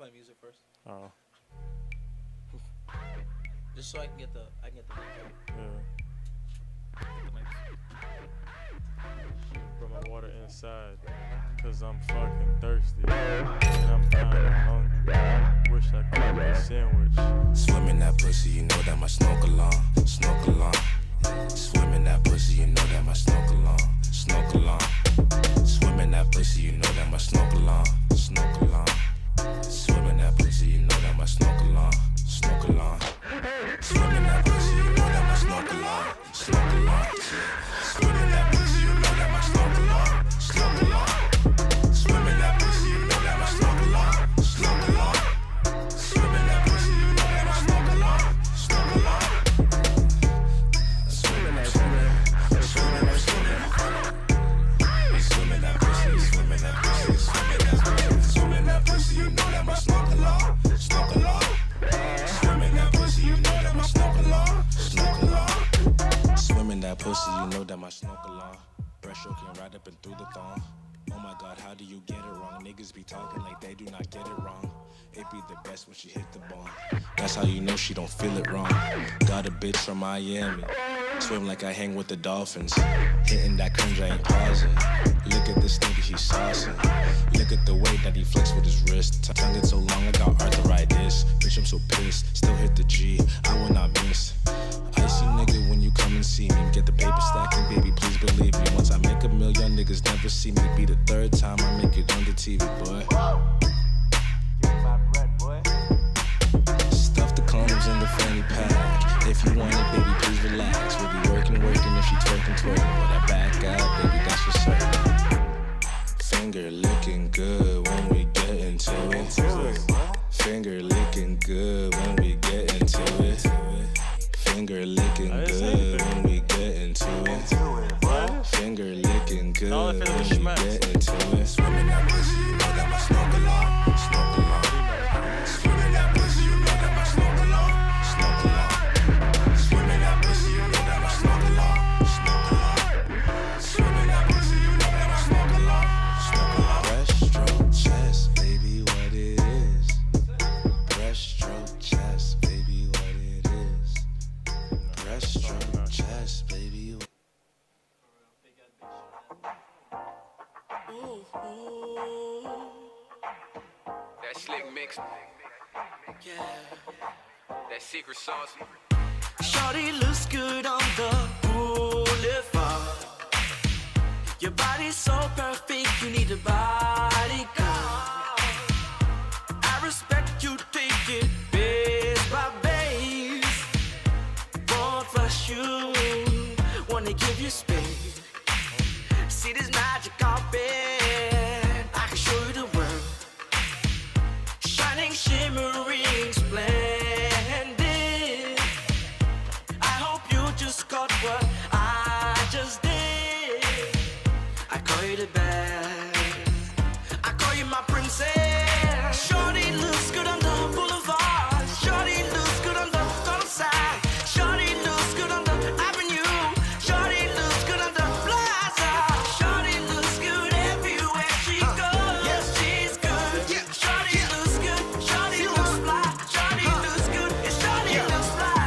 play music first. Oh. Just so I can get the mic out. Yeah. Put my water inside, cause I'm fucking thirsty. And I'm kinda hungry. Wish I could have a sandwich. Swimming that pussy, you know that my snorkel on. Snorkel on. Swimming that pussy, you know that my snorkel on. Snorkel on. Swimming that pussy, you know that my snorkel on. Snorkel on. Swimming that pussy, you know that my snorkel on. Snorkel on. Swimming that pussy, you know that my snorkel on. Snorkel on. Swimming that pussy, you know that my snorkel on. Snorkel on. Swimming that pussy, you know that my snorkel on. Snorkel on. Swimming that pussy, you know that my snorkel on. Snorkel on. Swimming that, swimming, swimming that, swimming. Swimming that pussy, swimming that pussy, swimming that pussy, swimming that pussy, you know that my snorkel on. Snorkel on. Swimming that pussy, you know that my snorkel on. Snorkel on. Swimming that pussy, you know that my snorkel on. Breaststroking right up and through the thong. Oh my God, how do you get it wrong? Niggas be talking like they do not get it wrong. It be the best when she hit the ball. That's how you know she don't feel it wrong. Got a bitch from Miami. Swim like I hang with the dolphins. Hitting that cringe, I ain't pausing. Look at this nigga, he's saucing. Look at the way that he flex with his wrist. Tongue it so long, I got arthritis. Bitch, I'm so pissed. Still hit the G, I will not miss. Icy nigga when you come and see me. Get the paper stacking, baby, please believe me. Once I make $1 million, niggas never see me. Be the third time I make it on the TV, boy. Stuff the condoms in the fanny pack. If you want it, baby, please relax. We'll be working if she twerking. But I back out, baby, that's for certain. Finger licking good when we get into it. Finger licking good when we get into it. Finger licking good when we get into it. Finger licking good when we get into it. Swimming that pussy, you know that my snorkel on. Snorkel on. Swimming that pussy, you know that my snorkel on. Snorkel on. Swimming that pussy, you know that my snorkel on. Snorkel on. Swimming that pussy, you know that my snorkel on. Snorkel on. Breaststroke chest, baby, what it is. Breaststroke chest, baby, what it is. Breaststroke chest, baby. That slick mix. Yeah. That secret sauce. Shorty looks good on the boulevard. Your body's so perfect, you need a bodyguard. I respect you, take it base by base. Won't rush you, wanna give you space. See this magic carpet, I can show you the world. Shining, shimmering, splendid. I hope you just caught what I just did. I call you the best, I call you my princess. Shorty looks good on the boulevard. Shorty looks good on the corner side. Shorty looks good on the avenue. Shorty looks good on the plaza. Shorty looks good everywhere she goes. Yes, she's good. Shorty looks good. Shorty looks fly. Shorty looks good. And Shorty looks fly.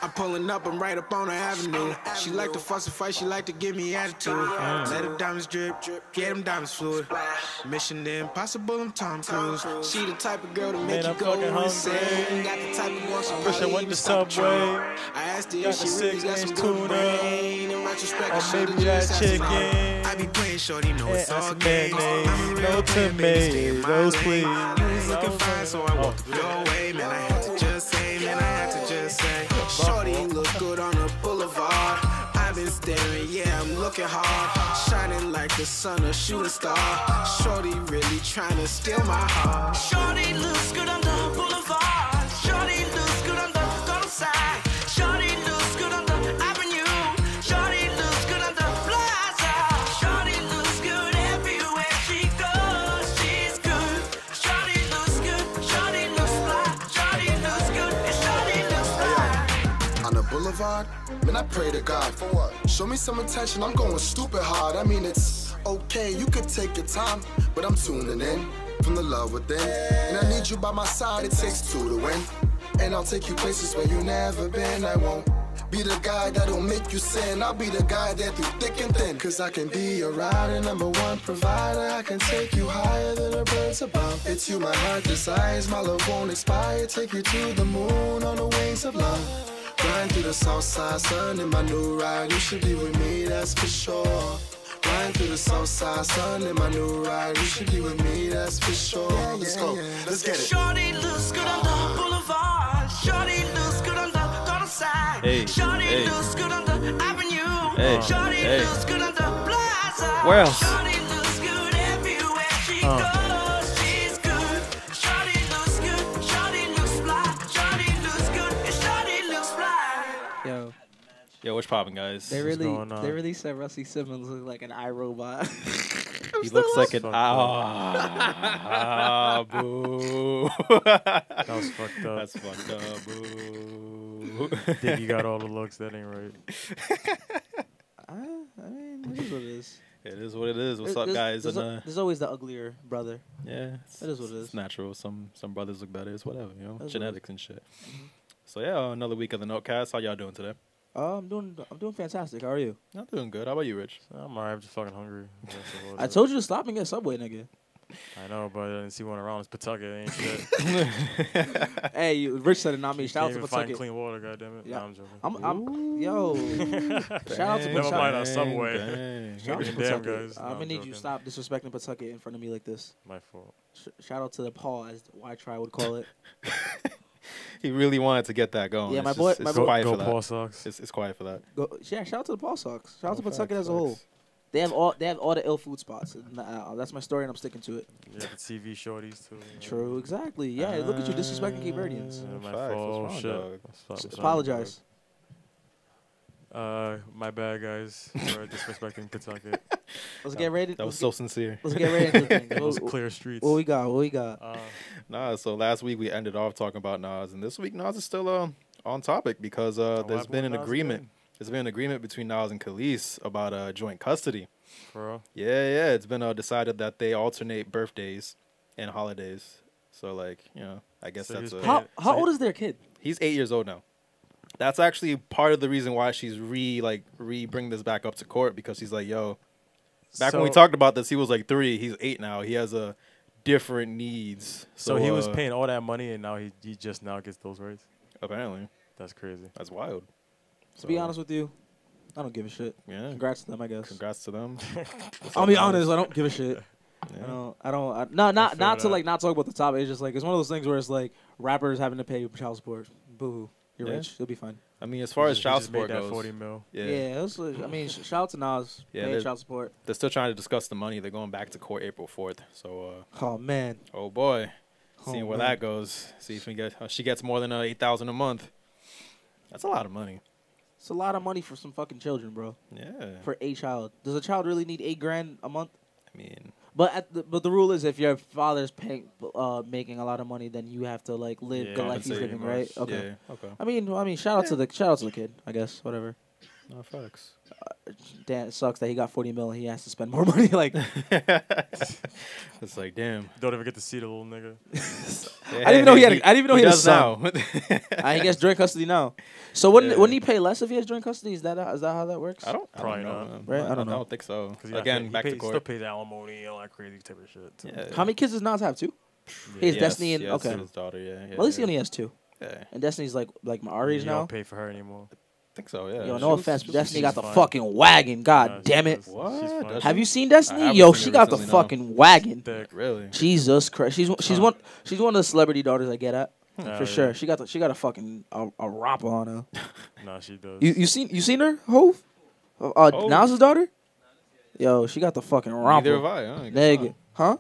I'm pulling up, I'm right up on the avenue. She like to fuss and fight, she like to give me attitude. Let her diamonds drip, get them diamonds fluid. Mission impossible, I'm Tom Cruise. She the type of girl to make you go insane. Got the type of one she Wish I went to Subway. I asked her Got if she the really got 6ix9ine's some tuna. good brain. In retrospect, I Or should've maybe that just chicken. I be playing shorty, know it's all game. No tomatoes, please. You was looking fine, so I walked the doorway. Man, I had to just say, shorty look good on the boulevard. I've been staring, yeah, I'm looking hard. Shining like the sun, a shooting star. Shorty really trying to steal my heart. Shorty looks good on the boulevard. Shorty looks good on the corner side. Shorty looks good on the avenue. Shorty looks good on the plaza. Shorty looks good everywhere she goes. She's good. Shorty looks good. Shorty looks fly. Shorty looks good. And Shorty looks fly. On the boulevard, man, I pray to God. For what? Show me some attention, I'm going stupid hard. I mean, it's okay, you could take your time, but I'm tuning in from the love within. And I need you by my side, it takes two to win. And I'll take you places where you never been. I won't be the guy that'll make you sin. I'll be the guy that through thick and thin. Cause I can be your rider, number one provider. I can take you higher than the birds above. It's you my heart desires, my love won't expire. Take you to the moon on the wings of love. Riding through the south side, sun in my new ride. You should be with me, that's for sure. Riding through the south side, sun in my new ride. You should be with me, that's for sure. Let's go, let's get it. Shorty looks good on the boulevard. Shorty looks good on the side. Hey, Shorty hey. looks good on the avenue. Hey, Shorty hey. looks good on the plaza. Where else? Shorty looks good everywhere she goes. She's good. Shorty looks good. Shorty looks fly. Shorty looks good. And Shorty looks fly. Yo, what's popping, guys? They going on? really said Rusty Simmons looked like an iRobot. He looks like an fucked boo. That was fucked up. That's fucked up, boo. Think you got all the looks. That ain't right. I mean, it is what it is. It is what it is. What's up, guys? There's always the uglier brother. Yeah, It is what it is. It's natural. Some brothers look better. It's whatever, you know, That's genetics and shit. So yeah, another week of the Notecast. How y'all doing today? I'm doing fantastic. How are you? I'm doing good. How about you, Rich? I'm alright. I'm just fucking hungry. I told you to stop and get Subway, nigga. I know, but I didn't see one around. It's Pawtucket. Ain't shit. Hey, Rich said it, not me. Shout out Can't to even find Pawtucket. clean water. Goddammit. Yeah. Nah, I'm joking. Yo. Shout out to Never mind Pawtucket. on Subway. Shout out to Damn, Pawtucket. guys. I'm No, gonna I'm need you joking. to stop disrespecting Pawtucket in front of me like this. My fault. Shout out to the Paul, as Y-Try would call it. He really wanted to get that going. Yeah, It's my boy- just- my It's boy- quiet Go for that. Paul Sox. It's quiet for that. Yeah, shout out to the Paul Sox. Shout out to Oh, Pawtucket facts, as a whole. facts. They have all the ill food spots. And, that's my story, and I'm sticking to it. Yeah, the TV shorties too. True, exactly. Yeah, look at you disrespecting Cape Verdeans. Yeah, my Facts. fault. What's wrong, Shit. dog? Sorry, Apologize. My bad, guys, for disrespecting Pawtucket. Let's get ready. That was so sincere. Let's get ready into things. Those clear streets. What we got? What we got? Nah, so last week we ended off talking about Nas, and this week Nas is still on topic because there's happened been with an Nas agreement. again? There's been an agreement between Nas and Kelis about joint custody. For real? Yeah. It's been decided that they alternate birthdays and holidays. So like, you know, I guess So that's he's How old is their kid? He's 8 years old now. That's actually part of the reason why she's bring this back up to court, because he's like, yo, back when we talked about this, he was like 3. He's 8 now. He has different needs. So he was paying all that money, and now he just now gets those rights. Apparently, That's crazy. that's wild. To be honest with you, I don't give a shit. Yeah. Congrats to them, I guess. Congrats to them. I'll be honest, I don't give a shit. Yeah. Not feel to that. like not talk about the topic. It's just like it's one of those things where it's like rappers having to pay child support. Boo hoo. You're Yeah. rich. You'll be fine. I mean, as far as He child just made support that goes, 40 mil. Yeah. I mean, shout out to Nas. Yeah, Paying they're- child support. they're still trying to discuss the money. They're going back to court April 4th. So, Oh man. oh boy, Oh, seeing where man. that goes. See if she gets more than $8,000 a month. That's a lot of money. It's a lot of money for some fucking children, bro. Yeah. For a child. Does a child really need $8,000 a month? I mean, But the rule is if your father's making a lot of money, then you have to like live Yeah, the life he's compensate living, much. right? Okay. yeah. Okay. I mean, shout out to the kid, I guess. Whatever. No facts. Damn, it sucks that he got 40 mil and he has to spend more money. Like, It's like, damn. Don't ever get to see the little nigga. I didn't even know he had. I didn't even know he had a does son. now. He gets joint custody now. So wouldn't Yeah. wouldn't he pay less if he has joint custody? Is that how that works? I don't Probably know. not. Right? I don't know. I don't think so. 'Cause Again, back to He still court. pays alimony and all that crazy type of shit. too. Yeah. How many kids does Nas have? 2? He has Yes, Destiny and yes, okay. his daughter. Yeah. Well, at least he only has 2. Yeah. And Destiny's like my age You now. don't pay for her anymore. I think so. Yeah. Yo, She no was- offense, she but was- Destiny got the fine. fucking wagon. God Nah, she damn it. does. What? She's fine. Does Have she? you seen I Destiny? haven't Yo, seen she her got the recently, no. fucking wagon. Thick. Really? Jesus Christ. She's one of the celebrity daughters I get at. Nah, For yeah. sure. She got a fucking a rapper on her. Nah, she does. You seen her? Hove? Nas's daughter? Yo, she got the fucking romper. Neither have I. Huh? Nigga. Huh?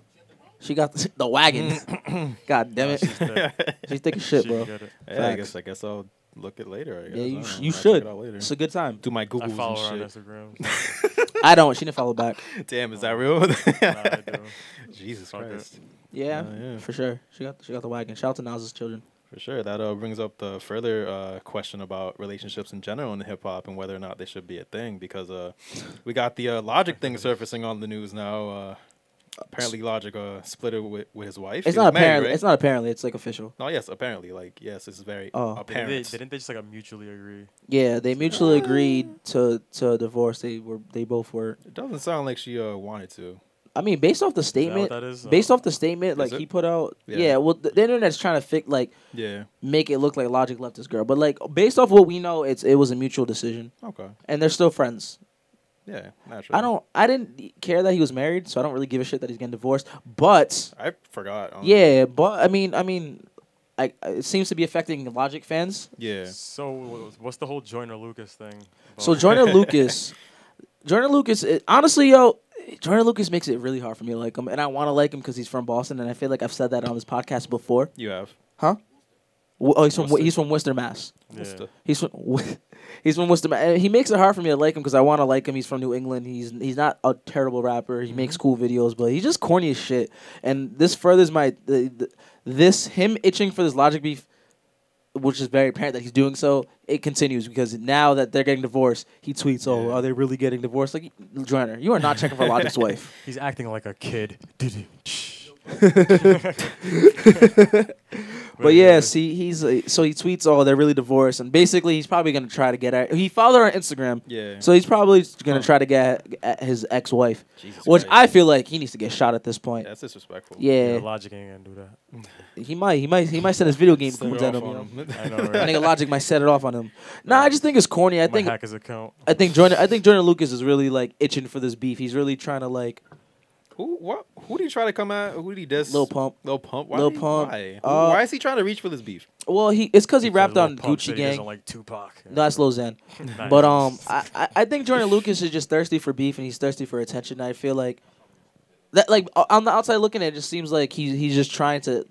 She got the wagon. God damn Nah, it. she's thick. She's thick as shit, She bro. can get it. Yeah, Facts. I guess I'll look it later. I guess. Yeah, I you don't know. you I'll check should. it out later. It's a good time. Do my I Googles follow her on and shit. Instagram. I don't. She didn't follow back. Damn, is that real? Nah, I do. Jesus Fuck it. Christ. Yeah, Yeah. for sure. She got the wagon. Shout out to Nas's children. For sure. That brings up the further question about relationships in general in hip hop and whether or not they should be a thing. Because we got the Logic thing surfacing on the news now. Apparently, Logic split it with his wife. It's not apparently. Right? It's not apparently. It's like official. No, yes, apparently. Like, yes, it's very apparent. Didn't they just like mutually agree? Yeah, they mutually agreed to divorce. They both were. It doesn't sound like she wanted to. I mean, based off the statement, like he put out, well, the internet's trying to make it look like Logic left his girl, but like based off what we know, it was a mutual decision. Okay, and they're still friends. Yeah, naturally. I didn't care that he was married, so I don't really give a shit that he's getting divorced. But I forgot. Yeah, but I mean, it seems to be affecting Logic fans. Yeah. So what's the whole Joyner Lucas thing? So Joyner Lucas, honestly, yo. Joyner Lucas makes it really hard for me to like him, and I want to like him because he's from Boston, and I feel like I've said that on this podcast before. You have? Huh? Oh, he's from Worcester, Mass. Yeah. He's from Worcester, Mass. He makes it hard for me to like him because I want to like him. He's from New England. He's not a terrible rapper. He makes cool videos, but he's just corny as shit. And this furthers him itching for this Logic beef, which is very apparent that he's doing so. It continues because now that they're getting divorced, he tweets, "Oh, are they really getting divorced?" Like, Joyner, you are not checking for Logic's wife. He's acting like a kid. But yeah, see, so he tweets, "Oh, they're really divorced," and basically he's probably gonna try to get at. He followed her on Instagram, so he's probably gonna try to get at his ex-wife, which I feel like he needs to get shot at this point. That's disrespectful. Yeah, Logic ain't gonna do that. He might send his video game goons at him. You know? I know, right? I think Logic might set it off on him. Nah, I just think it's corny. I think hack his account. I think Joyner Lucas is really like itching for this beef. He's really trying to like. Who did he try to come at? Who did he diss? Lil Pump. Why is he trying to reach for this beef? Well, it's because he rapped on Gucci Gang. He doesn't like Tupac. No, that's Lil Xan. But I think Joyner Lucas is just thirsty for beef and he's thirsty for attention. I feel like that, like on the outside looking at it, just seems like he's just trying to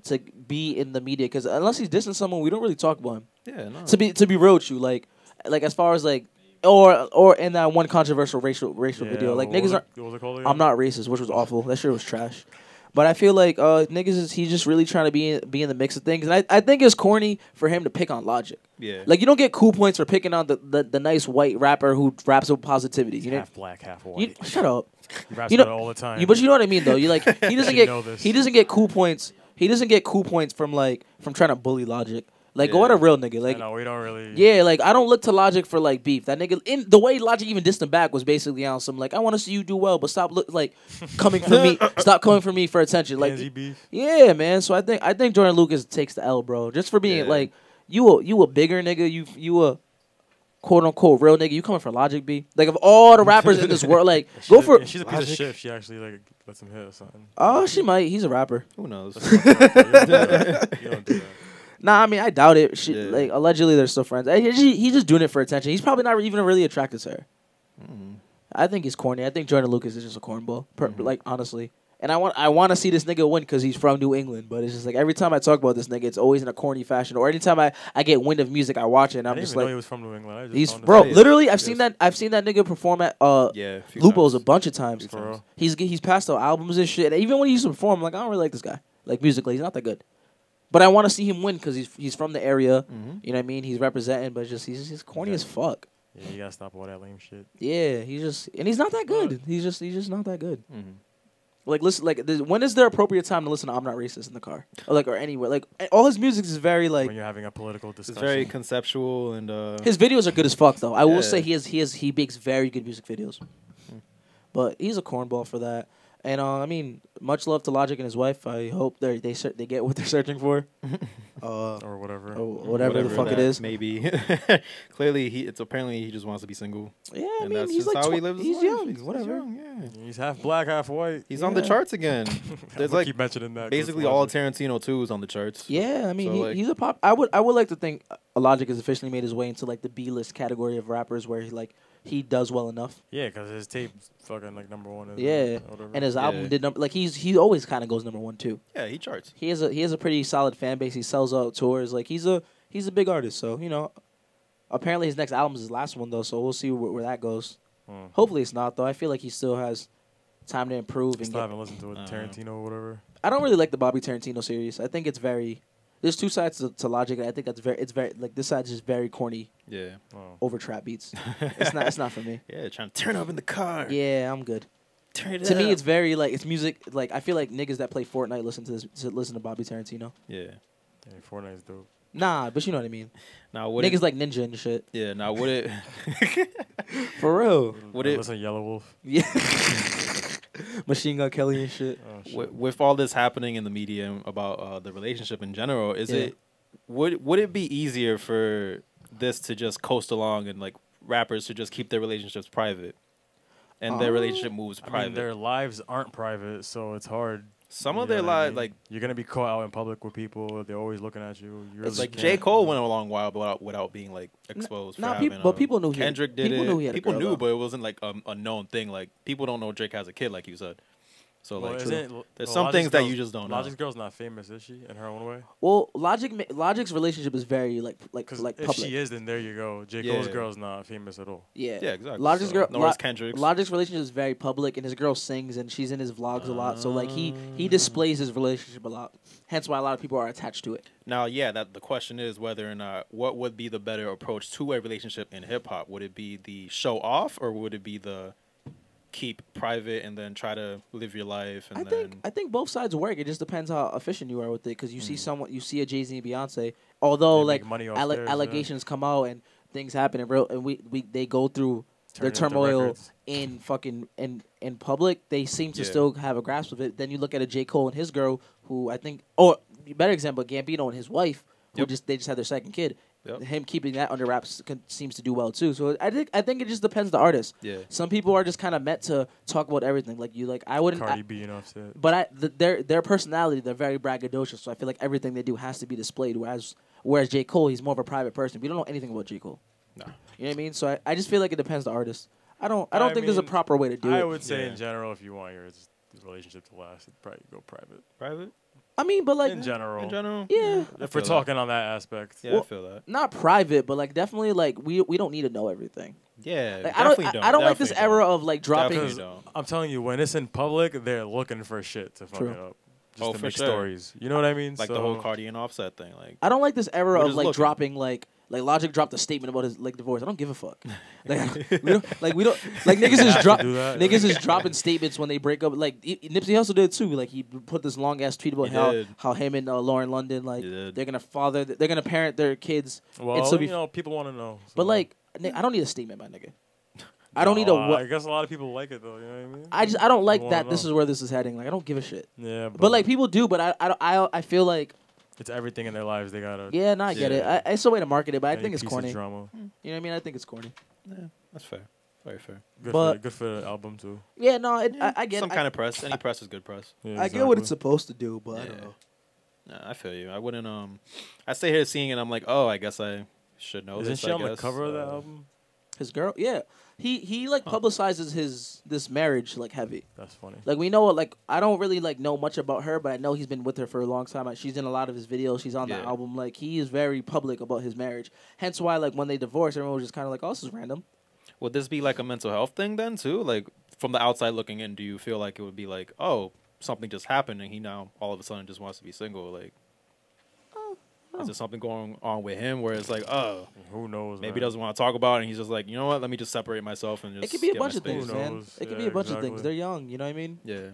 be in the media because unless he's dissing someone, we don't really talk about him. Yeah, no. To be real with you, like as far as like. Or in that one controversial racial video, like niggas are. What was it called again? I'm not racist, which was awful. That shit was trash. But I feel like niggas he's just really trying to be in the mix of things, and I think it's corny for him to pick on Logic. Yeah, like you don't get cool points for picking on the nice white rapper who raps with positivity. You know, half black, half white. Shut up. He raps about it all the time. But you know what I mean, though. You like he doesn't get cool points. He doesn't get cool points from trying to bully Logic. Like, go at a real nigga. Like, no, we don't really. Yeah, like, I don't look to Logic for, like, beef. That nigga, in the way Logic even dissed him back was basically on some, like, I want to see you do well, but stop, coming for me. Stop coming for me for attention. Like, beef? Yeah, man. So I think Joyner Lucas takes the L, bro. Just for being, like, you a bigger nigga. You a quote-unquote real nigga. You coming for Logic, B? Like, of all the rappers in this world, like, go for... She's a piece of shit if she actually, like, lets him hit or something. Oh, she might. He's a rapper. Who knows? You don't do that. Nah, I mean, I doubt it. Like, allegedly, they're still friends. He's just doing it for attention. He's probably not even really attracted to her. I think he's corny. I think Joyner Lucas is just a cornball. Like, honestly. And I want to see this nigga win because he's from New England. But it's just like, every time I talk about this nigga, it's always in a corny fashion. Or anytime I get wind of music, I watch it, and I'm just like... I didn't even know he was from New England. He's... Bro, literally, I've seen that nigga perform at Lupo's a bunch of times. He's passed out albums and shit. And even when he used to perform, I'm like, I don't really like this guy. Like, musically, he's not that good. But I want to see him win because he's from the area. You know what I mean? He's representing, but he's just corny as fuck. Yeah, you gotta stop all that lame shit. Yeah, he's not that good. He's just not that good. Like, listen, like, when is there appropriate time to listen to "I'm Not Racist" in the car, or anywhere? Like, all his music is very like when you're having a political discussion. It's very conceptual and his videos are good as fuck though. I will say he makes very good music videos. But he's a cornball for that. And I mean, much love to Logic and his wife. I hope they get what they're searching for, or whatever, whatever the fuck it is. Maybe clearly apparently he just wants to be single. Yeah, I mean, that's he's just like how he lives. He's his young, life. whatever. Yeah. He's half black, half white. He's on the charts again. There's like keep mentioning that. Basically, all Tarantino 2 is on the charts. Yeah, I mean, he's a pop. I would like to think Logic has officially made his way into like the B-list category of rappers where he does well enough. Yeah, because his tape's fucking like #1. Yeah, and his album did number. Like he always kind of goes #1 too. Yeah, he charts. He has a pretty solid fan base. He sells out tours. Like he's a big artist. So apparently his next album is his last one though. So we'll see where that goes. Hopefully it's not though. I feel like he still has time to improve. I still haven't listened to it, Tarantino or whatever. I don't really like the Bobby Tarantino series. I think it's very There's two sides to Logic, and I think it's very like this side's just very corny Yeah. over trap beats. It's not for me. Yeah, trying to turn up in the car. Yeah, I'm good. Turn it To up. me, it's very like it's music. Like I feel like niggas that play Fortnite listen to Bobby Tarantino. Yeah. Yeah, Fortnite's dope. Nah, but you know what I mean. Now would Niggas it, like Ninja and shit. Yeah. Now would it? For real. Would it? Listen, Yellow Wolf. Yeah. Machine Gun Kelly and shit. Oh, shit. With all this happening in the media about the relationship in general, is it would it be easier for this to just coast along and like rappers to just keep their relationships private, and their relationship moves I private? mean, their lives aren't private, so it's hard. Some You of know their what I lives, mean? like you're gonna be caught out in public with people. They're always looking at you. You it's really like can't- J. Cole went a long while without being like exposed. For Nah, having, but people knew he had- Kendrick did people it. knew he had a People girl, knew, though. but it wasn't like a known thing. Like people don't know Drake has a kid, like you said. So Well, like, isn't- there's well, some Logic's things that girl's- you just don't know. Logic's girl's not famous, is she? In her own way. Well, Logic's relationship is very like Because like if public. she is, then there you go. J. Yeah. Cole's girl's not famous at all. Yeah. Yeah, exactly. Logic's So, girl. nor is Kendrick's. Logic's relationship is very public, and his girl sings, and she's in his vlogs a lot. So like he displays his relationship a lot. Hence why a lot of people are attached to it. Now, yeah, that the question is whether or not what would be the better approach to a relationship in hip hop? Would it be the show off, or would it be the keep private and then try to live your life? And I think both sides work. It just depends how efficient you are with it. Because you see you see a Jay-Z and Beyonce. Although They like make money off theirs, yeah. allegations come out and things happen and they go through their Turn into turmoil records. in fucking in public. They seem to Yeah. still have a grasp of it. Then you look at a J. Cole and his girl, who I think, or better example, Gambino and his wife, who Yep. they just had their second kid. Yep. Him keeping that under wraps seems to do well too. So I think it just depends the artist. Yeah. Some people are just kind of meant to talk about everything. Like you, like I wouldn't. Cardi B and Offset. But their personality, they're very braggadocious. So I feel like everything they do has to be displayed. Whereas J. Cole, he's more of a private person. We don't know anything about J. Cole. No. You know what I mean? So I just feel like it depends the artist. I don't I think there's a mean, proper way to do it. I would say Yeah. in general, if you want your relationship to last, it'd probably go private. Private? I mean, but like In general. In general? yeah, I If we're feel that. talking on that aspect. Yeah, Well, I feel that. not private, but like definitely like we don't need to know everything. Yeah, Like, definitely I don't like this definitely era don't. of like dropping. Definitely Because don't. I'm telling you, when it's in public, they're looking for shit to fuck True. it up. Just Oh, to for make sure. stories. You know what I mean? Like So, the whole Cardi and Offset thing. Like, I don't like this era We're of just like looking. dropping like Logic dropped a statement about his like divorce. I don't give a fuck. Like we don't like niggas is have drop to do that. niggas is dropping statements when they break up. Like Nipsey Hussle did too. Like he put this long ass tweet about He did. how him and Lauren London like He did. they're gonna parent their kids. Well, and still be you know, people want to know. So. but like I don't need a statement, my nigga. I don't need a I what. guess a lot of people like it though. You know what I mean? I don't like People wanna that. This know. is where this is heading. Like I don't give a shit. Yeah, But like people do. But I feel like it's everything in their lives they gotta. yeah, I get it. Yeah. It's a way to market it, but I any think it's piece of corny. You know Drama. what I mean? I think it's corny. yeah, that's fair. Very fair. Good for the album too. Yeah, no, I get Some kind of press. Any press is good press. Yeah, I get what exactly. it's supposed to do, but I Yeah. don't know. Nah, I feel you. I wouldn't. I stay here seeing it. I'm like, oh, I guess I should know Isn't this. she I on the guess. cover of that album? His girl, yeah, he like publicizes this marriage like heavy. That's funny. Like we know, like I don't really like know much about her, but I know he's been with her for a long time. Like, she's in a lot of his videos. She's on the Yeah. album. Like he is very public about his marriage. Hence why like when they divorced, everyone was just kind of like, oh, this is random. Would this be like a mental health thing then too? Like from the outside looking in, do you feel like it would be like, oh, something just happened and he now all of a sudden just wants to be single? Like, is there something going on with him where it's like, oh, Who knows? maybe he man? doesn't want to talk about it, and he's just like, you know what? Let me just separate myself and just. It could be a get my bunch of space. things, Who man. knows? It could Yeah, be a bunch of things. exactly. They're young, you know what I mean? Yeah.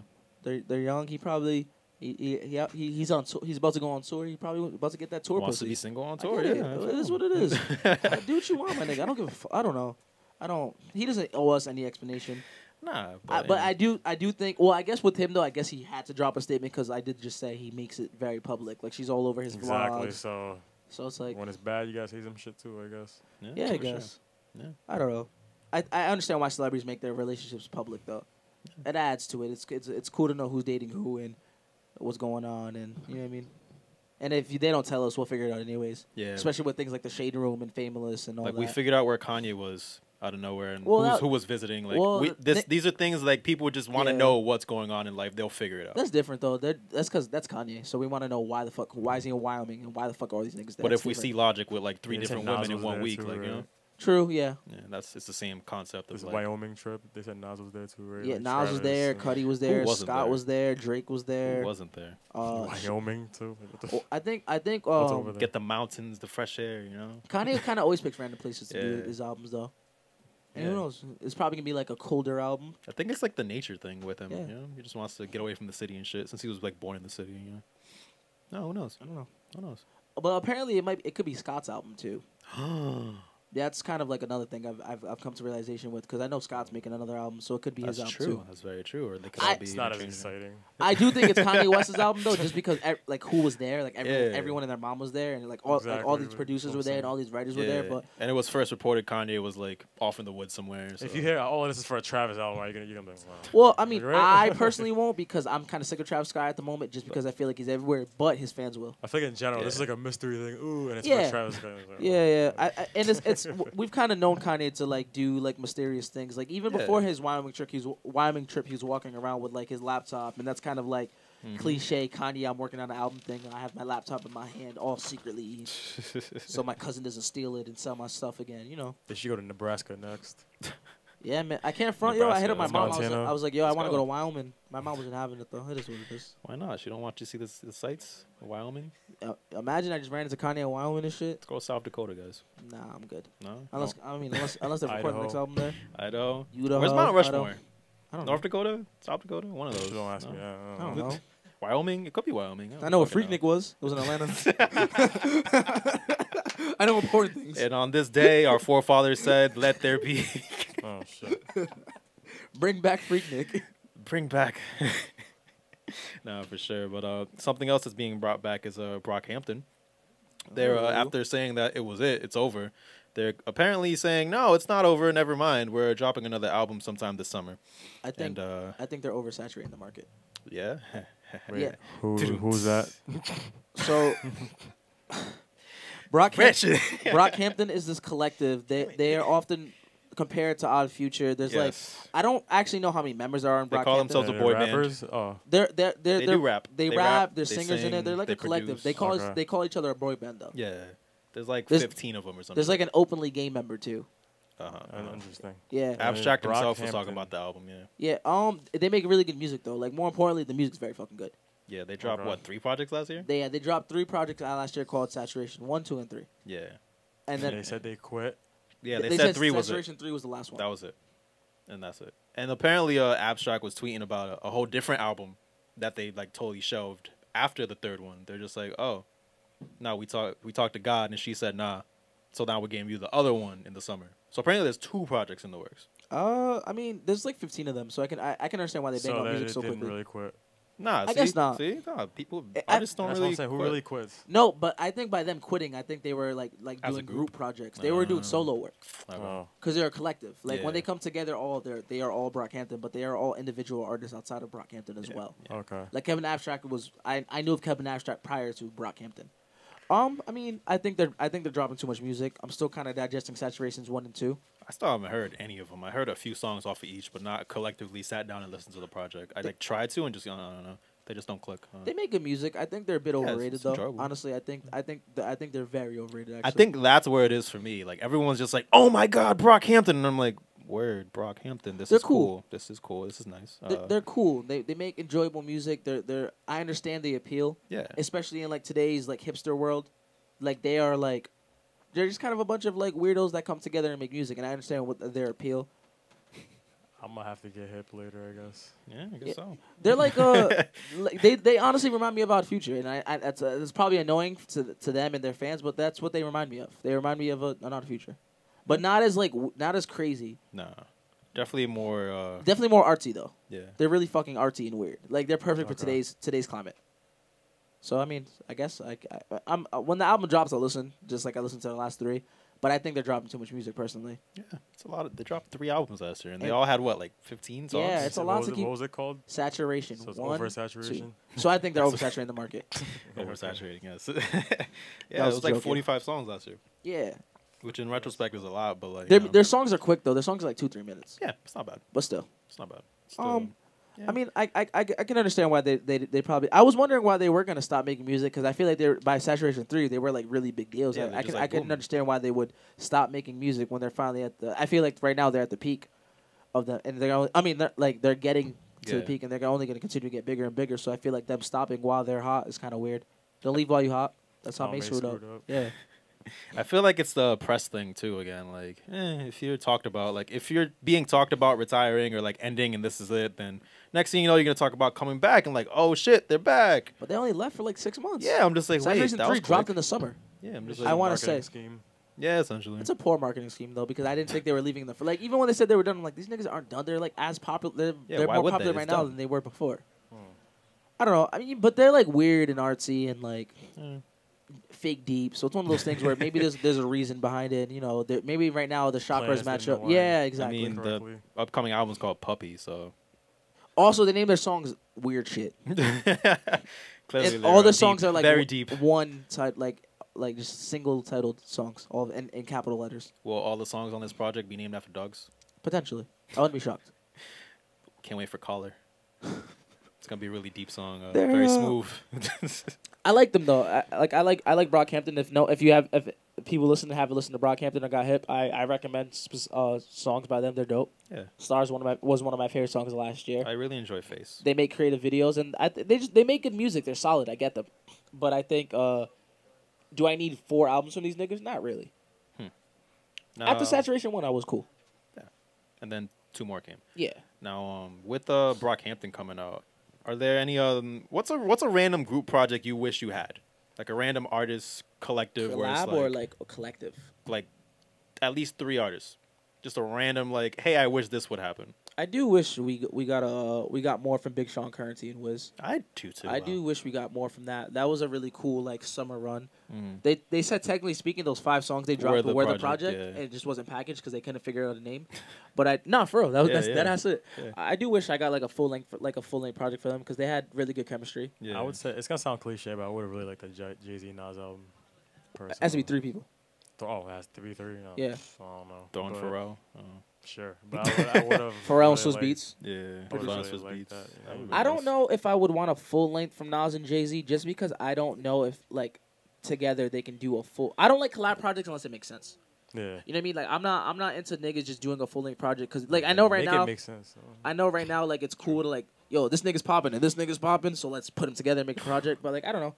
They're young. He probably he's on he's about to go on tour. He probably about to get that tour Wants to pussy. be single on I tour. get Yeah. it. It is what it is. Do what you want, my nigga. I don't give a fuck. I don't know. I don't. He doesn't owe us any explanation. Nah, But I do think. Well, I guess with him though, I guess he had to drop a statement because I did just say he makes it very public. Like she's all over his Exactly. vlogs. So it's like, When it's bad, you gotta say some shit too. I guess. yeah, I for guess. Sure. Yeah. I don't know. I understand why celebrities make their relationships public though. It adds to it. It's cool to know who's dating who and what's going on, and you know what I mean. And if they don't tell us, we'll figure it out anyways. Yeah. Especially with things like the Shade Room and Fameless and all Like that. we figured out where Kanye was out of nowhere and Well, who was visiting. Like well, these are things like people just want to Yeah. know what's going on in life. They'll figure it out. That's different though. That's because that's Kanye. So we want to know why is he in Wyoming and why the fuck are all these niggas there? But That's if we different. see Logic with like 3 Yeah, they said different Nas women in was one there week, too, like you right? know, True. Yeah. Yeah, it's the same concept of This like Wyoming trip, they said Nas was there too, right? Yeah. Like Nas was Travis there. and- Cudi was there. wasn't Scott there? was there. Drake was there. who wasn't there. Wyoming too. Like, what the Oh, I think. What's over there? Get the mountains, the fresh air, you know. Kanye kind of always picks random places to do Yeah. his albums, though. And Yeah. who knows? It's probably gonna be like a colder album. I think it's like the nature thing with him. Yeah. You know, he just wants to get away from the city and shit since he was like born in the city. You know. No, who knows? I don't know. Who knows? But apparently, it could be Scott's album too. That's kind of like another thing I've come to realization with, because I know Scott's making another album, so it could be his That's album true. too. That's very true. Or they could I- all be. It's not as interchangeable. exciting. I do think it's Kanye West's album though, just because like who was there, like Yeah. everyone and their mom was there, and like all Exactly, these that's producers what I'm were there, and saying. all these writers were there. But and it was first reported Kanye was like off in the woods somewhere. So. If you hear, oh, this is for a Travis album, are you gonna be like, wow. well, I mean, Right? I personally won't, because I'm kind of sick of Travis Scott at the moment, just because I feel like he's everywhere. But his fans will. I think in general, this is Yeah. like a mystery thing. Ooh, and it's Yeah. for Travis Scott. It's like, Yeah, yeah. And it's we've kind of known Kanye to like do like mysterious things. Like even Yeah. before his Wyoming trip, he was walking around with like his laptop, and that's kind of like cliche Kanye. I'm working on an album thing, and I have my laptop in my hand, all secretly, so my cousin doesn't steal it and sell my stuff again. You know. They should go to Nebraska next. Yeah, man. I can't front. Yo, I hit up my Nebraska, mom. I was like, yo, I Let's want to go. go to Wyoming. My mom wasn't having it though. It is what it is. Why not? You don't want to see the sights of Wyoming? Imagine I just ran into Kanye in Wyoming and shit. Let's go to South Dakota, guys. Nah, I'm good. No. Unless unless they record the next Idaho. album there. Idaho. Idaho, Where's Mount Idaho. Rushmore? I don't North know. Dakota? South Dakota? One of those. Don't ask No? me. I don't know. Wyoming? It could be Wyoming. I know what fucking Freaknik was. It was in Atlanta. I know important things. And on this day, our forefathers said, "Let there be." Oh shit. Bring back Freaknik. Bring back. No, for sure. But something else that's being brought back is Brockhampton. They're after saying that it's over. They're apparently saying no, it's not over. Never mind. We're dropping another album sometime this summer. I think And I think they're oversaturating the market. yeah, Wait, Yeah. who's that? So Brockhampton is this collective. They are often compared to Odd Future. There's Yes. like I don't actually know how many members are in They Brockhampton. call themselves a They're boy band. rappers? Oh, They're do rap. They They rap. rap, There's they singers in there. sing, They're like they a collective. produce. They call each other a boy band though. Yeah, there's like There's- 15 of them or something. There's like an openly gay member too. interesting. Yeah. Abstract himself was Brockhampton. talking about the album. Yeah, Yeah. They make really good music though. Like more importantly, the music's very fucking good. yeah. They dropped Okay. what 3 projects last year? They dropped 3 projects out last year called Saturation 1, 2, and 3. Yeah, And then They said they quit. yeah. They said 3 was it. Saturation 3 was the last one. That was it, and that's it. And apparently, Abstract was tweeting about a whole different album that they like totally shelved after the 3rd one. They're just like, oh, no, we talked to God, and she said nah. So now we're giving you the other one in the summer. So apparently, there's 2 projects in the works. I mean, there's like 15 of them, so I can understand why they bang So on they music so didn't quickly. really quit. Nah, I guess not. See, nah, people, I- artists don't That's really. what I'm saying. Who quit. really quits? No, but I think by them quitting, I think they were like As a doing group? group projects. They were doing solo work Okay. Oh, because they're a collective. Like when Yeah. they come together, they are all Brockhampton, but they are all individual artists outside of Brockhampton as well. okay. Like Kevin Abstract was, I knew of Kevin Abstract prior to Brockhampton. I mean, I think they're dropping too much music. I'm still kind of digesting Saturations 1 and 2. I still haven't heard any of them. I heard a few songs off of each, but not collectively sat down and listened to the project. I like tried to and just I don't know. They just don't click. They make good music. I think they're a bit Yeah, it's overrated though. enjoyable. Honestly, I think they're very overrated. Actually. I think that's where it is for me. Like everyone's just like, "Oh my God, Brockhampton," and I'm like, "Word, Brockhampton. This They're is cool. cool. This is cool. This is nice." They're cool. They make enjoyable music. They're I understand the appeal, yeah, especially in like today's like hipster world. Like they're just kind of a bunch of like weirdos that come together and make music, and I understand what their appeal. I'm gonna have to get hip later, I guess. yeah, I guess so. They're like they honestly remind me about Future, and I that's probably annoying to them and their fans, but that's what they remind me of. They remind me of a not a Future, but not as crazy. Nah, definitely more. Definitely more artsy though. Yeah, They're really fucking artsy and weird. Like they're perfect for Okay. today's climate. So I mean, I guess I'm when the album drops, I'll listen, just like I listened to the last 3. But I think they're dropping too much music personally. yeah. It's a lot. They dropped 3 albums last year, and they And- all had what, like 15 songs. Yeah, it's a lot to keep. What was it called? Saturation. So it's 1, oversaturation? 2. So I think they're oversaturating the market. Oversaturating. Yes. That yeah, it was was like joking. 45 songs last year, Yeah, which in retrospect is a lot, but like their you know, their songs are quick though. Their songs are like 2-3 minutes, yeah, it's not bad. but still. It's not bad. Still, I mean, I can understand why they probably. I was wondering why they were gonna stop making music because I feel like they're by Saturation 3 they were like really big deals. Yeah, I can understand why they would stop making music when they're finally at the. I feel like right now they're at the peak of them, and they're only, I mean they're getting to the peak, and they're only gonna continue to get bigger and bigger. So I feel like them stopping while they're hot is kind of weird. Don't leave while you hot. That's how May screwed up. Yeah. I feel like it's the press thing too. Again, like if you're talked about, like if you're being talked about retiring or like ending, and this is it, then next thing you know, you're gonna talk about coming back and like, oh shit, they're back. But they only left for like 6 months. Yeah, I'm just like, wait, Saturation that 3 was dropped quick. in the summer. Yeah, I'm just I like, want to say. Scheme. yeah, essentially. It's a poor marketing scheme though because I didn't think they were leaving the like even when they said they were done, I'm like these niggas aren't done. They're like as popular. They're why more would popular they? right It's now done. than they were before. I don't know. I mean, but they're like weird and artsy and like fake deep. So it's one of those things where maybe there's a reason behind it. You know, maybe right now the chakras Plans match didn't up. align. Yeah, exactly. I mean, the upcoming album's called Puppy, so Also, they name their songs weird shit. clearly And all the deep, songs are like very deep. one side, like just single titled songs, all in capital letters. Will all the songs on this project be named after dogs? Potentially, I wouldn't be shocked. Can't wait for Caller. It's gonna be a really deep song, They're, very smooth. I like them though. I like Brockhampton. If people haven't listened to Brockhampton or got hip, I recommend songs by them. They're dope. Yeah, Stars was one of my favorite songs last year. I really enjoy Face. They make creative videos and they make good music. They're solid. I get them, but I think do I need 4 albums from these niggas? Not really. After Saturation 1, I was cool. Yeah, and then 2 more came. Yeah. Now, with Brockhampton coming out, are there any what's a random group project you wish you had, like a random artist collective where it's Collab or like a collective? like at least 3 artists, just a random like, hey, I wish this would happen. I do wish we got more from Big Sean Currency and Wiz. I do too. I do wish we got more from that. That was a really cool like summer run. Mm. They said technically speaking, those 5 songs they dropped Were were the the project, yeah. and it just wasn't packaged because they couldn't figure out a name. But for real, that's it. Yeah. I do wish I got like a full length project for them because they had really good chemistry. Yeah. I would say it's gonna sound cliche, but I would have really liked the Jay-Z Nas album. It has to be 3 people. Oh, it has to be 3. No. Yeah. I don't know. Dawn But- Pharrell. Sure, but I would have. Pharrell and Swizz Beats. Yeah, I would Pharrell really Swiss like Beats. that, you That know. would've been I don't nice. know if I would want a full length from Nas and Jay-Z just because I don't know if like together they can do a full. I don't like collab projects unless it makes sense. Yeah. You know what I mean? Like I'm not into niggas just doing a full length project because like I know right Make now it make sense. I know right now like it's cool to like yo this nigga's popping and this nigga's popping so let's put them together and make a project. But like I don't know.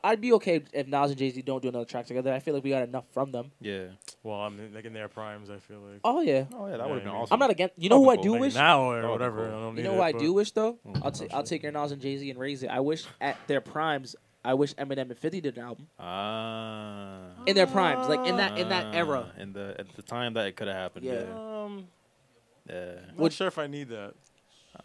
I'd be okay if Nas and Jay-Z don't do another track together. I feel like we got enough from them. Yeah. Well, I mean, like in their primes, I feel like. Oh yeah. Oh yeah, that Yeah, would have been I mean, awesome. I'm not against. You know who I Cool. do Like wish? now or Oh, whatever. cool. I don't You need know it, who I but- do wish though? Mm. I'll take your Nas and Jay-Z and raise it. I wish at their primes. I wish Eminem and 50 did an album in their primes, like in that era. At the time that it could have happened. Yeah. Yeah. Yeah. I'm not sure if I need that.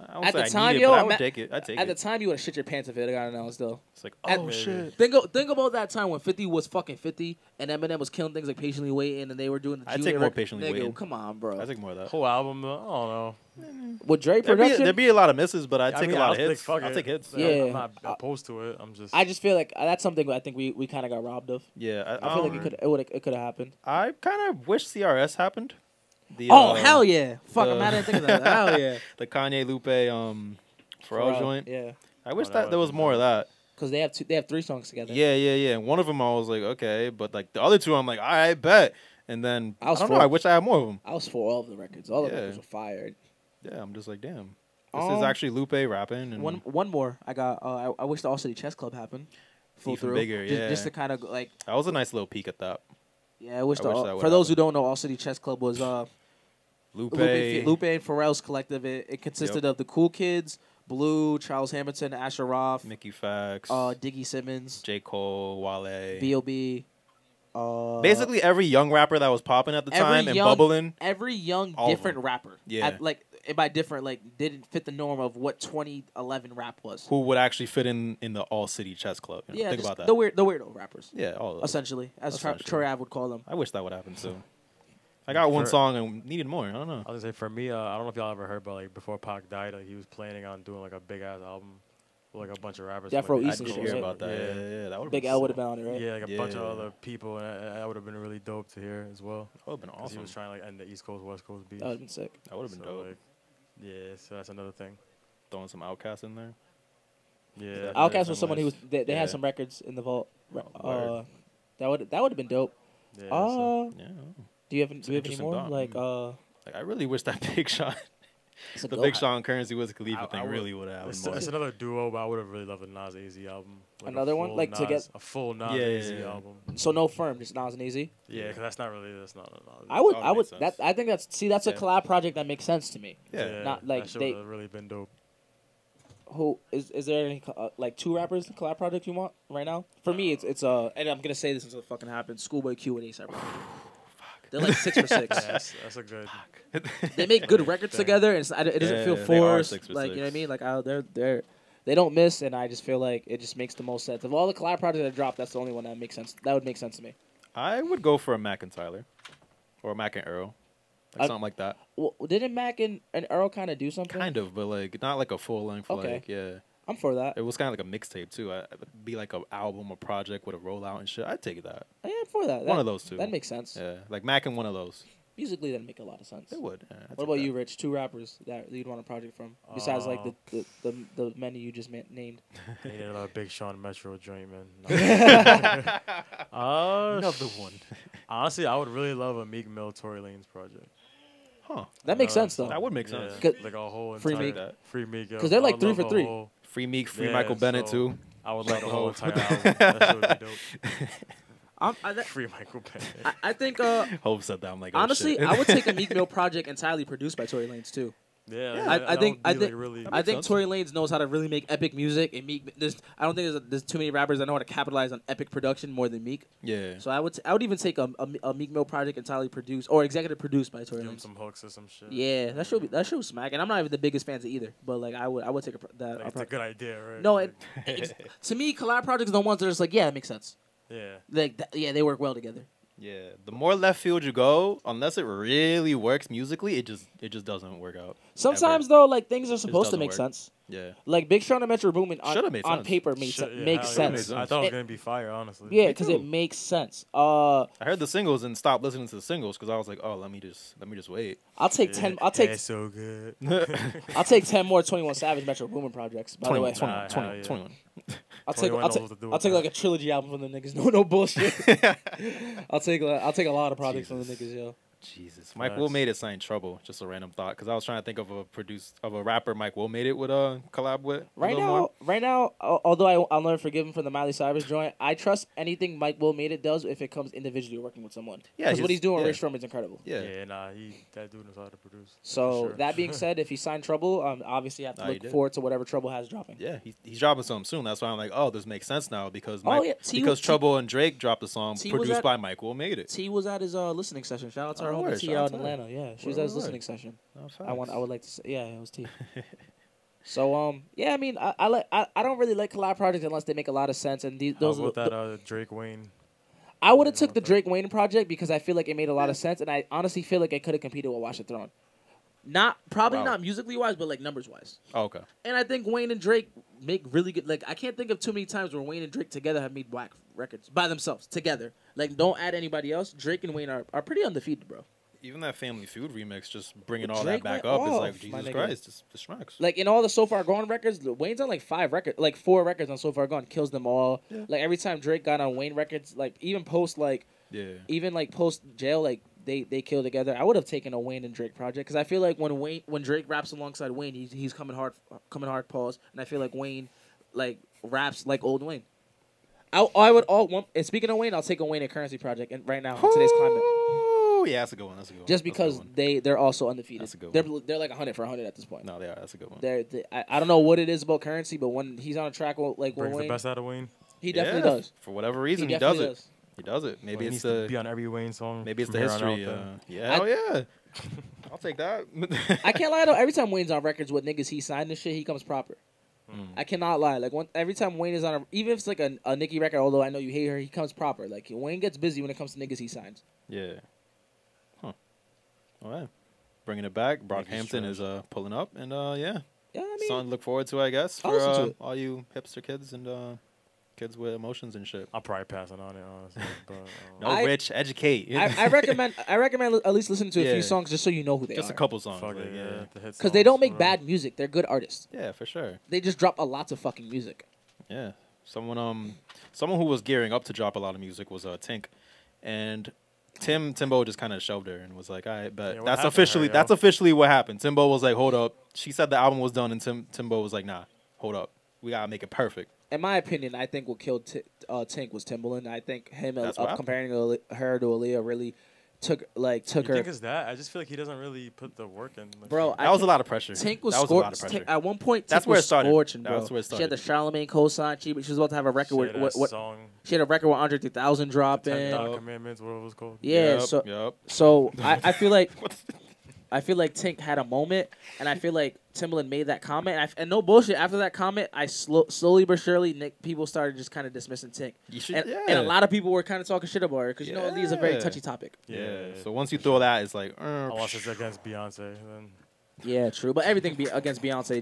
I would At say the I time, need it, yo, but I I'm would at- take it. I'd take At the it. time, you would have shit your pants if it got announced though. It's like, At- oh shit. Think about that time when 50 was fucking 50 and Eminem was killing things like Patiently Waiting and they were doing the I'd take Junior more record. Patiently Nigga, Waiting. Come on, bro. I take more of that. Whole album, though, I don't know. With Dre There'd production, be a lot of misses, but I'd I take mean, a lot I'll of hits. fuck I'll it. take hits. Yeah. I'm not opposed to it. I'm just. I just feel like that's something I think we kind of got robbed of. Yeah. I feel like it could have happened. I kind of wish CRS happened. The, Oh hell yeah! Fuck, I'm the- mad I didn't think of that. Hell yeah! The Kanye Lupe Pharrell joint. Yeah, I wish that that there was would've more of that. because they have 3 songs together. Yeah. And one of them I was like, okay, but like the other 2, I'm like, all right, bet. And then I I was don't know. for- I wish I had more of them. I was for all of the records. All the Yeah. records were fired. Yeah, I'm just like, damn. This is actually Lupe rapping. And One more. I got. I wish the All City Chess Club happened. Full Even through. bigger, Just, yeah. just to kind of like. that was a nice little peek at that. Yeah, I wish I wish that for would those who happen. don't know, All City Chess Club was Lupe. Lupe and Pharrell's collective. It consisted of the Cool Kids, Blue, Charles Hamilton, Asher Roth, Mickey Fax. Diggy Simmons, J. Cole, Wale. B.O.B. Basically every young rapper that was popping at the time and young, bubbling. Every young All of different them. rapper. Yeah. And by different, like didn't fit the norm of what 2011 rap was. Who would actually fit in the All City Chess Club? You know, Yeah, think just about that. the weirdo rappers. Yeah, all of those. Essentially, as Essentially. Troy Ave would call them. I wish that would happen too. I got one For- song and needed more. I don't know. I was gonna say for me, I don't know if y'all ever heard, but like before Pac died, like, he was planning on doing like a big ass album with like a bunch of rappers. Death from, Row like, East I and did shit, hear right? about that. Yeah, that would Big L would have been on it, right? Yeah, like a bunch of Yeah. other people, and that would have been really dope to hear as well. That would have been 'Cause awesome. He was trying to like end the East Coast West Coast beef. That would have been sick. That would have been So, dope. like, yeah, so that's another thing. throwing some Outkast in there. Yeah. Outkast was someone who was. They Yeah. had some records in the vault. Word. That would have been dope. Yeah, so- Yeah. Do you have any interesting more? thought. Like Like, I really wish that Big Sean, it's a the goat. Big Sean Currency was Khalifa I thing would- really would have happened It's, more. it's another duo, but I would have really loved a Nas AZ album. Like Another a one? full Like, to Nas, get- a full Nas Yeah, AZ yeah, yeah. album. So no firm, just Nas and Easy. Yeah, because that's not a Nas. I would. That I would. makes That sense. I think that's a Yeah. collab project that makes sense to me. Yeah. Not like that shit they- would have really been dope. Who is there any like two rappers collab project you want right now? For me, it's and I'm gonna say this until it fucking happens. Schoolboy Q and A$AP Rocky. They're like 6 for 6. Yeah, that's a good. They make good records together, and it doesn't Yeah, feel they are forced. 6 for Like you know what I 6. mean? Like they don't miss, and I just feel like it just makes the most sense. Of all the collab projects that dropped, that's the only one that makes sense. That would make sense to me. I would go for a Mac and Tyler, or a Mac and Earl, like something like that. Well, didn't Mac and Earl kind of do something? Kind of, but like not like a full length. Okay. Like yeah, I'm for that. it was kind of like a mixtape too. It'd be like an album, a project with a rollout and shit. I'd take that. Yeah, I'm for that. One of those two. That makes sense. Yeah, like Mac and one of those. Musically, that'd make a lot of sense. It would. Yeah, I'd What take about that. you, Rich? Two rappers that you'd want a project from, besides like the many you just named. Needed another Big Sean Metro joint, man. Another one. Honestly, I would really love a Meek Mill Tory Lanez project. Huh. That makes sense though. That would make sense. Yeah, 'Cause- like a whole Free entire Meek. Free Meek. 'Cause they're like I would 3 love for a 3. whole- Free Meek, free Yeah, Michael Bennett so- too. I would like a whole Whole- entire album. That shit would be dope. Free Michael Bennett. I think Hope said that. I'm like, oh, honestly, shit. I would take a Meek Mill project entirely produced by Tory Lanez too. Yeah, I think really. I think sense. Tory Lanez knows how to really make epic music, and Meek. I don't think there's too many rappers that know how to capitalize on epic production more than Meek. Yeah. So I would even take a Meek Mill project entirely produced or executive produced by Tory Give him Lanez. some hooks or some shit. Yeah, that should be smack. And I'm not even the biggest fans of either, but like I would take Like, it's a good idea, right? No, Like, to me, collab projects are the ones that are just like, yeah, it makes sense. yeah. Like, yeah, they work well together. Yeah. The more left field you go, unless it really works musically, it just doesn't work out. Sometimes though, like things are supposed to doesn't make work. sense. Yeah. Like Big Sean and Metro Boomin Should've made on sense. paper Shit, yeah, makes hell yeah. sense. I thought it was It- gonna be fire, honestly. Yeah, Me because too. it makes sense. I heard the singles and stopped listening to the singles because I was like, oh, let me just wait. I'll take 10. I'll take It's so good. I'll take 10 more 21 Savage Metro Boomin projects. By the way, 21, 21, hell yeah. 21. I'll take 21 knows what to do I'll with take that. like a trilogy album from the niggas. No bullshit. I'll take a lot of projects from the niggas, yo. Jesus, Mike Will made it sign Trouble. Just a random thought because I was trying to think of a rapper Mike Will made it with collab with. a Right little more. now, although I'll never forgive him for the Miley Cyrus joint, I trust anything Mike Will made it does if it comes individually working with someone. Yeah, because what he's doing with yeah. Rich Strom is incredible. Yeah. Yeah, nah, that dude knows how to produce. So For sure. that being said, if he signed Trouble, obviously I have to Nah, he look did. forward to whatever Trouble has dropping. Yeah, he's dropping something soon. That's why I'm like, oh, this makes sense now because Oh, yeah. Trouble and Drake dropped a song T was produced at- by Mike Will made it. T was at his listening session. Shout out to our Oh, homie word. T Shout out out in to her. Atlanta. Yeah, she was Word, at his word. listening session. Oh, I would facts. like to say, yeah, it was T. So yeah, I mean, I don't really like collab projects unless they make a lot of sense. And those How are about that Drake Wayne? I would have took the Drake Wayne project because I feel like it made a lot of sense, and I honestly feel like it could have competed with Watch the Throne. Probably Wow. not musically wise, but like numbers wise. Oh, okay. And I think Wayne and Drake make really good. Like I can't think of too many times where Wayne and Drake together have made whack records by themselves together. Like don't add anybody else. Drake and Wayne are pretty undefeated, bro. Even that Family Feud remix, just bringing all Drake that back went up, is off, like my Jesus nigga. Christ, this smacks. Like in all the So Far Gone records, Wayne's on like 4 records on So Far Gone, kills them all. Yeah. Like every time Drake got on Wayne records, like even post jail, like they kill together. I would have taken a Wayne and Drake project because I feel like when Drake raps alongside Wayne, he's coming hard, pause, and I feel like Wayne like raps like old Wayne. I would and speaking of Wayne, I'll take a Wayne and Currency project and right now in today's climate. Oh yeah, that's a good one. That's a good one. Just That's a good because one. they're also undefeated. That's a good They're like 100 for 100 at this point. No, they are. That's a good one. I don't know what it is about Currency, but when he's on a track with Brings the Wayne, best out of Wayne. he definitely Yeah, does. For whatever reason, he does definitely it. does. He does it. Maybe He it's needs to be the on every Wayne song. maybe it's from the here on history. out, then. Yeah, hell yeah. I'll take that. I can't lie though. Every time Wayne's on records with niggas he signed and shit, he comes proper. I cannot lie. Like every time Wayne is on even if it's like a Nicki record, although I know you hate her, he comes proper. Like Wayne gets busy when it comes to niggas he signs. Yeah. Huh. All right. Bringing it back. Brockhampton is pulling up, and yeah. Yeah, I mean, Something to look forward to, I guess, I'll for listen to it. all you hipster kids and kids with emotions and shit. I'm probably passing on it, honestly. But, No, Rich, educate. I recommend at least listening to a Yeah. few songs just so you know who they Just are. a couple songs. fuck like, it, yeah. the hit Because they songs, don't make whatever. bad music. They're good artists. Yeah, for sure. They just drop a lots of fucking music. Yeah. Someone who was gearing up to drop a lot of music was Tink, and Timbo just kind of shoved her and was like, "All right, but Yeah, what that's happened to her, yo? that's officially what happened." Timbo was like, "Hold up." She said the album was done, and Timbo was like, "Nah, hold up. We gotta make it perfect." In my opinion, I think what killed Tink was Timbaland. I think him That's what happened. comparing her to Aaliyah really took You her. think it's that? I just feel like he doesn't really put the work in. Like, Bro, That was a lot of pressure. Tink was that was a lot of scorched. pressure. At one point, That's Tink where was it started. scorching, bro. That's where it She had the started. Charlamagne cosign. She was about to have a record Shit, with that what? song, She had a record with Andre 3000 dropping. 10 Commandments, what it was called. Yeah, Yep. so I feel like Tink had a moment, and I feel like Timbaland made that comment. And no bullshit, after that comment, I slowly but surely, people started just kind of dismissing Tink. You should, And, yeah. and a lot of people were kind of talking shit about her because, Aaliyah is a very Yeah. touchy topic. Yeah. So once you throw that, it's like, Unless it's against Beyonce, then Yeah, true. But everything against Beyonce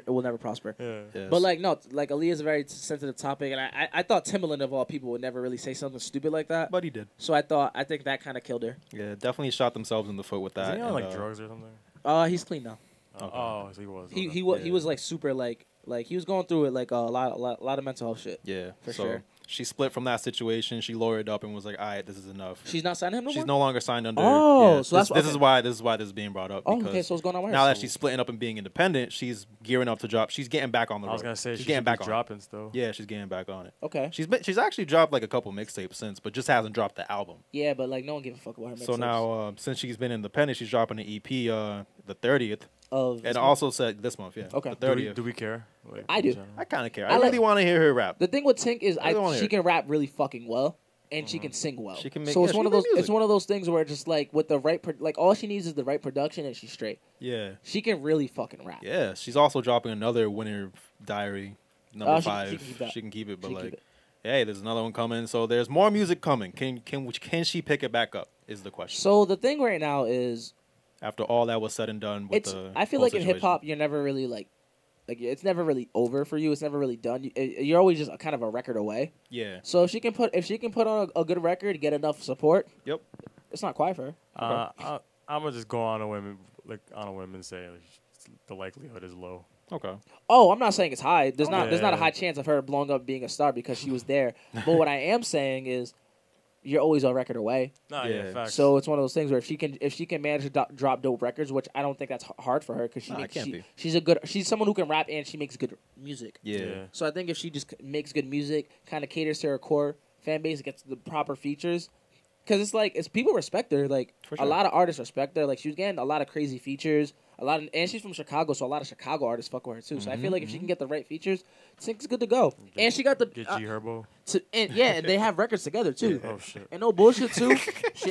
it will never prosper. yeah. yes. But Aaliyah is a very sensitive topic, and I thought Timbaland of all people would never really say something stupid like that. But he did. So I think that kind of killed her. Yeah, definitely shot themselves in the foot with that. Is he on and, like drugs or something? He's clean now. Okay. Oh, so he was. He okay. he was like super like he was going through it like a lot of mental health shit. Yeah, For so sure. she split from that situation. She lawyered up and was like, "All right, this is enough." She's not signing him no She's more. no longer signed under. Oh, yeah, so that's this okay. is why this is being brought up. Oh, because okay. So what's going on with her? now that So- she's splitting up and being independent, she's gearing up to drop. She's getting back on the road. I was gonna say she's she getting should back be on. dropping still. Yeah, she's getting back on it. Okay. She's actually dropped like a couple mixtapes since, but just hasn't dropped the album. Yeah, but no one gave a fuck about her. So mixtapes. now, since she's been independent, she's dropping an EP the 30th, of and also said this month, yeah, Okay. the Do 30th. we care? Like, I in do. general? I kind of care. I I like- really want to hear her rap. the thing with Tink is I don't wanna she hear can rap really fucking well. And she can sing well. She can make- so yeah, it's she one of can those. make music. It's one of those things where just with the right, all she needs is the right production, and she's straight. Yeah. She can really fucking rap. Yeah, she's also dropping another Winter Diary number She can 5. keep that. She can keep it, but She can like, keep it. hey, there's another one coming. So there's more music coming. Can she pick it back up? Is the question. So the thing right now is, After all that was said and done with the I feel whole like in situation. hip hop, you're never really like it's never really over for you. It's never really done. You're always just kind of a record away. Yeah. So if she can put on a good record, get enough support, Yep. it's not quiet for her. I'm gonna just go on a whim, and say the likelihood is low. Okay. Oh, I'm not saying it's high. There's not a Yeah. high chance of her blowing up being a star because she was there. But what I am saying is, you're always a record away. Nah, Yeah. yeah, facts. So it's one of those things where if she can manage to drop dope records, which I don't think that's hard for her because Nah, it can't be. she's someone who can rap and she makes good music. Yeah. So I think if she just makes good music, kind of caters to her core fan base, gets the proper features, because it's people respect her. Like For a sure. lot of artists respect her. Like she was getting a lot of crazy features. And she's from Chicago, so a lot of Chicago artists fuck with her too. So I feel like if she can get the right features, Tink's good to go. And she got the Get G Herbo. and they have records together too. Oh shit. And no bullshit too.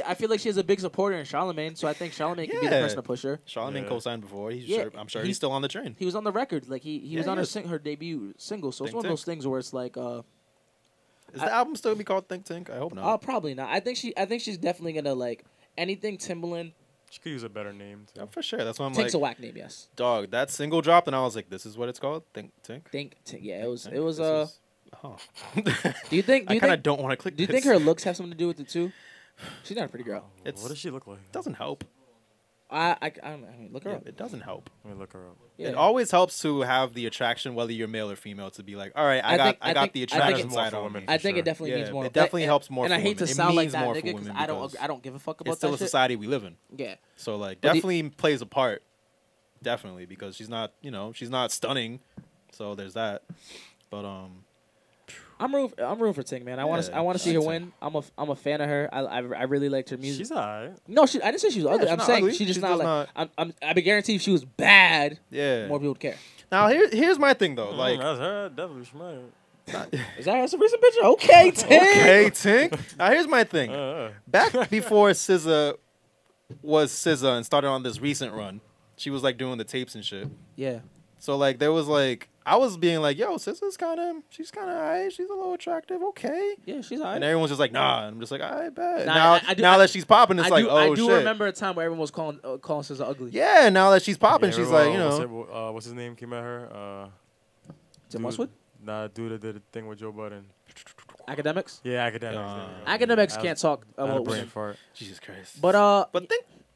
I feel like she has a big supporter in Charlamagne, so I think Charlamagne can be the Yeah. person to push her. Charlamagne Yeah. co-signed before. I'm sure he- he's still on the train. He was on the record, like he was Yeah, on he her is. her debut single. So it's Think one of Tank. those things where it's like, Is the album still gonna be called Think Tank? I hope not. probably not. I think she's definitely gonna like anything Timbaland. She could use a better name too. Yeah, for sure. That's why I'm Tink's a like, whack name, yes. dog. That single dropped, and I was like, this is what it's called. Think Tank. Tink, yeah, it was. Think? It was. This is- oh. Do you think? I kind of don't want to click. Do you this. think her looks have something to do with it too? She's not a pretty girl. It's- What does she look like? doesn't help? I mean, look her Yeah, up. it doesn't help. Let me look her up. Yeah. It always helps to have the attraction, whether you're male or female, to be like, all right, I got the I think attraction it's more side for on women. me. I think sure. it definitely Yeah, means more. it definitely helps more And for I hate to women. It sound like means that more nigga for because women I because don't give a fuck about It's still that a shit. society we live in. Yeah. So like, But the- definitely plays a part. Definitely because she's not, she's not stunning. So there's that. But I'm rooting for Tink, man. I want Yeah, to see I her like win. I'm a fan of her. I really liked her music. She's alright. No, I didn't say she was ugly. she's I'm not saying ugly. she just She not does like. not- I be guaranteed if she was bad, yeah. more people would care. Now here's my thing though. Like, That's her. Definitely smart. Is that a recent picture? Okay, Tink. okay, Tink. Now here's my thing. Uh, Back before SZA was SZA and started on this recent run, she was like doing the tapes and shit. Yeah. So like there was like I was being like, yo, SZA's she's kind of alright. She's a little attractive. Okay. Yeah, she's alright. And everyone's just like, nah. And I'm just like, I bet. Nah, Now, I do- now that she's popping, it's I like, do, oh I do shit. remember a time where everyone was calling SZA ugly. Yeah. Now that she's popping, yeah, she's like, you what's know. what's his name came at her? Is it Muswood? Nah, dude that did a thing with Joe Budden. Academics. Yeah, academics. there we go. Academics I can't was- talk I had a about brain women. fart. Jesus Christ. But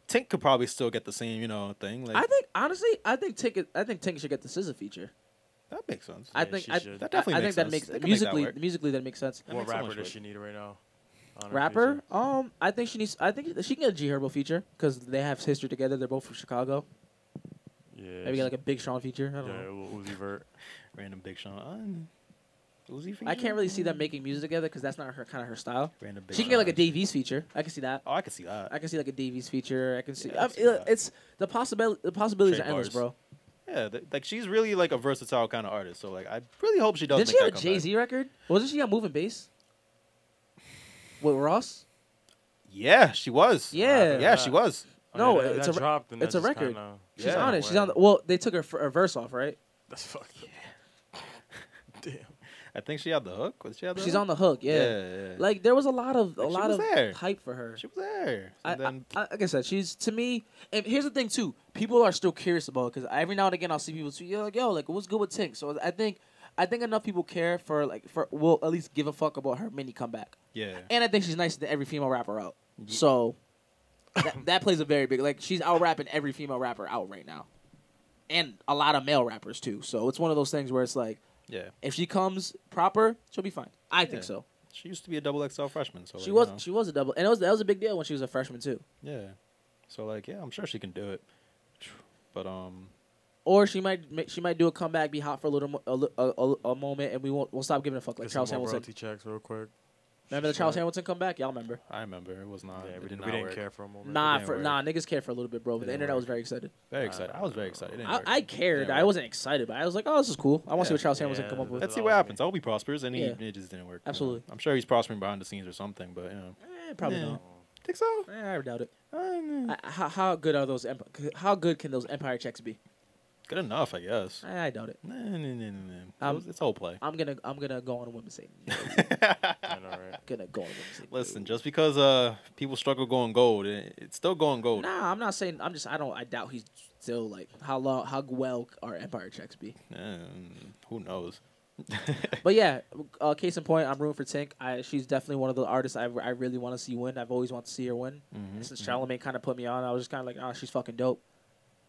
Tink could probably still get the same, thing. Like, I think honestly, I think Tink should get the SZA feature. that makes sense. I Yeah, think she I, should. That definitely I makes think that sense. makes They can make that musically work. musically that makes sense. That What makes so rapper much does work. she need right now? on her Rapper? feature? I think she needs. I think she can get a G Herbo feature because they have history together. They're both from Chicago. Yeah. Maybe get like a Big Sean feature. I don't yeah, know. Uzi Vert. Random Big Sean. Uzi feature? I can't really see them making music together because that's not her kind of her style. Random Big She can get like a Sean. Davies feature. I can see that. Oh, I can see that. I can see like a Davies feature. I can see. Yeah, I can see that. It's the possibility. The possibilities Trade are endless, bars. bro. Yeah, like she's really like a versatile kind of artist. So like, I really hope she does. Did make she have that a comeback. Jay-Z record? Wasn't she on Moving Bass with Ross? Yeah, she was. Yeah. Yeah, she was. No, that it's a dropped, and it's that a just record. kinda- She's Yeah. on it. She's on. Well, they took her verse off, right? That's fucked. Damn. I think she had the hook. Was she had the She's hook? on the hook. Yeah. Yeah. Like there was a lot of Like, she was there. hype for her. She was there. I, And then like I said, she's to me. And here's the thing too: people are still curious about it because every now and again I'll see people tweet, like, "Yo, like, what's good with Tink?" So I think enough people care will at least give a fuck about her mini comeback. yeah. And I think she's nicer than every female rapper out. So that plays a very big she's out rapping every female rapper out right now, and a lot of male rappers too. So it's one of those things where it's like, Yeah. if she comes proper, she'll be fine. I think Yeah. so. She used to be a double XL freshman. So She like, was she was a double, and that was a big deal when she was a freshman too. Yeah. So like, yeah, I'm sure she can do it. But Or she might do a comeback, be hot for a little a moment, and we'll stop giving a fuck like Get Charles some more Hamilton. royalty checks real quick. Remember the Charles Hamilton comeback? Y'all remember? I remember it was not. Yeah, it we did didn't, not work. care for a moment. didn't work. Niggas care for a little bit, bro. But the Didn't internet work. was very excited. Very excited. I was very excited. It didn't work. I cared. Didn't I work. wasn't excited, but I was like, oh, this is cool. I want to see Yeah. what Charles Hamilton Yeah, come up with. Let's see all what me. happens. I hope he prospers, and Yeah. it just didn't work. Absolutely. I'm sure he's prospering behind the scenes or something, but Probably Yeah. not. think so. I doubt it. Uh, How good are those? How good can those Empire checks be? Good enough, I guess. I doubt it. No. It's whole play. I'm gonna go on a women's state. I know, right? Gonna go on a women's state. Listen, just because people struggle going gold, it's still going gold. Nah, I'm not saying. I doubt he's still like how well our Empire checks be. Who knows? But yeah, case in point, I'm rooting for Tink. She's definitely one of the artists I really want to see win. I've always wanted to see her win. Since Charlamagne kind of put me on, I was just kind of like, oh, she's fucking dope.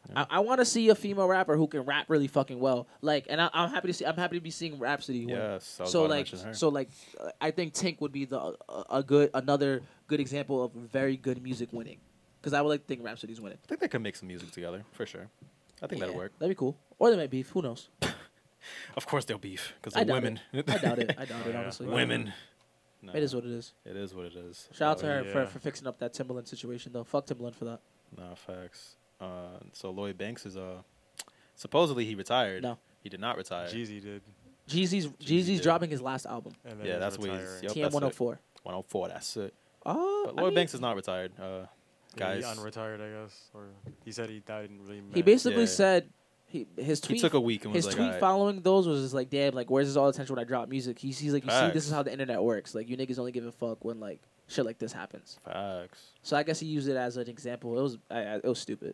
Yeah. I want to see a female rapper who can rap really fucking well. Like, and I'm happy to be seeing Rhapsody win. Yes. I was So about to like, mention her. so like, I think Tink would be another good example of very good music winning. Because I would like to think Rhapsody's winning. I think they could make some music together for sure. I think that'll work. That'd be cool. Or they might beef. Who knows? Of course they'll beef because I they're doubt women. it. I doubt it. Yeah. Honestly. Women. No, It is what it is. It is what it is. Shout out to her yeah. for fixing up that Timbaland situation, though. Fuck Timbaland for that. Nah, facts. So Lloyd Banks is supposedly he retired. No. He did not retire. Jeezy did. Jeezy's did. dropping his last album, And then Yeah, he's that's what he's. retiring. Yep, TM that's it. 104. 104. That's it. Oh, But Lloyd Banks is not retired. Yeah, Guys, he unretired, I guess. Or he said he died in really he mad. basically Yeah. said his tweet. he took a week and was His like, tweet "Alright." following those was just like, damn, like, where's this all attention when I drop music? He's like, you see, this Facts. is how the internet works. Like, you niggas only give a fuck when, like, shit like this happens. Facts. So I guess he used it as an example. It was stupid.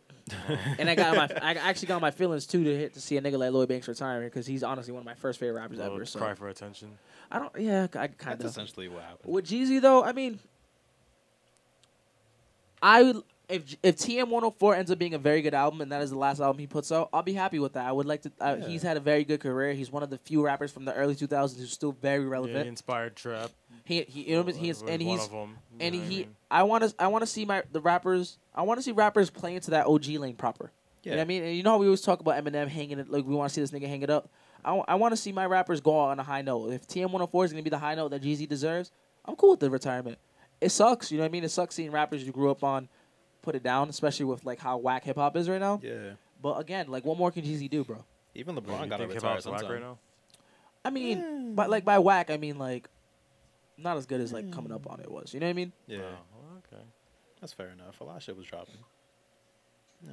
And I actually got my feelings, too, to see a nigga like Lloyd Banks retiring because he's honestly one of my first favorite rappers Little ever. So cry for attention. I kind That's of. essentially what happened. With Jeezy, though, I mean, if TM 104 ends up being a very good album and that is the last album he puts out, I'll be happy with that. I would like to. Yeah. He's had a very good career. He's one of the few rappers from the early 2000s who's still very Yeah, he relevant. inspired trap. He you know, he's was and one he's of 'em, you and know what I he. mean? I want to see the rappers. I want to see rappers play into that OG lane proper. You know what I mean? And you know how we always talk about Eminem hanging it, like we want to see this nigga hang it up. I want to see my rappers go out on a high note. If TM 104 is going to be the high note that Jeezy deserves, I'm cool with the retirement. It sucks, you know what I mean? It sucks seeing rappers you grew up on put it down, especially with like how whack hip hop is right now. Yeah. But again, like what more can Jeezy do, bro? Even You LeBron got to think retire hip-hop's whack sometime. right now? I mean, by whack, I mean like not as good as like coming up on it was. You know what I mean? Yeah. Oh, well, okay. That's fair enough. A lot of shit was dropping. Yeah.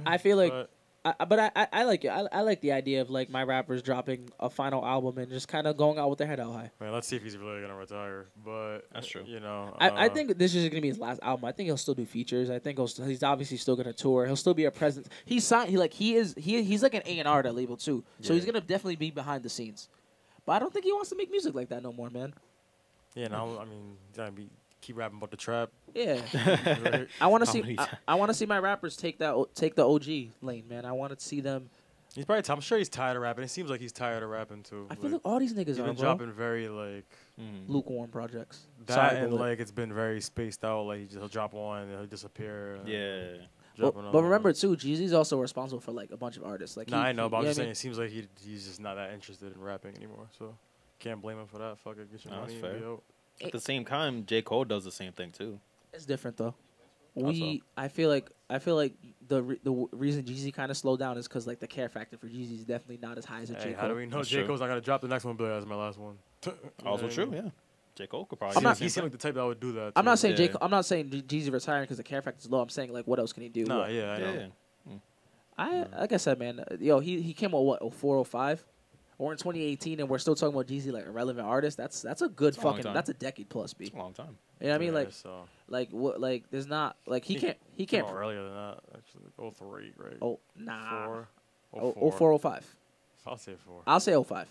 I feel like But I like it. I like the idea of like my rappers dropping a final album and just kind of going out with their head out high. man, let's see if he's really gonna retire. But That's true. You know, I think this is gonna be his last album. I think he'll still do features. I think he's obviously still gonna tour. He'll still be a presence. He's signed. He's like an A&R at that label too. So he's Yeah. gonna definitely be behind the scenes. But I don't think he wants to make music like that no more, man. Yeah, no, I mean, keep rapping about the trap. Yeah. Right? I want to How see. many I want to see my rappers take the OG lane, man. I want to see them. He's probably. I'm sure he's tired of rapping. It seems like he's tired of rapping too. I feel like all these niggas he's are been bro. dropping very like Lukewarm projects. that, Sorry, and Bullet. like it's been very spaced out. Like he'll drop one, and he'll disappear. Yeah. Drop But another remember one. too, Jeezy's also responsible for like a bunch of artists. Like Nah, I know, but I'm you just know saying. what It seems like he's just not that interested in rapping anymore. So can't blame him for that. Fuck it, get your Nah, money. that's And be fair. out. At the same time, J. Cole does the same thing too. It's different though. Also. I feel like the reason Jeezy kind of slowed down is because like the care factor for Jeezy is definitely not as high as a J. Hey, Cole. how do we know That's J. true. Cole's not gonna drop the next one? But that's my last one. Also Yeah, true, yeah. J. Cole could probably. I'm do not- the He same seemed like the type that would do that. I'm not too. saying Yeah. I'm not saying Jeezy retiring because the care factor is low. I'm saying like what else can he do? Nah, What- yeah, I know. thing. Like I said, man, yo, he came out what 04, 05? We're in 2018 and we're still talking about Jeezy like a relevant artist. That's a good It's a long fucking time. that's a decade plus, B. It's a long time. You know what I mean? Yeah, Like so. what like there's not like he can't Came out earlier than that. Actually, like 03, right? oh nah 04. 04, 05. I'll say 4. I'll say 05.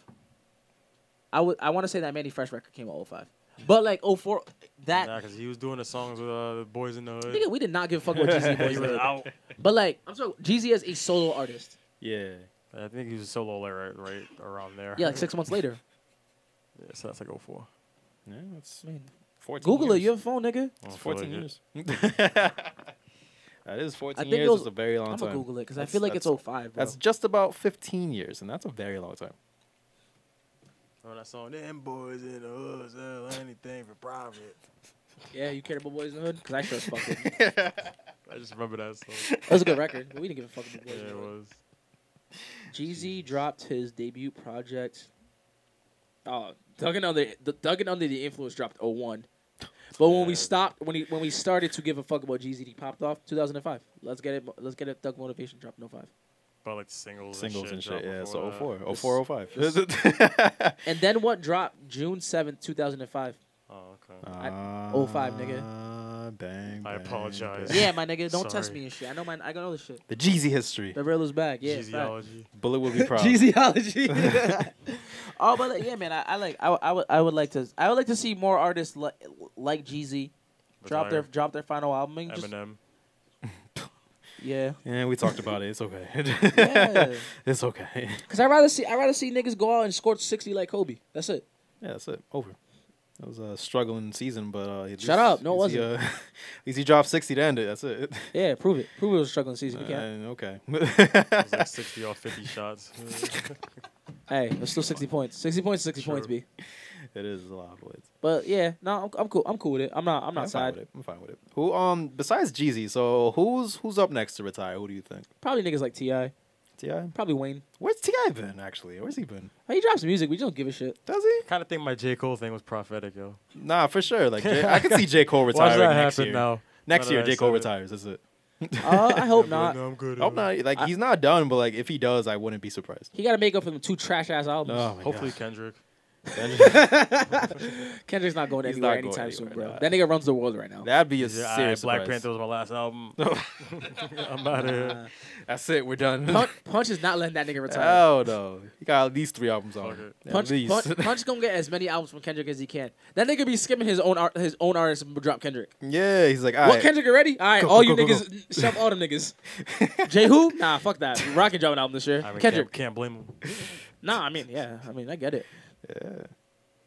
I want to say that Manny Fresh record came out 05. But like 04 that Nah, because he was doing the songs with the Boys in the Hood. nigga, we did not give a fuck about Jeezy boys. He was Hood. out. But like I'm sorry, Jeezy as a solo artist. Yeah. I think he was a solo right around there. Yeah, like 6 months later. Yeah, so that's like 04. Yeah, it's I mean, 14 Google years. it. You have a phone, nigga. I It's don't feel 14 like years. That is 14 think years. it was- It's a very long I'm time. gonna Google it because I That's- feel like it's that's- 05, bro. That's just about 15 years, and that's a very long time. Remember that song? Them boys in the hood sell anything for profit. Yeah, you care about Boys in the Hood? Because I sure as fuck did. I just remember that song. That was a good record, but we didn't give a fuck about Boys Yeah, in it the Hood. was. Jeezy dropped his debut project. Oh, Duggan Under the Influence dropped 01. But when we stopped, when we started to give a fuck about Jeezy, he popped off 2005. Let's get it. Doug Motivation dropped in 05. But like singles and shit, dropped yeah. before So that. 04, 05. And then what dropped June 7th, 2005? Oh, okay. 05, nigga. Bang, I bang, apologize. bang. Yeah, my nigga, don't test Sorry. me and shit. I know this shit. The Jeezy history. The real is back. Yeah, fact. Jeezyology. Bullet will be proud. Jeezyology. Oh, but like, yeah, man, I would like to see more artists like Jeezy drop their final album. And just, Eminem. yeah, Yeah, we talked about it. It's okay. yeah. It's okay. Cause I rather see niggas go out and score 60 like Kobe. That's it. Yeah, that's it. Over. It was a struggling season, but at Shut up. No, it at least he dropped 60 to end it. That's it. Yeah, prove it. Prove it was a struggling season. We can't. Okay. It was like 60 off 50 shots. Hey, it's still 60 points. 60 points, 60 Sure. points, B. It is a lot of points. But yeah, no, I'm cool. I'm cool with it. I'm not I'm fine sad. with it. I'm fine with it. Who besides Jeezy, so who's up next to retire? Who do you think? Probably niggas like T.I. T.I.? Probably Wayne. Where's T.I. been actually? Where's he been? He drops music. We just don't give a shit. Does he? Kind of think my J. Cole thing was prophetic, yo. Nah, for sure. Like I can see J. Cole Watch retiring that next happen year. now. Next Now year, that I J. Cole said it. retires. That's it. I hope not. No, I'm good. Hope not. Like he's not done, but like if he does, I wouldn't be surprised. He got to make up for them 2 trash ass albums. Oh my Hopefully God. Kendrick. Kendrick's not going He's anywhere not going anytime soon, anywhere, bro. nah. That nigga runs the world right now. That'd be a Yeah, serious Black surprise. Panther was my last album. I'm out of here. That's it. We're done. Punch is not letting that nigga retire. Oh no, he got at least 3 albums on. Fuck it. At Punch, least. Punch gonna get as many albums from Kendrick as he can. That nigga be skipping his own artists and drop Kendrick. Yeah, he's like, all What, right. Kendrick already? All right, Go, all go, you go, go, niggas, shove all them niggas. J who? Nah, fuck that. Rock and drop an album this year. I mean, Kendrick. can't blame him. Nah, I mean, yeah. I mean, I get it. Yeah,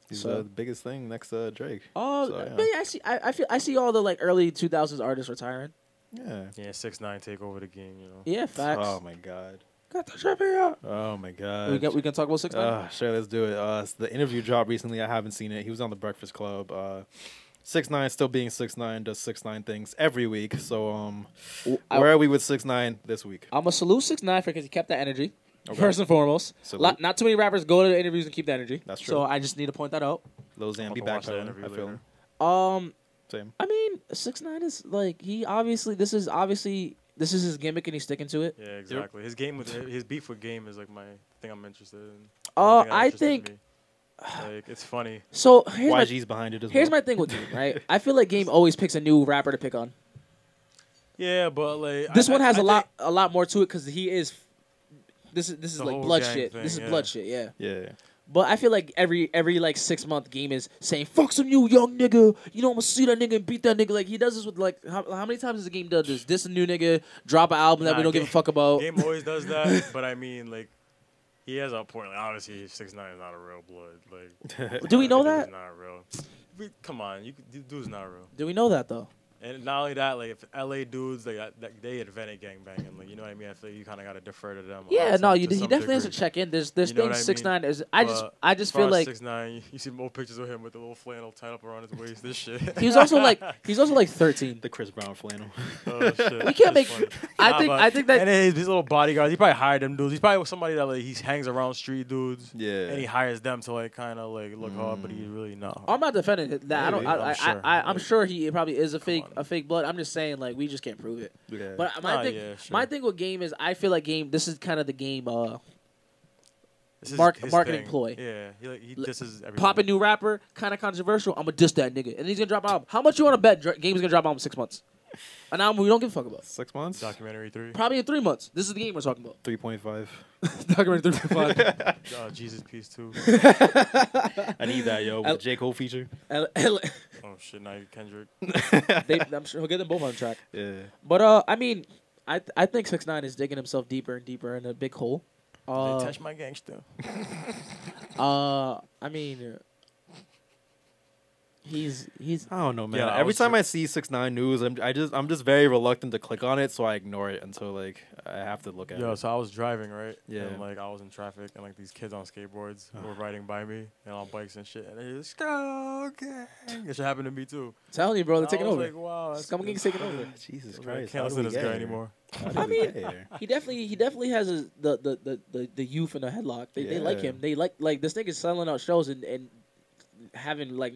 he's So- the biggest thing next to Drake. Oh, So, yeah. but yeah, I see all the like early 2000s artists retiring. Yeah. Yeah, 6ix9ine take over the game, you know. Yeah, facts. Oh my god. Got the champion out. Oh my god. We can talk about 6ix9ine. Sure, let's do it. The interview dropped recently. I haven't seen it. He was on the Breakfast Club. 6ix9ine still being 6ix9ine does 6ix9ine things every week. So where are we with 6ix9ine this week? I'm gonna salute 6ix9ine because he kept that energy. Okay. First and foremost, Salute. not too many rappers go to the interviews and keep that energy. That's true. So I just need to point that out. Lil Xan be I'll watch back. that interview I feel later. him. Same. I mean, 6ix9ine is like this is his gimmick and he's sticking to it. Yeah, exactly. His game with his beef with Game is like my thing I'm interested in. Oh, One thing that I interested think- me. Like it's funny. So here's YG's behind it as here's well. my thing with Game, right? I feel like Game always picks a new rapper to pick on. Yeah, but like This one has I a lot more to it because he is. This is The like whole blood gang shit. thing, This is yeah. blood shit. Yeah. Yeah. But I feel like every like 6 month game is saying fuck some you young nigga. You know I'm gonna see that nigga and beat that nigga. Like he does this with like how many times has the game done this? This a new nigga drop an album that we don't give a fuck about. Game always does that, but I mean like he has a point. Like obviously 6ix9ine is not a real blood. Like Do we know that? He's not real. Come on, dude's not real. Do we know that though? And not only that, like if LA dudes like they invented gangbanging, like you know what I mean. I feel like you kind of gotta defer to them. Yeah, no, he to some definitely has to degree. check in. There's You know things what I 6ix9ine mean? is. I just As feel far as like 6ix9ine, you see more pictures of him with the little flannel tied up around his waist. This shit. he's also like 13. The Chris Brown flannel. Oh shit. We can't make. Funny. I think that and then his little bodyguards. He probably hired them dudes. He's probably somebody that like he hangs around street dudes. Yeah. And he hires them to like kind of like look hard, but he's really not. I'm not defending it. That Maybe, I'm I'm sure. sure he probably is a fake blood. I'm just saying like we just can't prove it. Yeah. But Yeah, sure. my thing with game is I feel like game. This is kind of the game. This is his marketing thing. ploy. Yeah, he disses everybody. Pop a new rapper, kind of controversial. I'm gonna diss that nigga, and he's gonna drop an album. How much you want to bet Game's gonna drop an album in 6 months? An album we don't give a fuck about. 6 months. Documentary 3. Probably in 3 months. This is the game we're talking about. 3.5. Documentary 3.5. Jesus Piece 2. I need that, yo. With the J. Cole feature. Oh shit, now you Kendrick. I'm sure he'll get them both on track. Yeah. But I mean, I think 6ix9ine is digging himself deeper and deeper in a big hole. They touch my gangsta. I mean, he's. I don't know, man. Yeah, Every time I see 6ix9ine news, I'm just very reluctant to click on it, so I ignore it until like I have to look at Yo, it. so I was driving, right? Yeah. And like I was in traffic, and like these kids on skateboards were riding by me and on bikes and shit, and they just go gang. It should happen to me too. Telling you, bro, they're I taking was over. like, wow, that's Scum Gang's taking over. Jesus I Christ! can't how listen do to we this get guy here? anymore. How did I we mean, get here? he definitely has the youth in the headlock. They like Yeah. him. They like this nigga's selling out shows and having like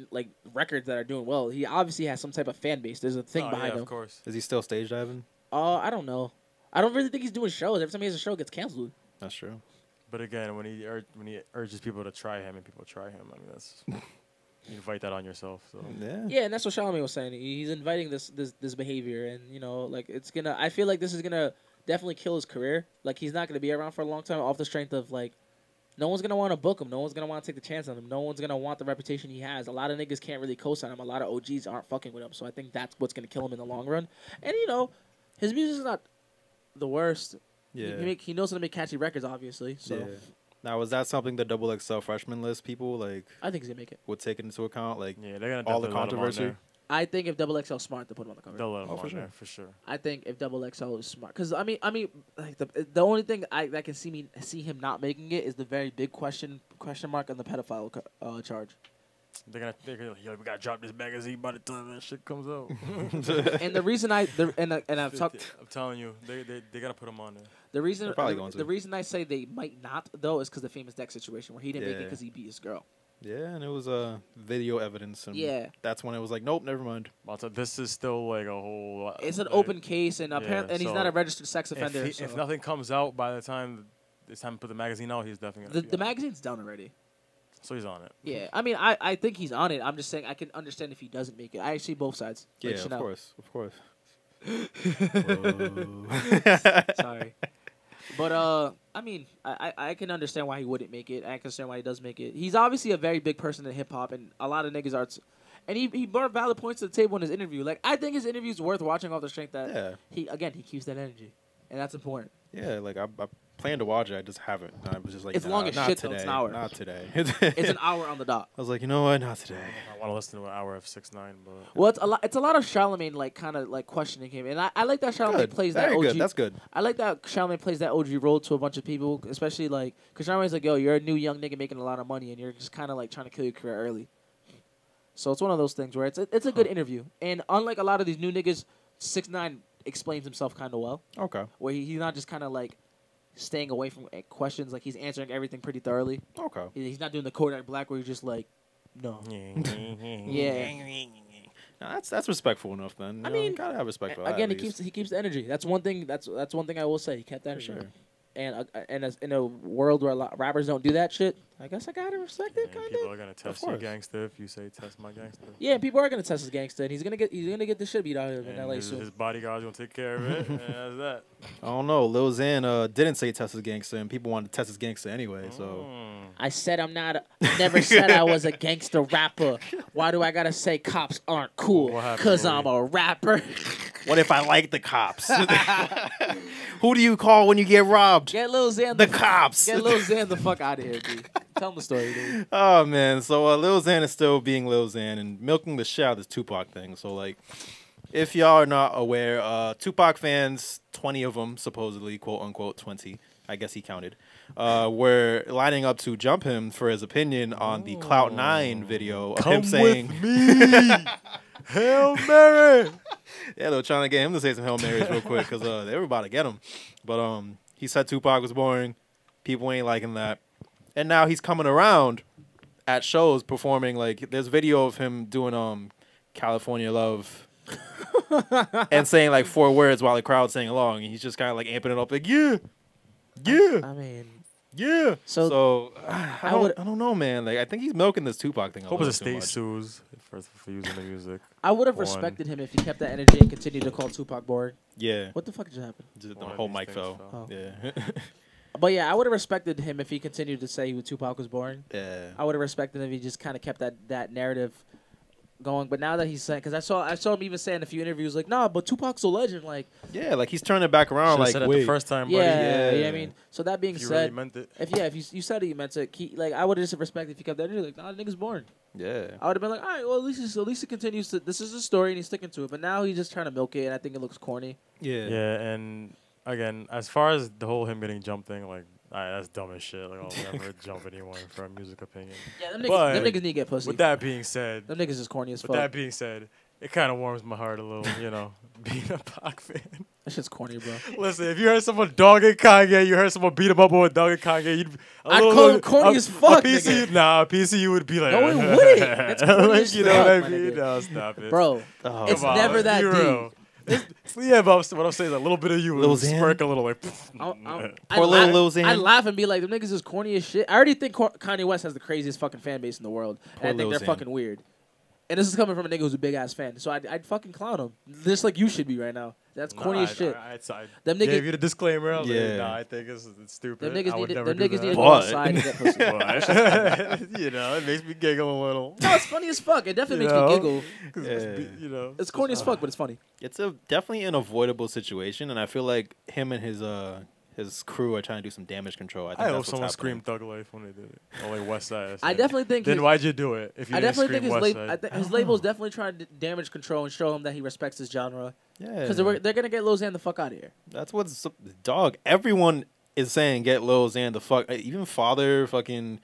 records that are doing well. He obviously has some type of fan base. There's a thing behind yeah, him. of course. Is he still stage diving? I don't know. I don't really think he's doing shows. Every time he has a show, it gets canceled. That's true. But again, when he urges people to try him and people try him, I mean that's you invite that on yourself. So Yeah. Yeah, and that's what Charlamagne was saying. He's inviting this behavior, and you know, like it's gonna. I feel like this is gonna definitely kill his career. Like he's not gonna be around for a long time off the strength of like, no one's gonna want to book him. No one's gonna want to take the chance on him. No one's gonna want the reputation he has. A lot of niggas can't really co-sign him. A lot of OGs aren't fucking with him. So I think that's what's gonna kill him in the long run. And you know, his music's not the worst. Yeah. He knows how to make catchy records, obviously. So Yeah. Now, was that something the XXL freshman list people like I think he's gonna make it. would take into account? Like, yeah, they're gonna all the definitely let him on controversy? there. I think if XXL smart to put him on the cover. They'll let him Oh, on for sure. there for sure. I think if XXL is smart, because I mean, like the only thing that can see him not making it is the very big question mark on the pedophile charge. They're gonna yo, we gotta drop this magazine by the time that shit comes out. And the reason I've talked, I'm telling you, they gotta put him on there. the reason They're probably going to. the reason I say they might not though is because the famous Dex situation where he didn't make it Yeah. because he beat his girl. yeah, and it was video evidence, and Yeah. that's when it was like, nope, never mind. This is still like a whole. It's an like, open case, and apparently, and he's so not a registered sex If, offender. if nothing comes out by the time it's time to put the magazine out, he's definitely gonna the be on it. magazine's done already. So he's on it. Yeah, I mean, I think he's on it. I'm just saying I can understand if he doesn't make it. I see both sides. Yeah, Like of Chanel. course. Sorry. But I mean, I can understand why he wouldn't make it. I can understand why he does make it. He's obviously a very big person in hip hop, and a lot of niggas are. And he brought valid points to the table in his interview. Like I think his interview is worth watching off the strength that Yeah. he keeps that energy, and that's important. Yeah, like I plan to watch it, I just haven't. I was just like, It's long as not shit, though. today. It's an hour. Not today. It's an hour on the dot. I was like, you know what? Not today. I want to listen to an hour of 6ix9ine, but Well, it's a lot of Charlamagne like kind of like questioning him, and I like that Charlamagne Good. plays that Very OG. good. That's good. I like that Charlamagne plays that OG role to a bunch of people, especially like because Charlamagne's like, yo, you're a new young nigga making a lot of money, and you're just kind of like trying to kill your career early. So it's one of those things where it's a good interview, and unlike a lot of these new niggas, 6ix9ine explains himself kind of well, Okay. where he's not just kind of like staying away from questions, like he's answering everything pretty thoroughly. Okay. He's not doing the Kodak Black where you're just like, no, yeah. Now, that's respectful enough, then. You know, mean, you gotta have respect for that. Again, at he least. keeps the energy. That's one thing. That's one thing I will say. He kept that For energy. sure. in a world where a lot rappers don't do that shit, I guess I gotta respect it. And Kind people of. are gonna test your gangster if you say test my gangster. Yeah, people are gonna test his gangster, and he's gonna get the shit beat out of him in And LA his soon. bodyguard's gonna take care of it. And that's that. I don't know. Lil Xan didn't say test his gangster, and people wanted to test his gangster anyway. So I said I'm not. Never said I was a gangster rapper. Why do I gotta say cops aren't cool? What happened, Cause Louie? I'm a rapper. what if I like the cops? Who do you call when you get robbed? Get Lil Xan The cops. Get Lil Xan the fuck out of here, dude. Tell him the story, dude. Oh man, so Lil Xan is still being Lil Xan and milking the shit out of this Tupac thing. So like, if y'all are not aware, Tupac fans, 20 of them supposedly, quote unquote 20, I guess he counted, were lining up to jump him for his opinion on the Clout 9 video of him saying, me. Hail Mary. yeah, they were trying to get him to say some Hail Marys real quick because they were about to get him. But he said Tupac was boring. People ain't liking that. And now he's coming around at shows performing. Like, there's video of him doing California Love and saying like 4 words while the crowd's singing along. And he's just kind of like amping it up like, yeah, yeah, I mean, yeah. So I don't know, man. Like, I think he's milking this Tupac thing a Hope little the too state much. sues for using the music. I would have One. respected him if he kept that energy and continued to call Tupac boring. Yeah. What the fuck just happened? Just the One of whole these mic things fell. fell. Oh. Yeah. But yeah, I would have respected him if he continued to say Tupac was boring. Yeah. I would have respected him if he just kind of kept that narrative going. But now that he's saying, because I saw him even say in a few interviews like, nah, but Tupac's a legend. Like, Yeah, like he's turning it back around. Should've Like, said it wait. the first time, buddy. yeah, Yeah. I mean, so that being If you said, really meant it. if you said it, you meant it. Like, I would have just respected if he kept that energy. Like, nah, the nigga's boring. Yeah. I would have been like, all right, well, at least he continues to. This is his story and he's sticking to it. But now he's just trying to milk it, and I think it looks corny. Yeah. Yeah, and again, as far as the whole him getting jumped thing, like, that's dumb as shit. Like, I'll never jump anyone for a music opinion. Yeah, them But niggas need to get pussy. With that being said, them niggas is corny as with fuck. that being said, it kind of warms my heart a little, you know, being a Pac fan. That shit's corny, bro. Listen, if you heard someone dogging Kanye, you heard someone beat him up over dogging Kanye, you'd I'd call him corny as fuck, PC, nigga. nah, PC, you would be like, No, it wouldn't. That's corny like, as you know what I fuck, my mean? nigga. No, stop it, Bro, Oh, it's Come on, never that be deep. real. Yeah, but what I'm saying is a little bit of you Lil will Xan? smirk a little like. Poor little Lil Xan. I laugh and be like, them niggas is corny as shit. I already think Kanye West has the craziest fucking fan base in the world. Poor And I think Lil they're Xan. fucking weird. And this is coming from a nigga who's a big ass fan. So I'd fucking clown him. Just like you should be right now. That's corny as shit. I Them gave niggas- you the disclaimer. I was Yeah. like, nah, I think it's stupid. Them niggas I would need never to do go that. But- outside and get pussy. But, you know, it makes me giggle a little. No, it's funny as fuck. It definitely You makes me know? giggle. 'Cause Yeah. you know, It's corny as fuck, but it's funny. It's definitely an avoidable situation, and I feel like him and his crew are trying to do some damage control. I think I hope that's someone what's happening. screamed Thug Life when they did it. Or like West Side. I definitely think Then his- why'd you do it? If you I didn't definitely scream think West Side? his label's definitely trying to damage control and show him that he respects his genre. Yeah, Because they're gonna get Lil Xan the fuck out of here. that's what's dog. Everyone is saying get Lil Xan the fuck. Even Father, fucking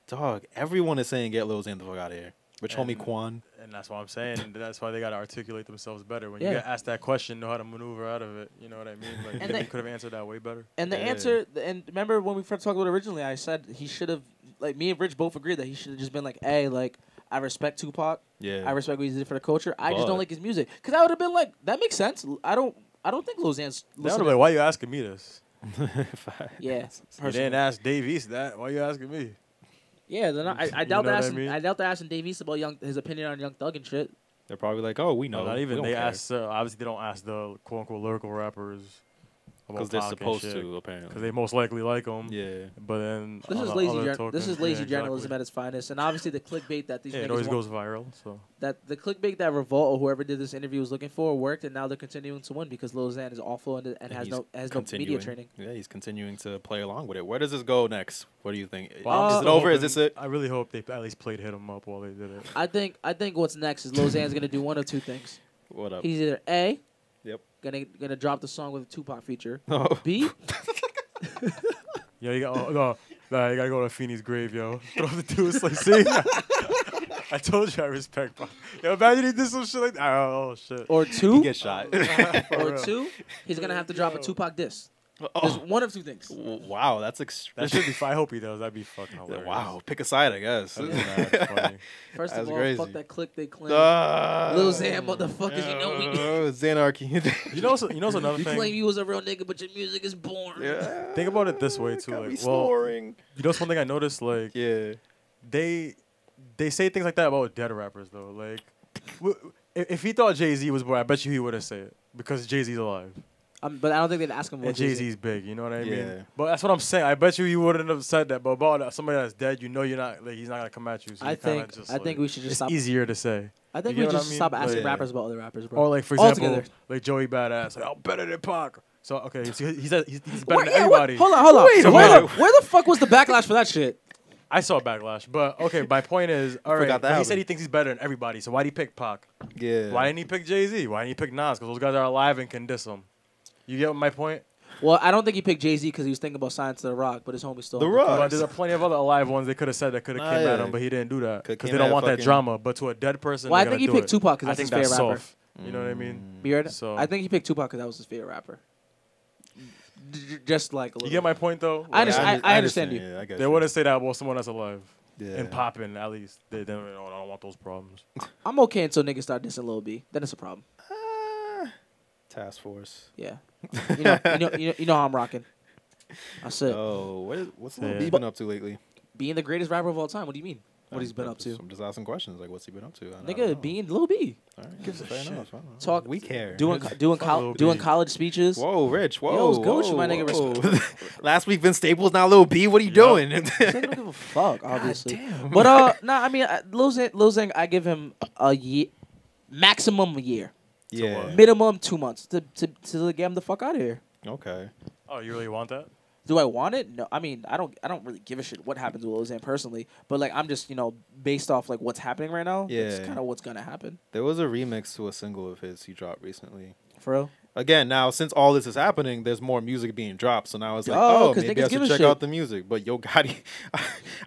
dog. Everyone is saying get Lil Xan the fuck out of here. Which homie And- Quan. And that's what I'm saying. That's why they got to articulate themselves better. When Yeah. you get asked that question, know how to maneuver out of it. You know what I mean? Like, And they they- could have answered that way better. And the Yeah. answer, and remember when we first talked about it originally, I said he should have, like me and Rich both agreed that he should have just been like, hey, like, I respect Tupac. Yeah, I respect what he did for the culture. I just But- don't like his music. Because I would have been like, that makes sense. I don't think Lil Xan's They would listening. like, why you asking me this? Yeah, You personally. didn't ask Dave East that. Why you asking me? Yeah, they're not, I You doubt know they're what I asking. mean? I doubt they're asking Dave East about his opinion on Young Thug and shit. They're probably like, oh, we know. No, not even. We don't They care. ask. Obviously, they don't ask the quote unquote lyrical rappers because they're supposed to apparently. Because they most likely like them. Yeah, But then This on is the lazy. other This token- is lazy yeah, journalism exactly. at its finest, and obviously the clickbait that these Yeah, it niggas always want, goes viral. So that the clickbait that Revolt or whoever did this interview was looking for worked, and now they're continuing to win because Lil Xan is awful and has he's no media continuing. training. Yeah, he's continuing to play along with it. Where does this go next? What do you think? Well, I'm is it still over? Is hoping- this it? I really hope they at least played hit 'em up while they did it. I think what's next is Lil Xan's gonna do one of two things. What up? He's either A, Yep. gonna drop the song with a Tupac feature. Oh. B, Yo, you got you gotta go to Feeney's grave, yo. Throw the deuce, like, see? I told you I respect. Yo, imagine he did some shit like that. Oh shit. or He two, gets shot. or two, he's gonna have to drop a Tupac diss. There's one of two things. Wow, that's That should be fine. I hope he does. That'd be fucking hilarious. wow. Pick a side, I guess. That'd be mad funny. First of That's all, crazy. fuck that click they claim. Uh, Lil Xan motherfuckers, you know we. Xanarchy. You know what's another You thing? claim you was a real nigga, but your music is boring. Yeah. Think about it this way too. Got me Like, well, snoring. you know one thing I noticed? Like, Yeah. they say things like that about dead rappers though. Like, if he thought Jay-Z was born, I bet you he wouldn't say it because Jay-Z's alive But I don't think they'd ask him. and Jay-Z's big. You know what I Yeah. mean? But that's what I'm saying. I bet you he wouldn't have said that. But about somebody that's dead, you know, you're not like he's not gonna come at you. So I you kinda think just, I think we should just it's stop. easier to say. I think You we get what just I mean? stop asking Yeah. rappers about other rappers, bro. Or like for example, Altogether. like Joey Badass, like I'm better than Pac. So okay, so he's better Where- than yeah, everybody. Hold on. Wait a minute. Where the fuck was the backlash for that shit? I saw backlash, but okay. My point is, all right. Forgot that But he said happened. he thinks he's better than everybody. So why did he pick Pac? Yeah. Why didn't he pick Jay-Z? Why didn't he pick Nas? Because those guys are alive and can diss him. You get my point? Well, I don't think he picked Jay-Z because he was thinking about Science to the Rock, but his homie still. The Rock. But there's plenty of other alive ones they could have said that could have came at yeah. him, but he didn't do that Could because came they don't at want that fucking- drama. But to a dead person, Well, I they're think he gonna do picked it. Tupac because I that's his think favorite rapper. soft. You know what I mean? Beard. So I think he picked Tupac because that was his favorite rapper. Just like a little. you get my point though. I understand. I understand you. Yeah, I guess They wouldn't say that about someone that's alive Yeah. and popping. At least they don't. I don't want those problems. I'm okay until niggas start dissing Lil B. Then it's a problem. Task Force. Yeah. You know how I'm rocking. That's it. Oh, what's Lil Yeah. B been up to lately? Being the greatest rapper of all time. What do you mean? What he's been up to? I'm just asking questions. Like, what's he been up to? I don't know. Nigga, being Lil B. All right, gives a fair shit. enough. I don't know. Talk. We care. Doing Lil B. college speeches. Whoa, Rich. Whoa. Yo, it's Gucci, whoa, my nigga. whoa. Last week, Vince Staples. Now Lil B. What are you doing? Nigga don't give a fuck, obviously. damn. But nah, I mean, Lil Xan, I give him a year, maximum a year, Yeah. minimum 2 months to get him the fuck out of here. Okay. Oh, you really want that? Do I want it? No, I mean, I don't really give a shit what happens with Lil Xan personally, but like I'm just based off like what's happening right now. It's Yeah. kind of what's gonna happen. There was a remix to a single of his he dropped recently. For real. Again, now since all this is happening, there's more music being dropped. So now it's like, Oh, oh, 'cause maybe niggas I give should a check shit. out the music. But Yo Gotti,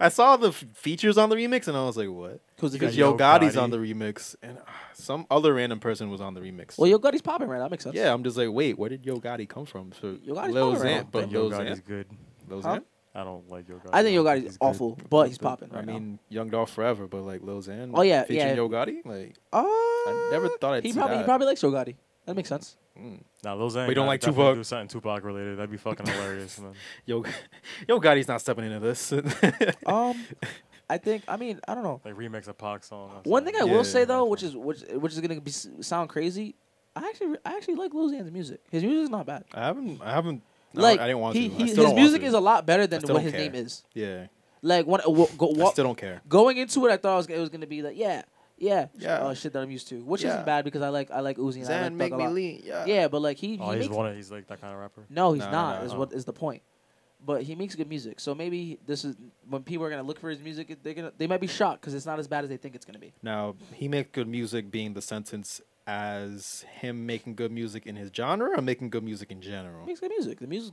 I saw the features on the remix and I was like, what? Who's the Because feature? Yo Gotti's Gotti. on the remix and some other random person was on the remix. Well, Yo Gotti's popping right now. That makes sense. Yeah, I'm just like, wait, where did Yo Gotti come from? So Yo Gotti's Lil popping right Xan, now. but Yo Lil Gotti's Xan, good. Lil Huh? Xan. I don't like Yo Gotti. I think Yo Gotti's He's good. awful, but he's popping right I now. mean, Young Dolph forever, but like Lil Xan. Oh, yeah, featuring yeah. Yo Gotti. Like, I I never thought I'd he see probably that. he probably likes Yo Gotti. That makes sense. Nah, Lil Xan. But you don't gotta like definitely Tupac? Do something Tupac related. That'd be fucking hilarious, man. Yo Gotti's not stepping into this. I think. I mean, I don't know. Like remix a Pac song. or One thing I something. will say Yeah. though, which is gonna sound crazy, I actually like Lil Xan's music. His music is not bad. I haven't. No, Like I didn't want to. I still his don't want music to. is a lot better than still what don't his care. name is. Yeah. Like when I still don't care. going into it, I thought it was gonna be like yeah. Yeah. Shit that I'm used to, which Yeah. isn't bad because I like Uzi and I like Thug a lot. lean. Yeah. Yeah, but like he Oh, he's makes he's like that kind of rapper. no, he's No, not. no, Is no. what is the point? But he makes good music, so maybe this is when people are gonna look for his music. They might be shocked because it's not as bad as they think it's gonna be. Now he makes good music, being the sentence as him making good music in his genre, or making good music in general. He makes good music. The music's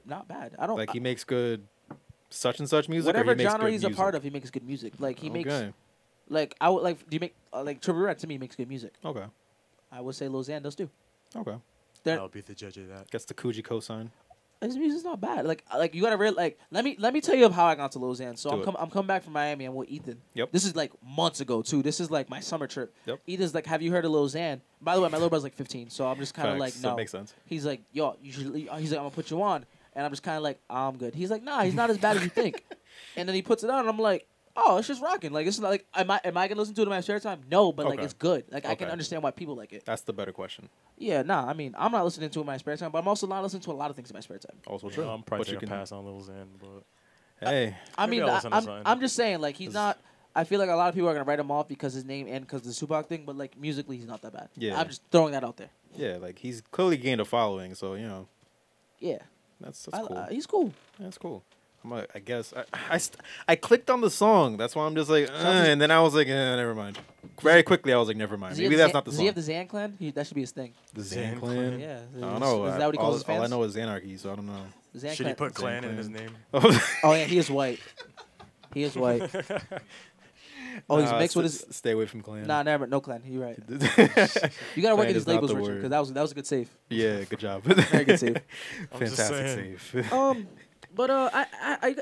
not bad. I don't Like he makes good such and such music. whatever or he makes genre good he's music? a part of. He makes good music. Like he makes Okay. like I would like. Do you make like Triple Red to me makes good music. Okay. I would say Lil Xan does too. Okay. They're- I'll be the judge of that. Gets the Cøøgi cosign. His music's not bad. Like you gotta like let me tell you of how I got to Lil Xan. So Do it. I'm coming back from Miami. I'm with Ethan. Yep. This is like months ago too. This is like my summer trip. Yep. Ethan's like, have you heard of Lil Xan? By the way, my little brother's like 15, so I'm just kind of Facts. like, So it no. makes sense. He's like, yo, he's like, I'm gonna put you on, and I'm just kind of like, I'm good. He's like, nah, he's not as bad as you think. And then he puts it on, and I'm like, oh, it's just rocking. Like it's not like, am I gonna listen to it in my spare time? No, but like Okay. it's good. Like I can Okay. understand why people like it. That's the better question. Yeah, nah. I mean, I'm not listening to it in my spare time, but I'm also not listening to a lot of things in my spare time. Also Yeah, true. I'm probably But you taking a can- pass on Lil Xan, but Hey. I Maybe mean, I'll listen to I'm something. just saying, like, he's not. I feel like a lot of people are gonna write him off because his name and because the Tupac thing, but like musically, he's not that bad. Yeah. I'm just throwing that out there. Yeah, like he's clearly gained a following, so you know Yeah, that's cool. he's cool. That's cool. I guess I clicked on the song. That's why I'm just like, and then I was like, never mind. Very quickly, I was like, never mind. Does he have Maybe the that's Xan- not the Does song. he have the Xan clan? That should be his thing. The Xan Xan clan. Yeah. I don't know. Is that what he calls his all I fans? know is Anarchy, so I don't know. Xan should he clan. put clan in clan. his name? Oh yeah, he is white. He is white. Oh, he's mixed with his. Stay away from clan. Nah, never. No clan. You're right. You gotta work Clan at is these not labels, the Richard, word. because that was a good save. Yeah, good job. Very good save. Fantastic save. But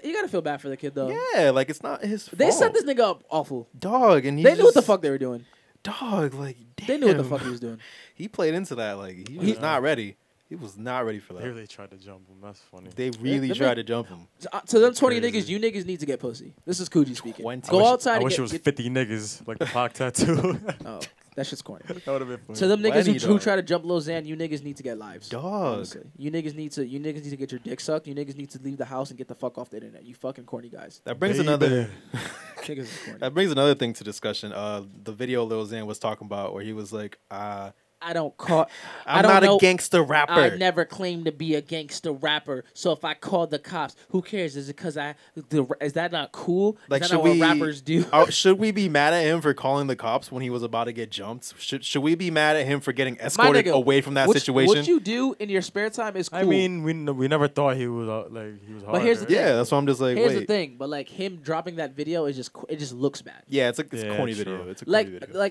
you gotta feel bad for the kid though. Yeah, like it's not his fault. They set this nigga up awful. Dog, and They knew what the fuck they were doing. Dog, like damn. They knew what the fuck he was doing. He played into that. Like he was not ready. He was not ready for They that. really tried to jump him. That's funny. They really tried to jump him. To them 20 Crazy. niggas, you niggas need to get pussy. This is Cøøgi speaking. 20. Go outside I and wish get, it was get- 50 niggas like the Pac tattoo. Oh, that shit's corny. That would have been funny. To them niggas 20, who dog. try to jump Lausanne, you niggas need to get lives. Dog. Honestly. You niggas need to get your dick sucked. You niggas need to leave the house and get the fuck off the internet. You fucking corny guys. That brings Baby. another. Niggas is corny. That brings another thing to discussion. The video Lil Xan was talking about where he was like, I don't call. I I'm don't not know. a gangster rapper. I never claimed to be a gangster rapper. So if I call the cops, who cares? Is it because is that not cool? Like, is that not what rappers do? Should we be mad at him for calling the cops when he was about to get jumped? Should we be mad at him for getting My escorted nigga, away from that what situation? What you do in your spare time is cool. I mean, we never thought he was he was hard. But here's the thing. yeah, that's why I'm just like, Here's wait. the thing. But like him dropping that video is it just looks bad. Yeah, it's a Yeah, corny true. video. It's a corny video.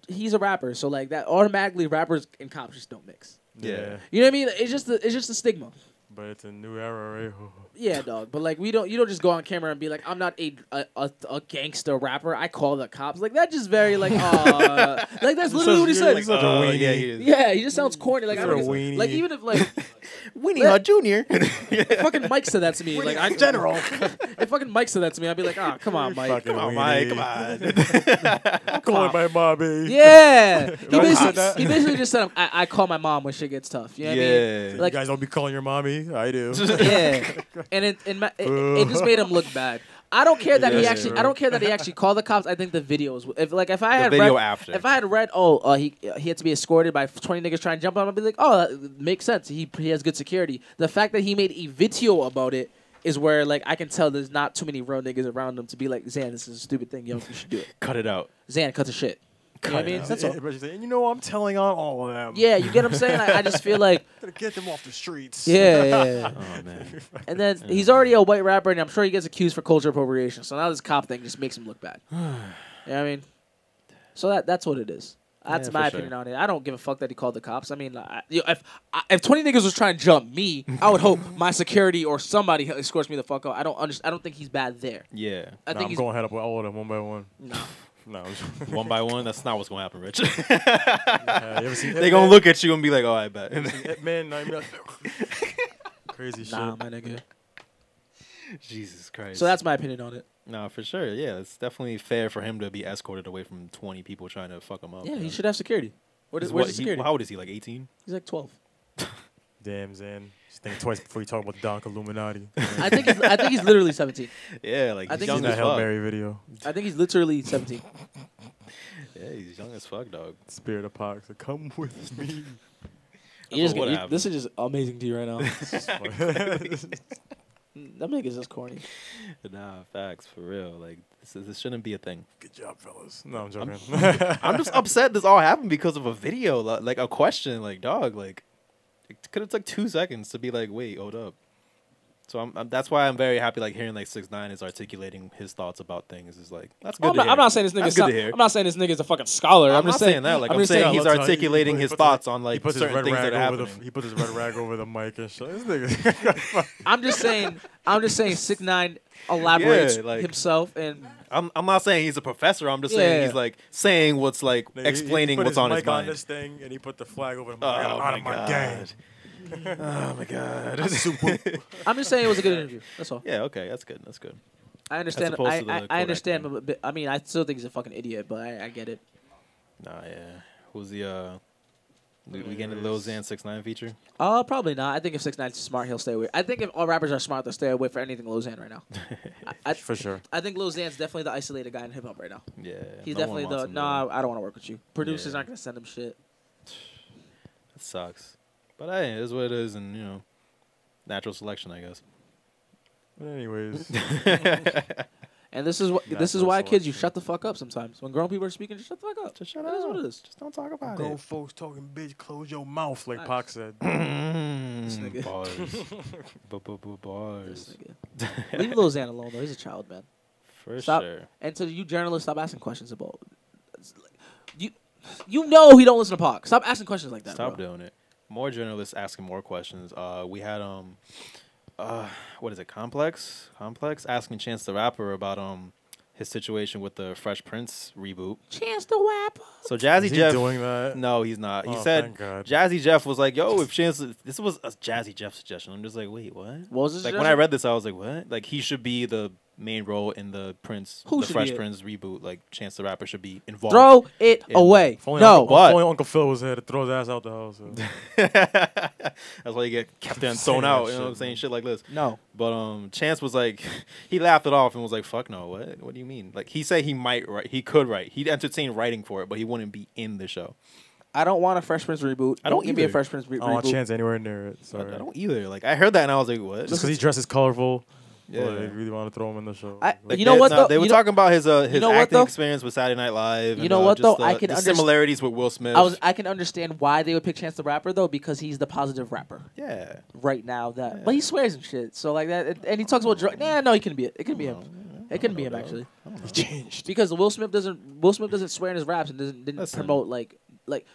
He's a rapper, so like that automatically rappers and cops just don't mix. Yeah. You know what I mean? It's just a stigma. But it's a new era, right? Yeah, dog. But like you don't just go on camera and be like, I'm not a gangster rapper. I call the cops. Like that's just very like like that's literally what he said. He's such a weenie. Yeah, he is. Yeah, he just sounds corny. Like I You're don't a get- weenie. like even if like Winnie Hut Jr. fucking Mike said that to me, like I general. If fucking Mike said that to me, I'd be like, come on, Mike. Fucking Come on, weenie. Mike. Come on. I'm calling my mommy. Yeah, Remember he said that? he basically just said, I call my mom when shit gets tough. You know what I mean? Yeah. You Like guys don't be calling your mommy. I do. yeah, and it just made him look bad. I don't care that Yeah, I don't care that he actually called the cops. I think the video is if I had video read, after. if I had read he had to be escorted by 20 niggas trying to jump on him, I'd be like, that makes sense. He has good security. The fact that he made a video about it is where like I can tell there's not too many real niggas around him to be like, Xan, this is a stupid thing. Yo, you should do it. Cut it out. Xan, cut the shit. You know what I mean? That's all. And you know, I'm telling on all of them. Yeah, you get what I'm saying? I just feel like Gotta get them off the streets. yeah. Oh, man. And then he's already a white rapper, and I'm sure he gets accused for culture appropriation. So now this cop thing just makes him look bad. You know what I mean? So that's what it is. That's Yeah, my for opinion sure. on it. I don't give a fuck that he called the cops. I mean, if 20 niggas was trying to jump me, I would hope my security or somebody escorts me the fuck out. I don't think he's bad there. Yeah. I Nah, think I'm he's going head up with all of them one by one. no. No. One by one, that's not what's going to happen, Rich. You ever seen They going to look at you and be like, oh, I bet. Man, crazy shit. Nah, my nigga. Jesus Christ. So that's my opinion on it. No, for sure. Yeah, it's definitely fair for him to be escorted away from 20 people trying to fuck him up. Yeah, you he know? should have security. Where's What, the security? how old is he? Like 18? He's like 12. Damn, Zan. Just think twice before you talk about the Donk Illuminati. I think he's literally 17. Yeah, like I he's think young Seen as that Hail fuck. Mary video. I think he's literally 17. Yeah, he's young as fuck, dog. Spirit of Pac said, come with me. Whatever. This is just amazing to you right now. That nigga's just corny. Nah, facts, for real. Like, this shouldn't be a thing. Good job, fellas. No, I'm joking. I'm just upset this all happened because of a video, like a question. Like, dog, like, it could have took 2 seconds to be like, wait, hold up. So that's why I'm very happy, like, hearing, like, 6ix9ine is articulating his thoughts about things. Is like, that's good to hear. I'm not saying this That's nigga. good to hear. I'm not saying this nigga's a fucking scholar. I'm just not saying that. Like, I'm just saying saying he's I'll tell you, articulating he his puts thoughts it- on, he like, puts his certain red things that rag are over happening. he put his red rag over the mic and shit. This nigga. I'm just saying 6ix9ine elaborates Yeah, like- himself and I'm not saying he's a professor. I'm just saying Yeah. he's, like, saying what's, like, Nigga, explaining he put what's on his mic on mind. this thing and he put the flag over the mic. Oh, Out my of my God. gang. Oh, my God. I'm just saying it was a good interview. That's all. Yeah, okay, that's good. That's good. I understand. opposed to the I Kodak understand. thing. But I mean, I still think he's a fucking idiot. But I get it. Nah, yeah. Who's the, we getting the Lil Xan 6ix9ine feature? Probably not. I think if 6ix9ine's smart, he'll stay away. I think if all rappers are smart, they'll stay away for anything Lil Xan right now. For sure. I think Lil Xan's definitely the isolated guy in hip hop right now. Yeah. He's no one definitely wants the him, nah. though. I don't want to work with you. Producers Yeah. aren't gonna send him shit. It sucks. But hey, it is what it is, and, you know, natural selection, I guess. But anyways. And this is what this is why kids, you shut the fuck up sometimes. When grown people are speaking, just shut the fuck up. Just shut That up. is what it is. Just don't talk about Grown it. folks talking bitch, close your mouth, like Nice. Pac said. nigga. Bars. This Bars. nigga. Leave Lil Xan alone though. He's a child, man. For Stop. sure. And to you journalists, stop asking questions about. You know he don't listen to Pac. Stop asking questions like that. Stop bro. doing it. More journalists asking more questions. We had what is it? Complex asking Chance the Rapper about his situation with the Fresh Prince reboot. Chance the Rapper. So Jazzy Is he Jeff doing that? No, he's not. He Oh, said thank God. Jazzy Jeff was like, "Yo, if Chance," this was a Jazzy Jeff suggestion. I'm just like, wait, what? What was his Like when I read this, I was like, what? Like he should be the main role in the Who the should Fresh be it? Prince reboot. Like Chance the Rapper should be involved. Throw it away. If only No. Uncle, if only Uncle Phil was here to throw his ass out the house. That's why you get kept there and thrown Saying out. that You know what I'm shit, saying? man. Shit like this. No. But Chance was like, he laughed it off and was like, "Fuck no, what? What do you mean?" Like he said he might write, he could write, he'd entertain writing for it, but he wouldn't be in the show. I don't want a Fresh Prince reboot. I don't give me a either. Fresh Prince I don't want reboot. Chance anywhere near it. Sorry. I don't either. Like I heard that and I was like, what? Just because he dresses colorful. Yeah. Yeah. Like, really want to throw him in the show. I- Like you know what, though? They were You know- talking about his you know what, acting though? experience with Saturday Night Live. You and, know what, just though? the, I can the understand- similarities with Will Smith. I can understand why they would pick Chance the Rapper though, because he's the positive rapper yeah. right now. But he swears and shit. So like that, and he talks about drugs. Nah, no, he couldn't be it. It couldn't be him. It couldn't be him actually. He changed. Because Will Smith doesn't swear in his raps and didn't Listen. promote like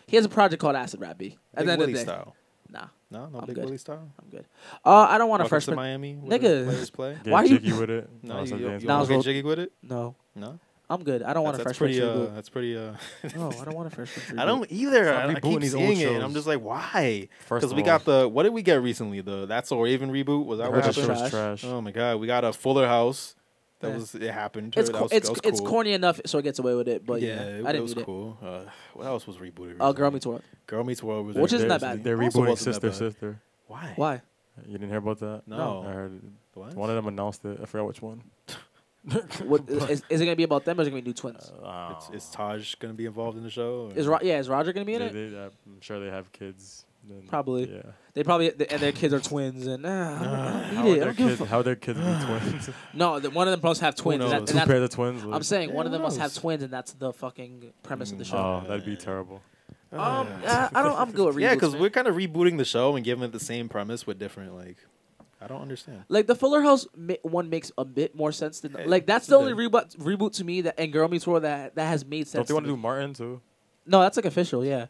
he has a project called Acid Rap B. At Big the end of Willie the day, style. nah, No, I'm Big good. Willie style. I'm good. I don't want a Welcome Fresh to Prince. Miami. Nigga. Players play. Get Why you- jiggy with it. No, Oh, you so you dance. Now don't it's get real- jiggy with it. No, No, I'm good. I don't want a that's Fresh Prince pretty. reboot. That's pretty. No, I don't want a Fresh Prince reboot. I don't either. Stop I rebooting keep these old seeing it, and shows. I'm just like, why? First Because of we all, got the. What did we get recently? The That's So Raven reboot. Was that I what heard that happened? shit was Trash. trash. Oh my god, we got a Fuller House. That Yeah. was it happened. It's that was, it's that was it's cool. corny enough so it gets away with it. But Yeah, yeah, I it didn't was need cool. What else was rebooted? Girl recently? Meets World. Girl Meets World was Which isn't rebooted. that bad. They're Also rebooting wasn't that Sister bad. Sister. Why? Why? You didn't hear about that? No. I heard it. What? One of them announced it. I forgot which one. What is it gonna be about them or is it gonna be new twins? Is Taj gonna be involved in the show? or- Is Roger gonna be in it? I'm sure they have kids. Then, Probably. Yeah. They probably and their kids are twins and I How don't are need it. I their don't give a kids? fuck. How are their kids be twins? No, one of them must have twins. knows? And Two that's, pairs of twins. I'm like- saying Yeah, one of them who must have knows? twins, and that's the fucking premise of the show. Oh, that'd be terrible. I'm good with reboots. Yeah, because man. we're kind of rebooting the show and giving it the same premise with different like. I don't understand. Like the Fuller House one makes a bit more sense than Hey, like that's it the only did. reboot to me that and Girl Meets World that has made sense. Don't they want to me. do Martin too? No, that's like official. Yeah,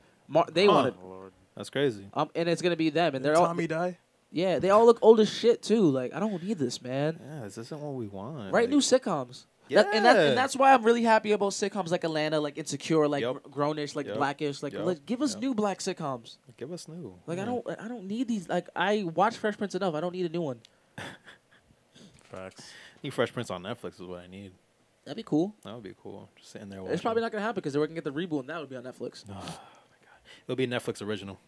they Huh. wanted, Oh, Lord. That's crazy. and it's gonna be them, and Did they're all Tommy die? yeah, they all look old as shit too. Like I don't need this, man. Yeah, this isn't what we want. Write like, new sitcoms. Yeah. And that's why I'm really happy about sitcoms like Atlanta, like Insecure, like Yep. Grownish, like Yep. Blackish. Like, Yep. give us Yep. new black sitcoms. Give us new. Like Yeah. I don't need these. Like I watch Fresh Prince enough. I don't need a new one. Facts. Need Fresh Prince on Netflix is what I need. That'd be cool. That would be cool. Just sitting there. It's watching. probably not gonna happen because they're working at the reboot, and that would be on Netflix. It'll be a Netflix original.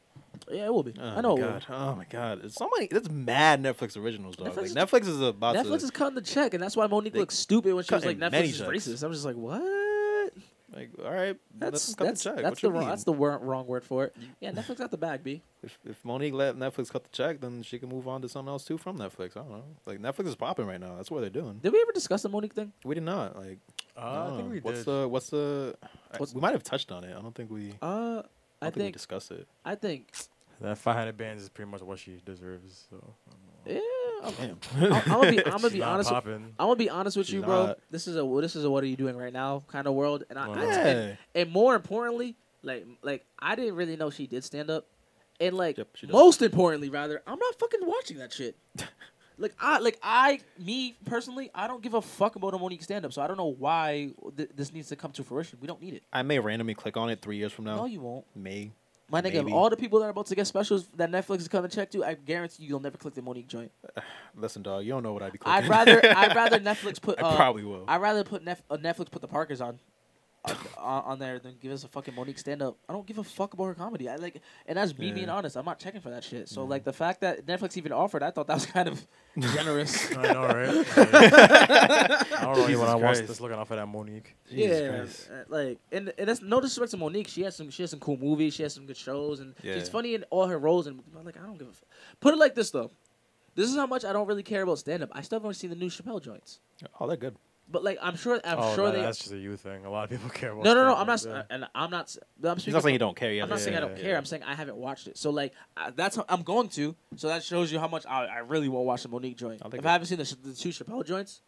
Yeah, it will be. Oh I know. my It will. god. Oh my god. It's so many. It's mad Netflix originals, dog. Netflix Netflix, Netflix is about Netflix to. is cutting the check, and that's why Monique They looks stupid when she was like, cutting many "Netflix is checks. racist." I'm just like, what? Like, all right, That's cut the check. that's What the you mean? that's the wrong word for it. Yeah, Netflix got the bag, B. If Monique let Netflix cut the check, then she can move on to something else too from Netflix. I don't know. Like Netflix is popping right now. That's what they're doing. Did we ever discuss the Monique thing? We did not. Like, I think we what's did. What's we might have touched on it. I don't think we. I I don't think we think discussed it. That 500 bands is pretty much what she deserves. So yeah. Damn. I'm gonna be Not honest. popping. I'm gonna be honest with She's you, bro. not. This is a what are you doing right now kind of world, and Well, and more importantly, like I didn't really know she did stand up, and like Yep, she does. most importantly, rather, I'm not fucking watching that shit. Me personally, I don't give a fuck about a Monique stand up, so I don't know why this needs to come to fruition. We don't need it. I may randomly click on it 3 years from now. No, you won't. May. My nigga, of Maybe. all the people that are about to get specials that Netflix is coming to check to, I guarantee you'll never click the Monique joint. Listen, dog. You don't know what I'd be clicking. I'd rather Netflix put. I probably will. I'd rather put Netflix put the Parkers on there than give us a fucking Monique stand up. I don't give a fuck about her comedy. And that's me being honest. I'm not checking for that shit. So like the fact that Netflix even offered, I thought that was kind of generous. I know, right? I don't know anyone I watch Christ. that's looking out for that Monique. Yeah, and that's no disrespect to Monique. She has some cool movies. She has some good shows, and Yeah. she's funny in all her roles. And like I don't give a fuck. Put it like this though. This is how much I don't really care about stand up. I still haven't seen the new Chappelle joints. Oh, they're good. But like I'm sure That's just a you thing. A lot of people care about. No. stand-up, I'm not. yeah. And I'm not. I'm He's not saying you don't care. I'm not saying I don't care. I'm saying I haven't watched it. So like that's how I'm going to. So that shows you how much I really won't watch the Monique joint. I'll take If it. I haven't seen the two Chappelle joints,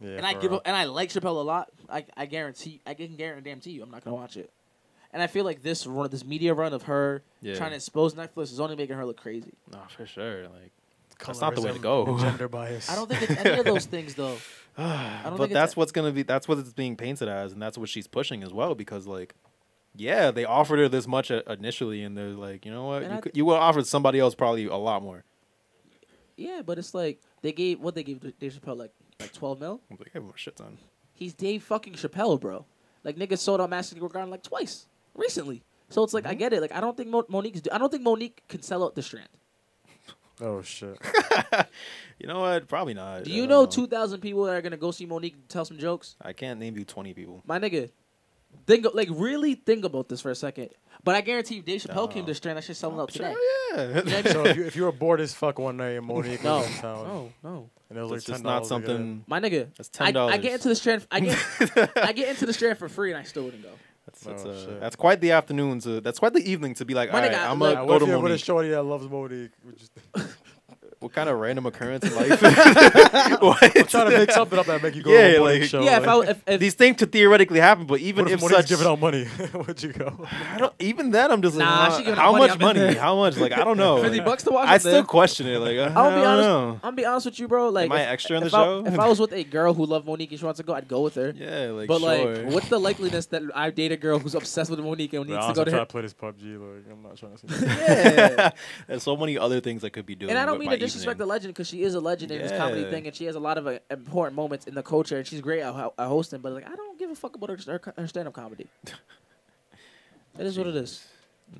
Yeah, and I for give real. and I like Chappelle a lot. I can guarantee you I'm not gonna watch it. And I feel like this media run of her trying to expose Netflix is only making her look crazy. No, for sure. Like that's Colorism, not the way to go. Gender bias. I don't think it's any of those things though. I don't But think that's what's gonna be. That's what it's being painted as, and that's what she's pushing as well. Because like, yeah, they offered her this much initially, and they're like, you know what, you would have offered somebody else probably a lot more. Yeah, but it's like they gave Dave Chappelle like 12 mil. They gave him a shit ton. He's Dave fucking Chappelle, bro. Like niggas sold out Madison Square Garden like twice recently. So it's like I get it. Like I don't think I don't think Monique can sell out the Strand. Oh shit. You know what? Probably not. Do you know 2,000 people that are gonna go see Monique tell some jokes? I can't name you 20 people. My nigga, really think about this for a second. But I guarantee you, Dave Chappelle came to the Strand. That shit's selling out today. Yeah. So if you were bored as fuck one night and Monique was in town, no. and it was It's like just $10 not to something. My nigga, That's $10. I get into the Strand. I get into the Strand for free, and I still wouldn't go. That's quite the afternoon. That's quite the evening to be like, all right, nigga, I'm look, gonna What go if to you're with a Monique. shorty that loves Monique? What kind of random occurrence in life? I'm trying to make something up that make you go to a Monique show. Yeah, like, if These things could theoretically happen, but even what if if Monique's such, giving out money, would you go? I don't. Even then, I'm just Nah, like, she giving how out money, much I'm in money? there. How much? Like I don't know. $50 Like, to watch I it still there. question it. Like I'll be honest. know. I'll be honest with you, bro. Like, Am I extra in the if show? if I was with a girl who loved Monique and she wants to go, I'd go with her. Yeah, like But sure. like, what's the likeliness that I date a girl who's obsessed with Monique and needs to go to try her? to play this PUBG. Like, I'm not trying to see. Yeah. There's so many other things I could be doing. And I don't with mean my to disrespect the evening. legend because she is a legend in this comedy Yeah. thing and she has a lot of important moments in the culture and she's great at hosting. But like, I don't give a fuck about her stand-up comedy. It is what it is.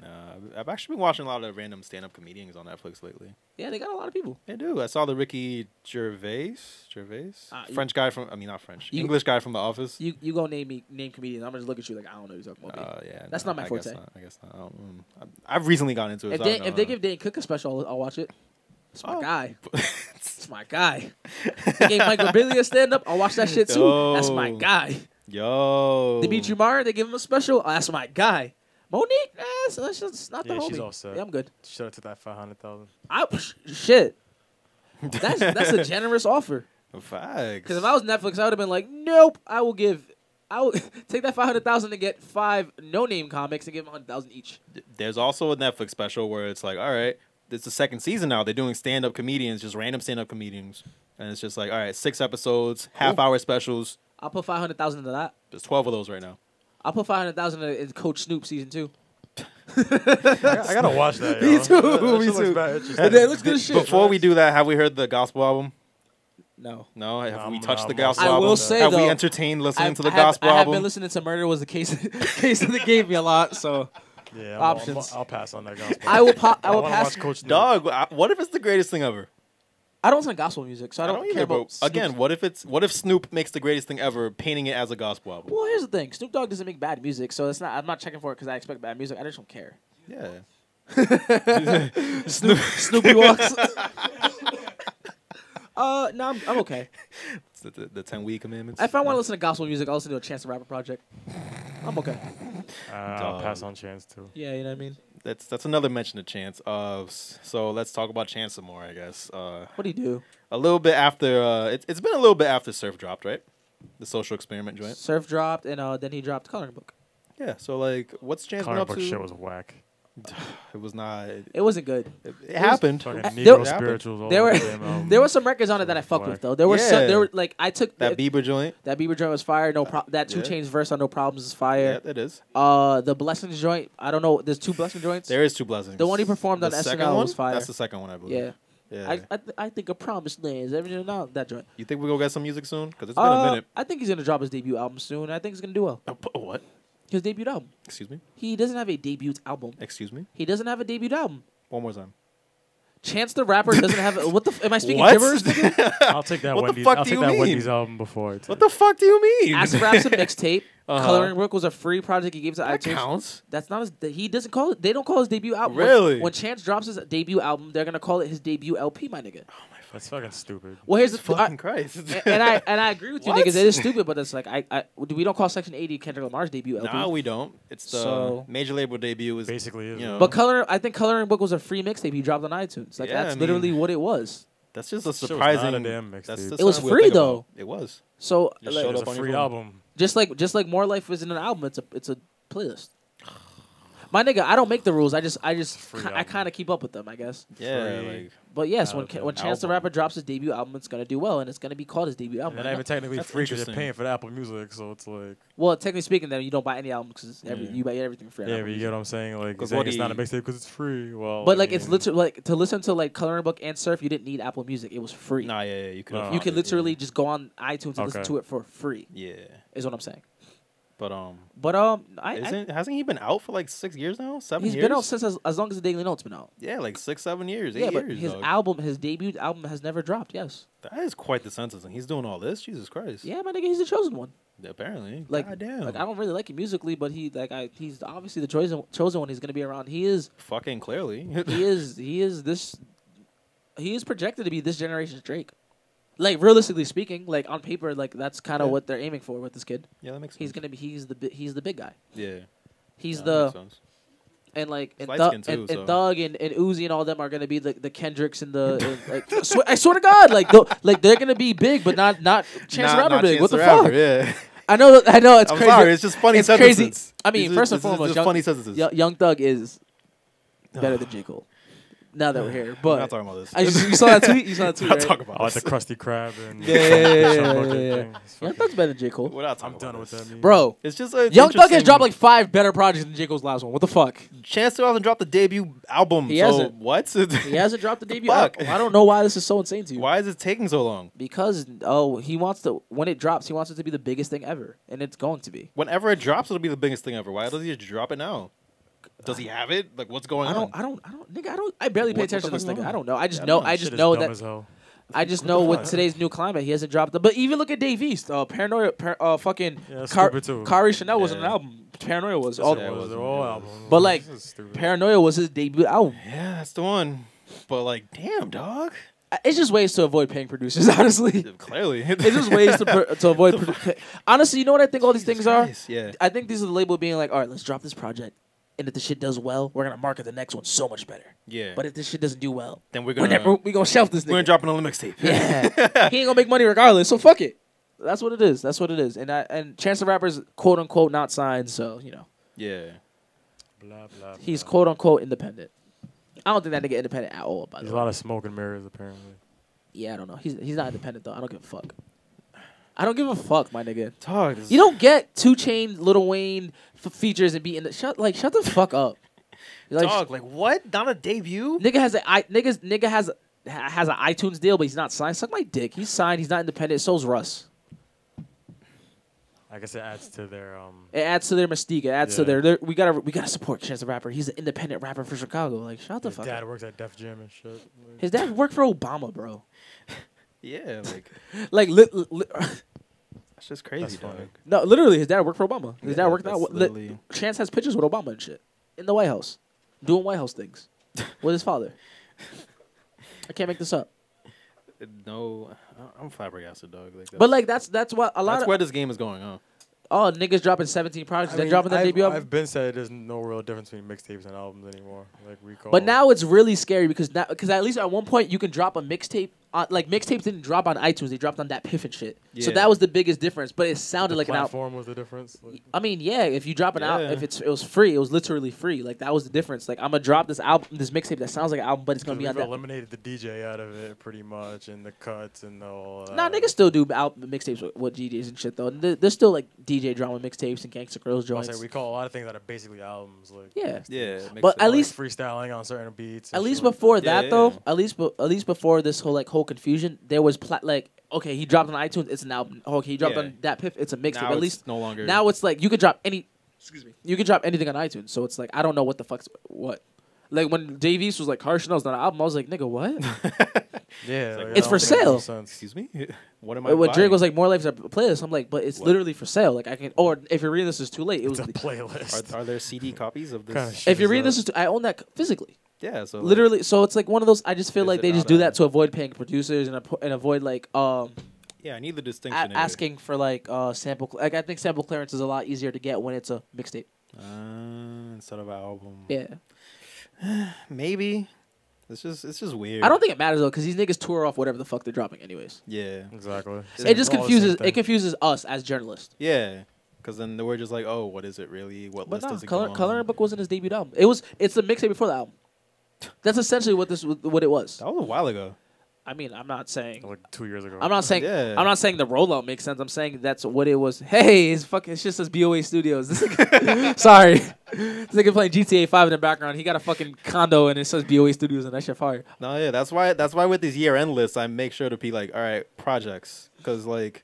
Nah, I've actually been watching a lot of random stand-up comedians on Netflix lately. Yeah, they got a lot of people. They do. I saw the Ricky Gervais, French guy from. I mean, not French. You- English guy from The Office. You go name comedians. I'm gonna just look at you like I don't know what you're talking about. Yeah, That's no, not my I forte. guess not. I guess not. I've recently gotten into it. If so they I don't if they know. give Dane Cook a special, I'll watch it. It's my Oh. guy. It's my guy. They gave Mike Birbiglia a stand up. I'll watch that shit too. That's my guy. Yo. Dimitri Mar, they give him a special. Oh, that's my guy. Monique, that's just not the Yeah, homie. she's all set. Yeah, I'm good. Should have took that 500,000. Shit. That's a generous offer. Facts. Because if I was Netflix, I would have been like, nope. I will take that 500,000 to get 5 no-name comics and give them 100,000 each. There's also a Netflix special where it's like, all right, it's the second season now. They're doing stand-up comedians, just random stand-up comedians, and it's just like, all right, 6 episodes, half-hour specials. I'll put 500,000 into that. There's 12 of those right now. I'll put 500,000 in Coach Snoop season 2. I gotta watch that. Me Yo. too, That me shit looks too. bad interesting. And it looks good as shit. Before we do that, have we heard the gospel album? No. No, have we No, touched the I'm gospel I album? will say, have we though, entertained listening to the I have gospel album? been listening to Murder Was the Case that gave me a lot, so Yeah, options. I'll pass on that gospel. I will wanna pass. watch Coach Snoop. Dog, what if it's the greatest thing ever? I don't listen to gospel music, so I don't care either, about but again, what if Snoop makes the greatest thing ever, painting it as a gospel album? Well, here's the thing: Snoop Dogg doesn't make bad music, so it's not. I'm not checking for it because I expect bad music. I just don't care. Yeah. Snoopy walks. No, I'm okay. It's the 10 week commandments. If I want to listen to gospel music, I'll listen to a Chance the Rapper project. I'm okay. I'll pass on Chance too. Yeah, you know what I mean. That's another mention of Chance. So let's talk about Chance some more, I guess. What do you do? A little bit after it's been a little bit after Surf dropped, right? The social experiment joint. Surf dropped, and then he dropped Coloring Book. Yeah. So like, what's Chance been Comic up book to? shit was whack. It was not. It wasn't good. It happened. Fucking There- Negro spirituals. all There over were the damn album. there were some records on it that I fucked with though. There were some, Yeah. there were like I took That Bieber joint. that Bieber joint was fire. That 2 Yeah. Chainz verse on No Problems is Yeah, fire. that is. The Blessings joint. I don't know. There's 2 Blessing joints. There is 2 blessings. The one he performed on The second SNL one? was fire. That's the second one, I believe. Yeah. Yeah. I think a promised land is everything now that joint. You think we're gonna get some music soon? Because it's been a minute. I think he's gonna drop his debut album soon. I think he's gonna do well. What? His debut album. Excuse me. He doesn't have a debut album. Excuse me. He doesn't have a debut album. One more time. Chance the Rapper doesn't have. What the? Am I speaking What? gibberish? nigga? I'll take that What the Wendy's. fuck I'll do take you that mean? Wendy's album before it. What the fuck do you mean? Acid Rap's a mixtape. Uh-huh. Coloring Book was a free project he gave to That iTunes. counts. That's not his. He doesn't call it. They don't call his debut album. Really? When Chance drops his debut album, they're gonna call it his debut LP, my nigga. That's fucking stupid. Well, here's the Fucking Christ. and I agree with you, What? niggas. It is stupid, but it's like we don't call Section 80 Kendrick Lamar's debut LP. No, we don't. It's the So- major label debut. Is Basically, is you know, But I think Coloring Book was a free mixtape he dropped on iTunes. Like Yeah, that's I mean- literally what it was. That's just a Shit was surprising. not a damn mixtape. That's It was something weird to free, think though. about. It was. So Just like, showed It was up a on your free phone. album. just like More Life isn't an album. It's a playlist. My nigga, I don't make the rules. I Free kind album. of keep up with them, I guess. Yeah, Free. like But yes, Album. when Chance the Rapper drops his debut album, it's gonna do well, and it's gonna be called his debut album. And they're not even technically That's free because you're interesting. paying for the Apple Music, so it's like. Well, technically speaking, then you don't buy any album because Yeah. you buy everything for free. on Yeah, Apple but you Music. get what I'm saying? Like, you're 'Cause saying what it's do not a you- mixtape because it's free. Well, But I like it's mean, literally like to listen to like Coloring Book and Surf, you didn't need Apple Music. It was free. nah, yeah, you could. No. You can literally just go on iTunes and listen Okay. to it for free. Yeah, Is what I'm saying. but hasn't he been out for like 6 years now? 7 he's years? been out since as long as the Daily Note's been out. Yeah, like 6, 7 years, 8 Yeah, but years. his dog. his debut album has never dropped. Yes. That is quite the sentence, and he's doing all this. Jesus Christ. Yeah, my nigga, he's the chosen one. Apparently. Like, goddamn. like I don't really like him musically, but he's obviously the chosen one. He's gonna be around. He is Fucking clearly. he is projected to be this generation's Drake. Like realistically speaking, like on paper, like that's kind of Yeah. what they're aiming for with this kid. Yeah, that makes sense. He's gonna be he's the big guy. Yeah. He's Yeah, that makes the sense. and like and, light-skinned Thug, too, and so. Thug and Uzi and all them are gonna be the Kendricks and the and, like I swear to God, like they're gonna be big, but not Chance the Rapper Not big. Chance What the the fuck? Rapper, yeah. I know it's I'm crazy. sorry, it's just funny It's sentences. crazy. I mean, These first are- and this is foremost, just funny sentences. Young Thug is better than J. Cole. Now that we're here, We're but not talking about this. you saw that tweet. You saw that tweet, We're right? not talking about I like this. the Krusty Krab and Yeah, thing. It's Young fucking- Thug's better than J. Cole. We're not talking I'm done about with this. that. Meme. Bro, It's just Young Thug has dropped like 5 better projects than J. Cole's last one. What the fuck? Chance still hasn't dropped the debut album. He so hasn't. What? He hasn't dropped the debut Fuck. album. I don't know why this is so insane to you. Why is it taking so long? Because he wants to when it drops, he wants it to be the biggest thing ever, and it's going to be. Whenever it drops, it'll be the biggest thing ever. Why doesn't he just drop it now? Does he have it? Like, what's going on? I barely pay What the attention to this fuck is nigga. going I on? don't know. I just Yeah, I know. don't know. I Shit just is know dumb that. as hell. I just What know the with fuck? today's new climate, he hasn't dropped. But even look at Dave East. Paranoia. Fucking. Yeah, that's stupid too. Kari Chanel wasn't an Yeah. album. Paranoia was. Yes, All, it it was. was. They're all albums. But, like, This is stupid. Paranoia was his debut album. Yeah, that's the one. But like, damn, dog. It's just ways to avoid paying producers. Honestly, Clearly, it's just ways to avoid. Honestly, you know what I think all these things are. Yeah. I think these are the label being like, all right, let's drop this project, and if the shit does well, we're gonna market the next one so much better. Yeah. But if this shit doesn't do well, then we're we gonna shelf this we're nigga. gonna drop it on the mixtape. Yeah, he ain't gonna make money regardless. So fuck it. That's what it is. That's what it is. And Chance the Rapper's quote unquote not signed, so you know Yeah. Blah, blah, he's blah. quote unquote independent. I don't think that nigga independent at all. By There's the a way, lot of smoke and mirrors apparently. yeah, I don't know. He's not independent though. I don't give a fuck. I don't give a fuck, my nigga. Dog. You don't get 2 Chainz, Lil Wayne features and be in the shut the fuck up. Like, Dog, like what? Not a debut? nigga has an iTunes deal, but he's not signed. Suck my dick. He's signed. He's not independent. So's Russ. I guess it adds to their It adds to their mystique. It adds to Yeah. their we gotta support Chance the Rapper. He's an independent rapper for Chicago. Like shut the his fuck dad up. works at Def Jam and shit. Like, His dad worked for Obama, bro. Yeah, like Like that's just crazy, That's dog. funny. no, literally, his dad worked for Obama. His dad worked that's out. literally- Chance has pictures with Obama and shit in the White House, doing White House things with his father. I can't make this up. No, I'm flabbergasted, dog. Like, But like that's what a lot that's of where this game is going, huh? oh niggas dropping 17 projects. I They're mean, dropping their debut album. I've been said there's no real difference between mixtapes and albums anymore. Like Recall. But now it's really scary because at least at one point you can drop a mixtape. Like mixtapes didn't drop on iTunes; they dropped on that Piff and shit. So Yeah. that was the biggest difference. But it sounded the like an album. platform was the difference. Like, I mean, yeah, if you drop an album, Yeah. if it was free, it was literally free. Like that was the difference. Like I'm gonna drop this album, this mixtape that sounds like an album, but it's gonna be on we've that. eliminated the DJ out of it pretty much, and the cuts and all. Nah, niggas still do mixtapes with DJs and shit though. And there's still like DJ drama mixtapes and Gangsta Girls I joints. say we call a lot of things that are basically albums. Like Yeah. Yeah, it makes But sense. at like least- freestyling on certain beats. At and least shit like before that. that, though, Yeah. at least before this whole confusion, there was okay, he dropped on iTunes, it's an album. Okay, he dropped Yeah. on that Piff, it's a mixtape. Now At it's least no longer. now it's like you could drop you could drop anything on iTunes. So it's like I don't know what the fuck's what. Like when Dave East was like, Car Chanel's not an album, I was like, nigga, what? Yeah, like, like, It's I for don't think it makes sale. sense. Excuse me. What am I? When Drake buying? was like, More Life is a playlist, I'm like, but it's What? literally for sale. Like I can, or if you're reading this is too late. It was It's a playlist. Are there CD copies of this? Kinda shit. if you're is reading that? this is I own that physically. Yeah, so Literally, so it's like one of those. I just feel Is like it they just not do a- that to avoid paying producers and avoid like yeah, I need the distinction. asking for like sample. Like I think sample clearance is a lot easier to get when it's a mixtape. Instead of an album. Yeah, Maybe. It's just weird. I don't think it matters though, because these niggas tour off whatever the fuck they're dropping, anyways. Yeah, Exactly. It just All the same thing. confuses us as journalists. yeah. Because then we're just like, oh, what is it really? What But list no, does it go on? Coloring Book wasn't his debut album. It's the mixtape before the album. That's essentially what it was. That was a while ago. I mean, I'm not saying Like 2 years ago. I'm not saying Yeah. I'm not saying the rollout makes sense. I'm saying that's what it was. Hey, it's just says BOA Studios. This nigga, sorry, this nigga playing GTA 5 in the background. He got a fucking condo and it says BOA Studios and that shit fire. No, yeah, that's why with these year-end lists, I make sure to be like, all right, projects, because like,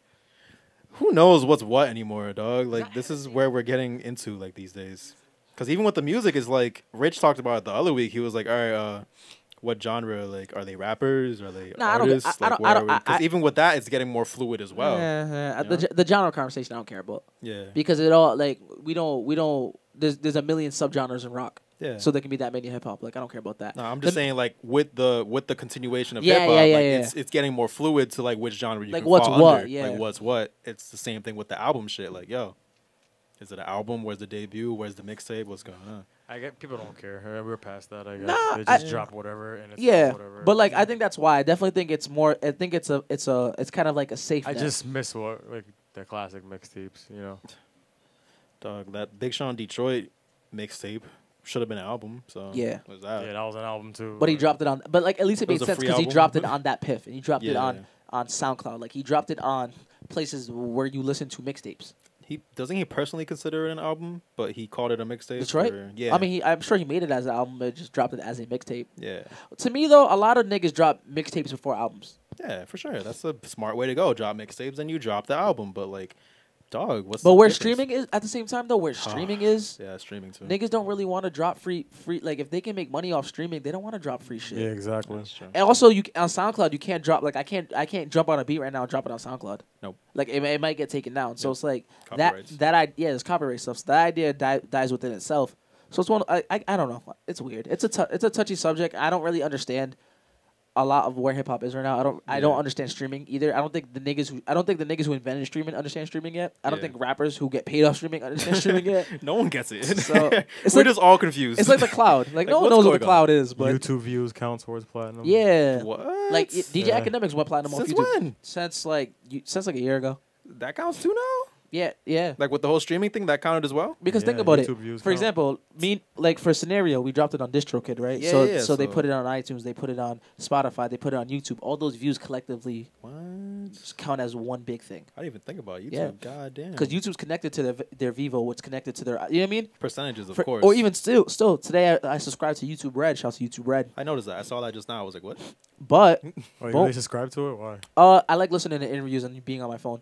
who knows what's what anymore, dog? Like, this is where we're getting into like these days. Because even with the music, is like Rich talked about it the other week. He was like, all right, what genre? Like, are they rappers? Are they artists? Because even with that, it's getting more fluid as well. Yeah. You know? The genre conversation I don't care about Yeah, because it all like we don't. There's a million subgenres in rock. yeah. So there can be that many hip hop. Like I don't care about that. No, I'm just saying like with the continuation of Yeah, hip hop, yeah, like yeah. it's getting more fluid to like which genre you Like can what's fall what, under. yeah. Like what's what. It's the same thing with the album shit. Like yo, is it an album? Where's the debut? Where's the mixtape? What's going on? I get people don't care. We're past that. I guess Nah, they just drop whatever and it's Yeah, whatever. but like I think that's why I definitely think it's more. I think it's kind of like a safe. I net. just miss what like the classic mixtapes. You know. Dog, that Big Sean Detroit mixtape should have been an album. So Yeah. what's that? Yeah, that was an album too. But he dropped it on. But like at least it It was made a sense free because he album. dropped it on that Piff and he dropped it Yeah. on SoundCloud. Like he dropped it on places where you listen to mixtapes. He doesn't he personally consider it an album, but he called it a mixtape. Detroit. or- yeah. I mean, I'm sure he made it as an album, but just dropped it as a mixtape. yeah, To me though, a lot of niggas drop mixtapes before albums. yeah, for sure. That's a smart way to go. Drop mixtapes and you drop the album. But like, dog, what's But the where difference? streaming is at the same time though, where streaming is. Yeah, streaming too. Niggas don't really want to drop free. Like if they can make money off streaming, they don't want to drop free shit. Yeah, exactly. That's true. And also, you on SoundCloud, you can't drop like I can't jump on a beat right now and drop it on SoundCloud. Nope. Like it might get taken down. So Yep. it's like Copyrights. that idea. There's copyright stuff. So that idea dies within itself. So it's one. I don't know. It's weird. It's a touchy subject. I don't really understand a lot of where hip hop is right now. I don't understand streaming either. I don't think the niggas who invented streaming understand streaming yet. I don't Yeah. think rappers who get paid off streaming understand streaming yet. No one gets it. So, it's We're like- just all confused. It's like the cloud. Like no one what's knows what the going cloud is, but YouTube views count towards platinum. yeah. what? Like DJ Yeah. Academics went platinum on Since YouTube when? since like a year ago. That counts too now. Yeah. Like with the whole streaming thing, that counted as well. Because Yeah, think about YouTube it. views For count. example, for Scenario, we dropped it on DistroKid, right? Yeah, so yeah, so they so- put it on iTunes, they put it on Spotify, they put it on YouTube. All those views collectively What? just count as one big thing. I didn't even think about YouTube. Yeah. God damn. Because YouTube's connected to their Vivo, what's connected to their, you know what I mean? percentages, of For- course. Or even still today I subscribe to YouTube Red. Shout out to YouTube Red. I noticed that. I saw that just now. I was like, what? But Oh, you Boom. really subscribe to it? Why? I like listening to interviews and being on my phone.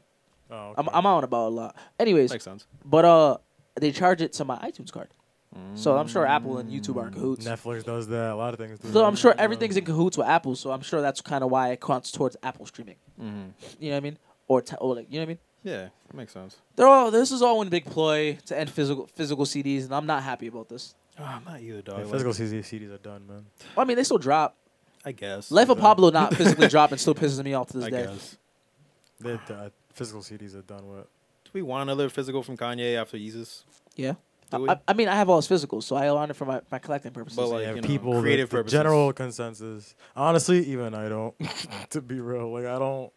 Oh, okay. I'm out and about a lot. Anyways, Makes sense. but they charge it to my iTunes card. So I'm sure Apple and YouTube are in cahoots. Netflix does that. A lot of things do. So that. I'm sure everything's in cahoots with Apple. So I'm sure that's kind of why it counts towards Apple streaming. Mm-hmm. You know what I mean? Or like, you know what I mean? Yeah, makes sense. This is all one big ploy to end physical CDs, and I'm not happy about this. Oh, I'm not either, dog. Yeah, Like, physical CDs are done, man. I mean, they still drop. I guess. Life of Okay. Pablo not physically dropping still pisses me off to this I day. guess. Physical CDs are done with. Do we want another physical from Kanye after Yeezus? Yeah. Do we? I mean, I have all his physicals, so I want it for my collecting purposes. But, like, Yeah, you know, people, creative the purposes. general consensus. Honestly, even I don't. To be real, like I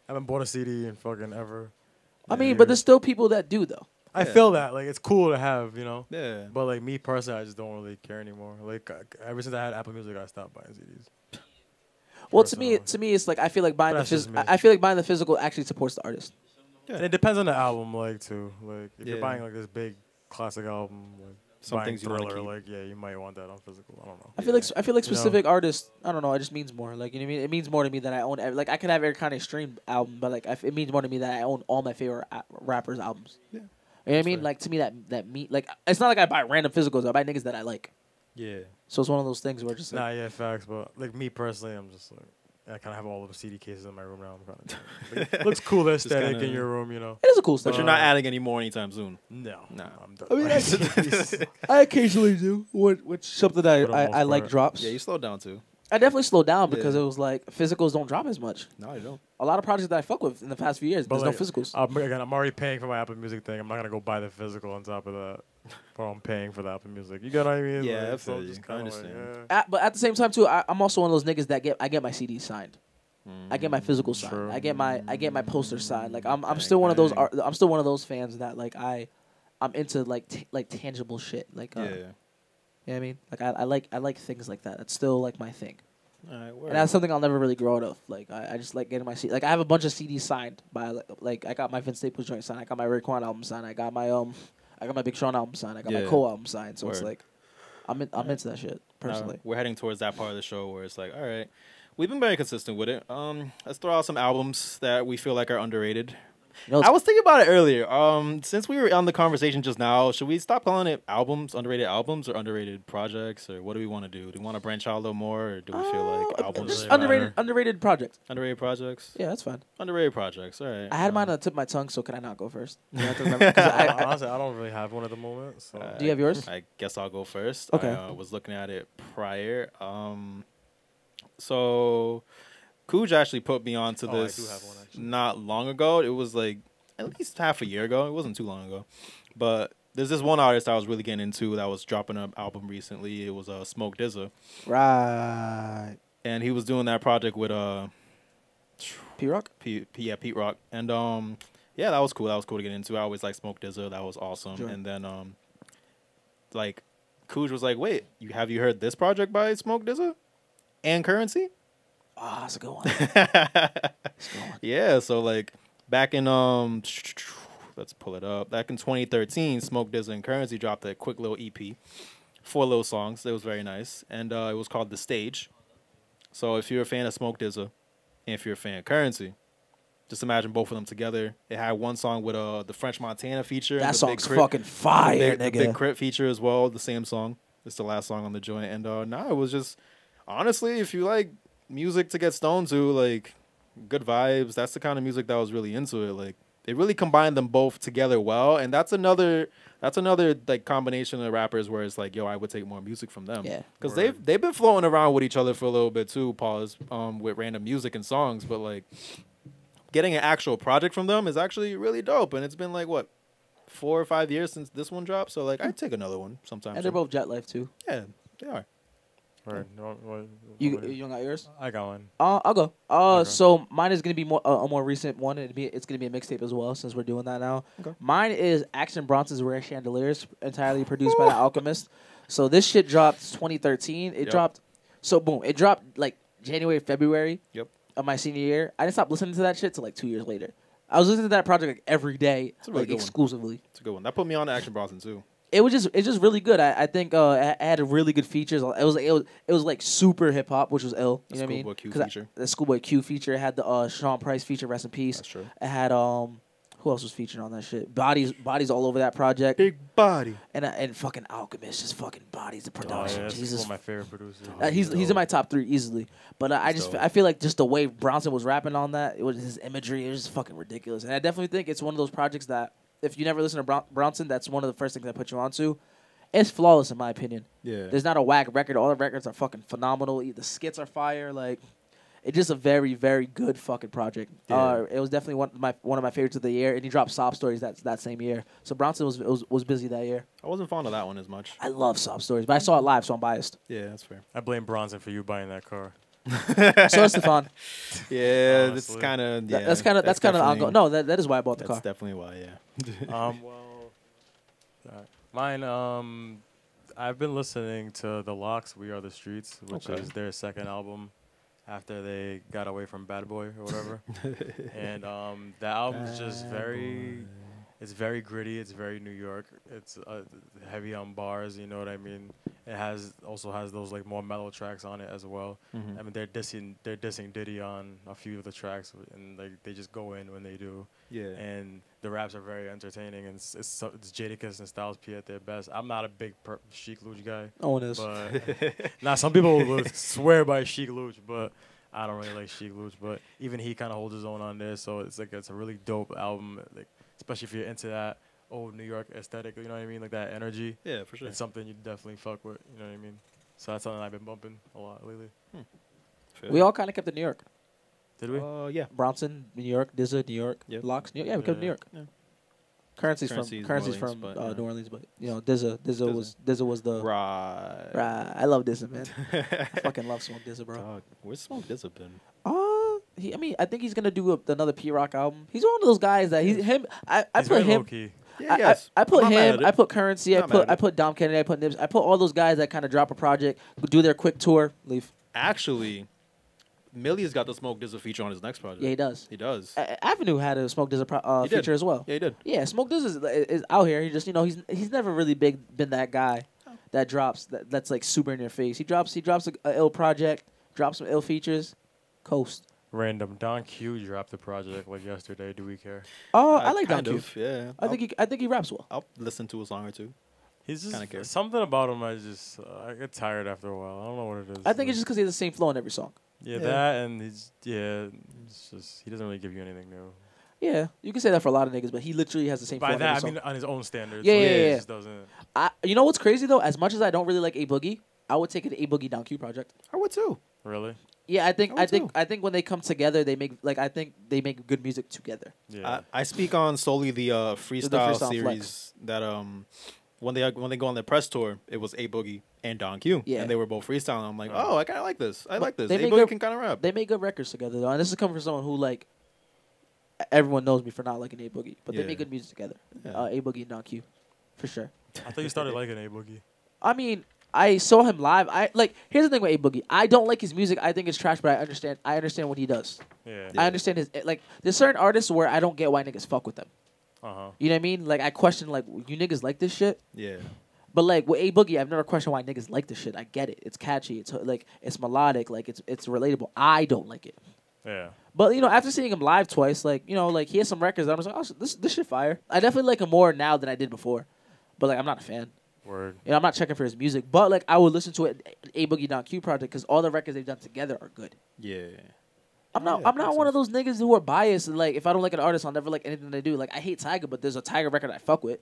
haven't bought a CD in fucking ever. I mean, but there's still people that do, though. I Yeah. feel that like it's cool to have, you know. Yeah. But like me personally, I just don't really care anymore. Like ever since I had Apple Music, I stopped buying CDs. Well, Personally. to me, it's like I feel like buying But that's just me. I feel like buying the physical actually supports the artist. Yeah. And it depends on the album, like too. Like if Yeah. you're buying like this big classic album, like Some buying things you wanna Thriller, keep. like yeah, you might want that on physical. I don't know. I feel like You know. specific artists. I don't know. It just means more. Like you know what I mean. It means more to me that I own. Like I could have every kind of streamed album, but like it means more to me that I own all my favorite rappers' albums. Yeah. You know what I mean? fair. Like to me like it's not like I buy random physicals. I buy niggas that I like. Yeah. So it's one of those things where just like, Nah, yeah, facts. But like me personally, I'm just like I kind of have all of the CD cases in my room now. I'm kind of like, looks cool, the aesthetic kinda- in your room, you know. it is a cool But stuff. you're not adding any more anytime soon. No, Nah. I'm done. I mean, I occasionally do. Which something For the most I like part. drops. Yeah, you slowed down too. I definitely slowed down because it was like physicals don't drop as much. No, they don't. A lot of projects that I fuck with in the past few years, But there's like, no physicals. Again, I'm already paying for my Apple Music thing. I'm not gonna go buy the physical on top of that. While I'm paying for the Apple Music. You get what I mean? Yeah, like, I feel so you. just I kinda understand. But at the same time too, I'm also one of those niggas that I get my CDs signed. I get my physical signed. True. I get my poster signed. Like I'm Dang, still one of those. dang. I'm still one of those fans that like I'm into like tangible shit. Like Yeah. you know what I mean? Like I like things like that. That's still like my thing. All right, And that's something I'll never really grow out of. Like I just like getting my CD. Like I have a bunch of CDs signed by like I got my Vince Staples joint signed. I got my Raekwon album signed. I got my Big Sean album signed. I got my Yeah. Cole album signed. So it's Word. like I'm into that shit personally. We're heading towards that part of the show where it's like, all right, we've been very consistent with it. Let's throw out some albums that we feel like are underrated. You know, I was thinking about it earlier. Since we were on the conversation just now, should we stop calling it albums, underrated albums, or underrated projects, or what do we want to do? Do we want to branch out a little more, or do we feel like albums? just really matter. underrated projects. Underrated projects. Yeah, that's fine. Underrated projects. All right. I had mine on the tip of my tongue, so can I not go first? You have to remember, 'cause Honestly, I don't really have one at the moment. So. Do you have yours? I guess I'll go first. Okay. I was looking at it prior. So Cøøgi actually put me onto Oh, I this do have one, actually. not long ago. It was like at least half a year ago. It wasn't too long ago. But there's this one artist I was really getting into that was dropping an album recently. It was Smoke DZA. Right. And he was doing that project with P-Rock? Pete Rock. And yeah, that was cool. That was cool to get into. I always liked Smoke DZA. That was awesome. Sure. And then like Cøøgi was like, "Wait, have you heard this project by Smoke DZA and Currency?" Ah, that's a good one. Yeah, so like back in let's pull it up. Back in 2013, Smoke DZA and Currency dropped a quick little EP, 4 little songs. It was very nice, and it was called The Stage. So if you're a fan of Smoke DZA, and if you're a fan of Currency, just imagine both of them together. It had one song with the French Montana feature. and That the Big song's Crit- fucking fire, the nigga. Big Crit feature as well. The same song. It's the last song on the joint, and it was just honestly, if you like music to get stoned to, like good vibes. That's the kind of music that was really into it. Like it really combined them both together well, and that's another like combination of rappers where it's like, yo, I would take more music from them. Yeah. Because they've been floating around with each other for a little bit too, pause, with random music and songs, but like getting an actual project from them is actually really dope, and it's been like what 4 or 5 years since this one dropped, so like I'd take another one sometime. And they're soon. both Jet Life too. Yeah, they are. Right. You don't got yours? I got one. I'll go. Okay. So mine is gonna be more a more recent one. It's gonna be a mixtape as well since we're doing that now. Okay. Mine is Action Bronson's Rare Chandeliers, entirely produced by The Alchemist. So this shit dropped 2013. It Yep. dropped. So boom, it dropped like January, February. Yep. Of my senior year. I didn't stop listening to that shit till like 2 years later. I was listening to that project like every day, a really like good one. exclusively. It's a good one. That put me on to Action Bronson too. It's just really good. I think it had really good features. It was like super hip hop, which was ill. You know what I mean? Schoolboy Q 'Cause feature. The Schoolboy Q feature. It had the Sean Price feature. Rest in peace. That's true. It had who else was featured on that shit? Bodies all over that project. Big body. And fucking Alchemist just fucking bodies the Oh, yeah, production. that's Jesus. one of my favorite producers. He's in my top 3 easily. But I feel like just the way Bronson was rapping on that, it was his imagery, it was just fucking ridiculous. And I definitely think it's one of those projects that if you never listen to Bronson, that's one of the first things I put you onto. It's flawless in my opinion. Yeah. There's not a whack record. All the records are fucking phenomenal. The skits are fire. Like, it's just a very, very good fucking project. Yeah. It was definitely one of my favorites of the year. And he dropped Sob Stories that same year. So Bronson was busy that year. I wasn't fond of that one as much. I love Sob Stories, but I saw it live, so I'm biased. Yeah, that's fair. I blame Bronson for you buying that car. So it's Stefan. Yeah, that's Honestly. kind of That's kind of ongoing. No, that is why I bought the That's car. definitely why. Yeah. Mine. I've been listening to The Lox, We Are the Streets, which Okay. is their second album after they got away from Bad Boy or whatever. And the album's just it's very gritty. It's very New York. It's heavy on bars. You know what I mean? It also has those like more mellow tracks on it as well. Mhm. I mean, they're dissing Diddy on a few of the tracks, and like they just go in when they do. Yeah. And the raps are very entertaining, and it's Jadakiss and Styles P at their best. I'm not a big Chic Luch guy. No one is. But now some people will swear by Chic Luch, but I don't really like Chic Luch. But even he kind of holds his own on there, so it's a really dope album. Like especially if you're into that old New York aesthetic, you know what I mean, like that energy. Yeah, for sure. It's something you definitely fuck with. You know what I mean? So that's something I've been bumping a lot lately. We all kind of kept it New York. Did we? Yeah. Bronson, New York. Dizza, New York. Yep. Locks, New York. Yeah, we kept New York. Yeah. Currency's Currency's from New Orleans, but, New Orleans, but Dizza was the Right. I love Dizza, man. I fucking love Smoke Dizza, bro. Dog, where's Smoke Dizza been? I think he's gonna do another P-Rock album. He's one of those guys that I He's put very him. low-key. Yeah, yes. I put I'm not mad him. at it. I put Currency. Not mad at I it. put Dom Kennedy. I put Nibs. I put all those guys that kind of drop a project, do their quick tour, leave. Actually, Millie's got the Smoke Dizza feature on his next project. Yeah, he does. He does. Avenue had a Smoke Dizza He did. feature as well. Yeah, he did. Yeah, Smoke Dizza is out here. He just he's never really been that guy that drops that's like super in your face. He drops a ill project, drops some ill features, coast. Random. Don Q dropped the project like yesterday. Do we care? I like Don kind Q. of, yeah. I think he raps well. I'll listen to a song or two. He's Kinda care. just something about him. I get tired after a while. I don't know what it is. I think it's just because he has the same flow in every song. Yeah, that and it's just he doesn't really give you anything new. Yeah, you can say that for a lot of niggas, but he literally has the same flow By in that every I song. mean on his own standards. Yeah, so yeah, he yeah. just doesn't. You know what's crazy though? As much as I don't really like A Boogie, I would take it A Boogie Don Q project. I would too. Really? Yeah, I think I would too. I think when they come together, they make good music together. Yeah. I speak on solely the freestyle freestyle series flex. that when they go on their press tour, it was A Boogie and Don Q. Yeah. And they were both freestyling. I'm like, oh, I kind of like this. I like this. they A make Boogie good- can kind of rap. They make good records together though, and this is coming from someone who like everyone knows me for not liking A Boogie, but they Yeah. make good music together. Yeah. A Boogie and Don Q, for sure. I thought you started liking A Boogie. I mean, I saw him live. Here's the thing with A Boogie. I don't like his music. I think it's trash, but I understand what he does. Yeah. I understand his there's certain artists where I don't get why niggas fuck with them. You know what I mean? Like I question you niggas like this shit. Yeah. But like with A Boogie, I've never questioned why niggas like this shit. I get it. It's catchy. It's melodic. Like it's relatable. I don't like it. Yeah. But after seeing him live twice, he has some records. I was like, oh, this shit fire. I definitely like him more now than I did before. But I'm not a fan. Word. I'm not checking for his music. But I would listen to it A Boogie Don Q project because all the records they've done together are good. Yeah. I'm not one of those niggas who are biased and if I don't like an artist, I'll never like anything they do. I hate Tyga, but there's a Tyga record I fuck with.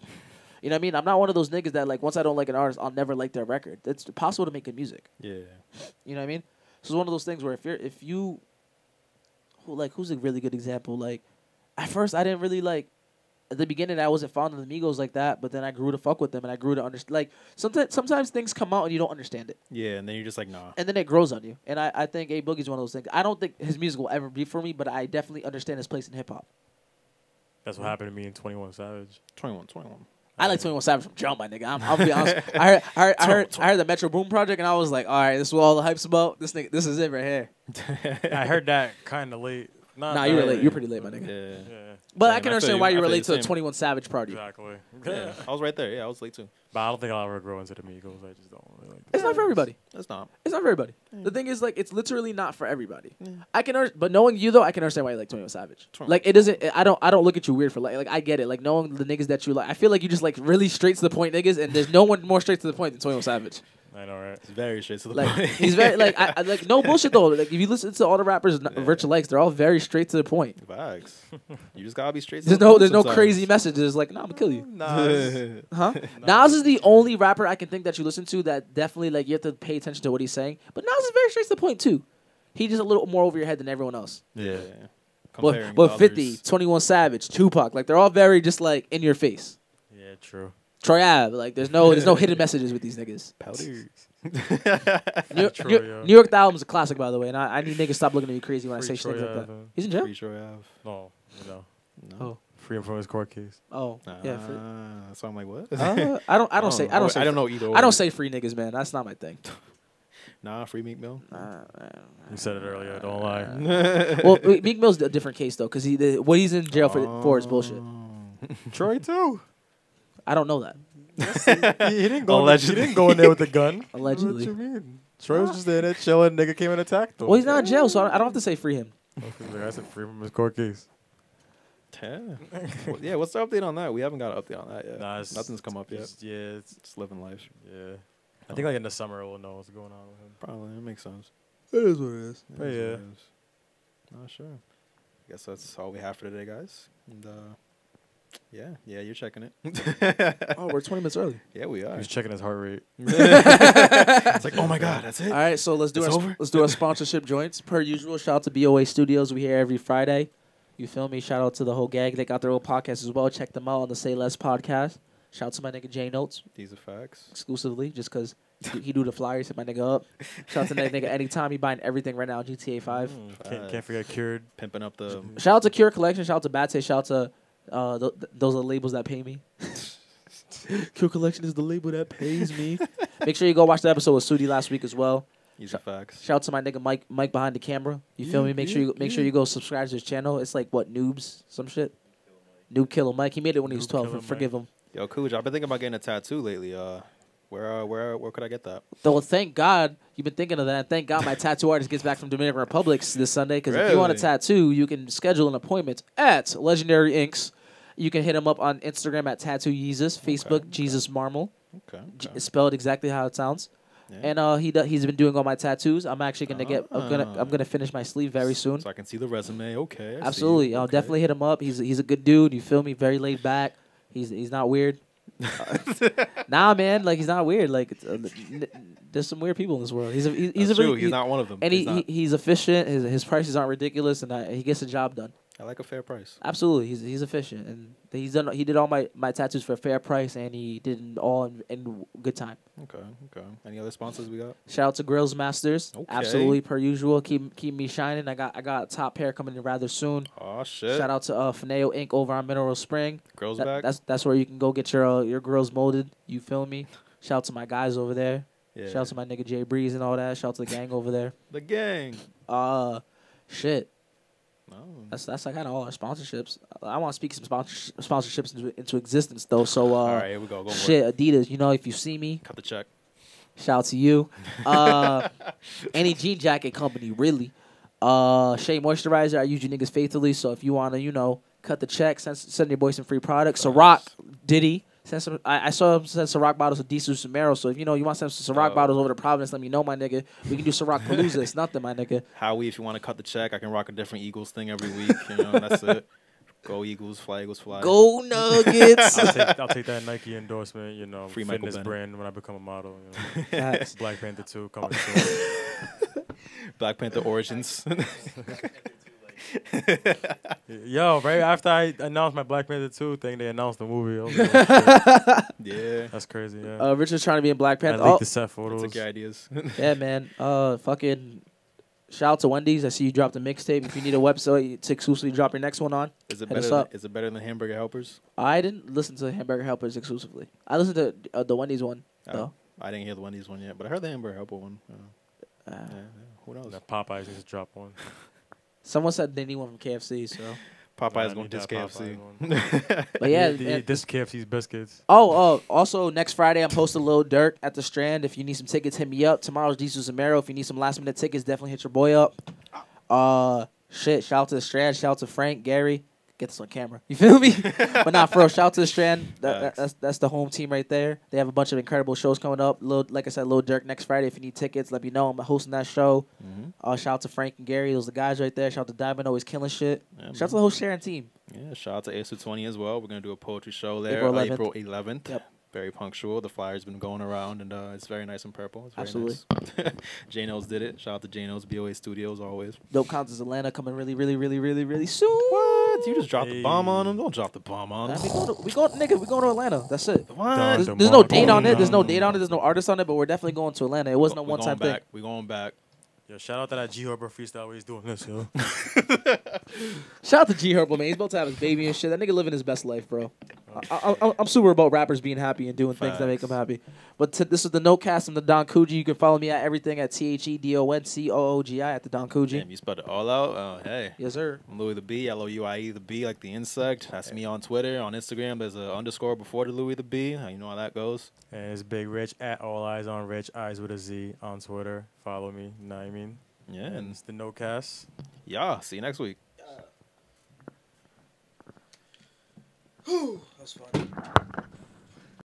You know what I mean? I'm not one of those niggas that once I don't like an artist, I'll never like their record. It's possible to make good music. Yeah. You know what I mean? So it's one of those things where who's a really good example? At first I didn't really at the beginning I wasn't fond of the Migos like that, but then I grew to fuck with them and I grew to understand. Sometimes things come out and you don't understand it. Yeah, and then you're just like, nah. And then it grows on you. And I think A Boogie's one of those things. I don't think his music will ever be for me, but I definitely understand his place in hip hop. That's what happened to me in 21 Savage. 21. I like 21 Savage from jump, my nigga. I'll be honest. I heard the Metro Boom project, and I was like, all right, this is what all the hype's about. This is it right here. I heard that kind of late. Nah, you were late. You're pretty late, my nigga. Yeah. Yeah. But I Same. can I understand feel why you. you I feel relate to the the same. 21 Savage party. Exactly. Yeah. I was right there. Yeah, I was late too. But I don't think I'll ever grow into the Migos. I just don't really like It's not for everybody. That's not. It's not for everybody. The thing is, it's literally not for everybody. I can, but knowing you though, I can understand why you like 21 Savage. It doesn't. I don't look at you weird for I get it. Knowing the niggas that you like, I feel like you just really straight to the point niggas, and there's no one more straight to the point than 21 Savage. I know, right? It's very straight to the point. He's very I no bullshit though. If you listen to all the rappers Rich likes, they're all very straight to the point. Facts. You just gotta be straight. To There's the point no sometimes. crazy messages nah, I'm gonna kill you. Nas. Huh? Nas is the only rapper I can think that you listen to that definitely you have to pay attention to what he's saying. But Nas is very straight to the point too. He's just a little more over your head than everyone else. Yeah. But Comparing 50, others. 21 Savage, Tupac, they're all very just in your face. Yeah, true. Troy Ave, there's no hidden messages with these niggas. Powders. Troy, New York the album's a classic, by the way, and I need niggas to stop looking at me crazy when I say Free shit like Troy that. Ave. He's in jail? Pretty sure I have. No, No. Oh. Free him from his court case. Oh, yeah. So I'm like, what? I don't say know either. I don't say free niggas, man. That's not my thing. Nah, free Meek Mill. You said it earlier. Don't lie. Well, Meek Mill's a different case though, because what he's in jail for is bullshit. Troy too. I don't know that. He didn't go. Allegedly. He didn't go in there with a gun. Allegedly. What you mean? Troy was just in there chilling. Nigga came and attacked him. Well, he's not in jail, so I don't have to say free him. I said free from his court case. Yeah. Yeah, what's the update on that? We haven't got an update on that yet. Nah, Nothing's come up yet. It's Just living life. yeah. I think in the summer we'll know what's going on with him. Probably. It makes sense. It is what it is. But yeah. Not sure. I guess that's all we have for today, guys. And Yeah, you're checking it. Oh, we're 20 minutes early. Yeah, we are. He's checking his heart rate. It's like, oh my god, that's it. All right, so let's do our sponsorship joints. Per usual, shout out to BOA Studios. We here every Friday. You feel me? Shout out to the whole gang. They got their own podcast as well. Check them out on the Say Less podcast. Shout out to my nigga J Notes. These are facts. Exclusively, just because he do the flyers, hit my nigga up. Shout out to that nigga anytime. He buying everything right now on GTA 5. Can't forget Cured. Pimping up the... Shout out to Cure Collection. Shout out to Bate. Shout out to those are the labels that pay me. Cure Collection is the label that pays me. Make sure you go watch the episode with Sudi last week as well. These are facts. Shout out to my nigga Mike behind the camera. You feel me? Make sure you go subscribe to his channel. It's like what Noobs, some shit. Noob Killer Mike. He made it when he was 12. Forgive him. Yo, Cøøgi, I've been thinking about getting a tattoo lately. Where could I get that? Though, thank God you've been thinking of that. Thank God my tattoo artist gets back from Dominican Republic this Sunday. Because if you want a tattoo, you can schedule an appointment at Legendary Inks. You can hit him up on Instagram at Tattoo Jesus, Facebook Jesus Marmel. Okay. It's spelled exactly how it sounds. Yeah. And he's been doing all my tattoos. I'm actually I'm gonna finish my sleeve very soon. So I can see the resume. Okay. Absolutely. I'll definitely hit him up. He's a good dude. You feel me? Very laid back. He's not weird. Nah, man. Like he's not weird. Like there's some weird people in this world. He's not one of them. And he's efficient. His prices aren't ridiculous, and he gets the job done. I like a fair price. Absolutely, he's efficient, and he did all my tattoos for a fair price, and he did it all in good time. Okay. Any other sponsors we got? Shout out to Grills Masters. Okay. Absolutely, per usual. Keep me shining. I got a top pair coming in rather soon. Oh shit! Shout out to Fineo Inc. over on Mineral Spring. Grills back. That's where you can go get your grills molded. You feel me? Shout out to my guys over there. Yeah. Shout out to my nigga Jay Breeze and all that. Shout out to the gang over there. The gang. Shit. No. That's kind of all our sponsorships. I want to speak some sponsorships into existence though. So all right, here we go. Shit, Adidas. You know, if you see me, cut the check. Shout out to you. Any jean jacket company, really. Shea Moisturizer. I use you niggas faithfully. So if you want to, cut the check, send your boy some free products. Ciroc, Diddy. I saw him send Ciroc bottles to Disu Samaro. So if you want to send some Ciroc bottles over to Providence, let me know, my nigga. We can do Ciroc Palooza. It's nothing, my nigga. Howie, if you want to cut the check, I can rock a different Eagles thing every week. That's it. Go Eagles, fly Eagles, fly. Go Nuggets. I'll take that Nike endorsement. Free fitness brand when I become a model. Black Panther 2 coming soon. Black Panther Origins. Yo, right after I announced my Black Panther 2 thing, they announced the movie. I was like, yeah, that's crazy. Yeah, Richard's trying to be in Black Panther. I leaked the set photos. Took your ideas. Yeah, man. Fucking shout out to Wendy's. I see you dropped a mixtape. If you need a website to exclusively drop your next one on, is it better than Hamburger Helpers? I didn't listen to Hamburger Helpers exclusively. I listened to the Wendy's one though. I didn't hear the Wendy's one yet, but I heard the Hamburger Helper one. Who knows? That Popeyes needs to drop one. Someone said they need one from KFC, so Popeyes going to diss KFC. But yeah, this KFC's biscuits. Also next Friday I'm posting Lil Durk at the Strand. If you need some tickets, hit me up. Tomorrow's Jesus Zamero. If you need some last minute tickets, definitely hit your boy up. Shout out to the Strand. Shout out to Frank, Gary. Get this on camera. You feel me? But not for real. Shout out to the Strand. That's the home team right there. They have a bunch of incredible shows coming up. Like I said, Lil Durk next Friday. If you need tickets, let me know. I'm hosting that show. Shout out to Frank and Gary. Those are the guys right there. Shout out to Diamond, always killing shit. Shout out to the whole Sharon team. Yeah, shout out to ASU20 as well. We're going to do a poetry show there April 11th. Yep. Very punctual. The flyer's been going around, and it's very nice and purple. It's very Absolutely. Nice. J-No's did it. Shout out to J-No's BOA Studios always. Dope Concerts Atlanta coming really, really, really, really, really soon. What? You just dropped the bomb on them? Don't drop the bomb on them. We going to Atlanta. That's it. What? There's no date on it. There's no date on it. There's no artist on it, but we're definitely going to Atlanta. It wasn't a one-time thing. We're going back. Yo, shout out to that G Herbo freestyle where he's doing this, yo. Shout out to G Herbo, man. He's about to have his baby and shit. That nigga living his best life, bro. I'm super about rappers being happy and doing things that make them happy. But this is the Notecast. I'm the Don Cøøgi. You can follow me at everything at TheDonCoogi at the Don Cøøgi. Damn, you spelled it all out? Oh, hey. Yes, sir. I'm Louie the B, Louie the B, like the insect. That's me on Twitter. On Instagram, there's an underscore before the Louie the B. You know how that goes. And it's Big Rich at All Eyes on Rich, Eyes with a Z on Twitter. Follow me. You know what I mean? Yeah. And it's the Notecast. Yeah. See you next week. That's fun.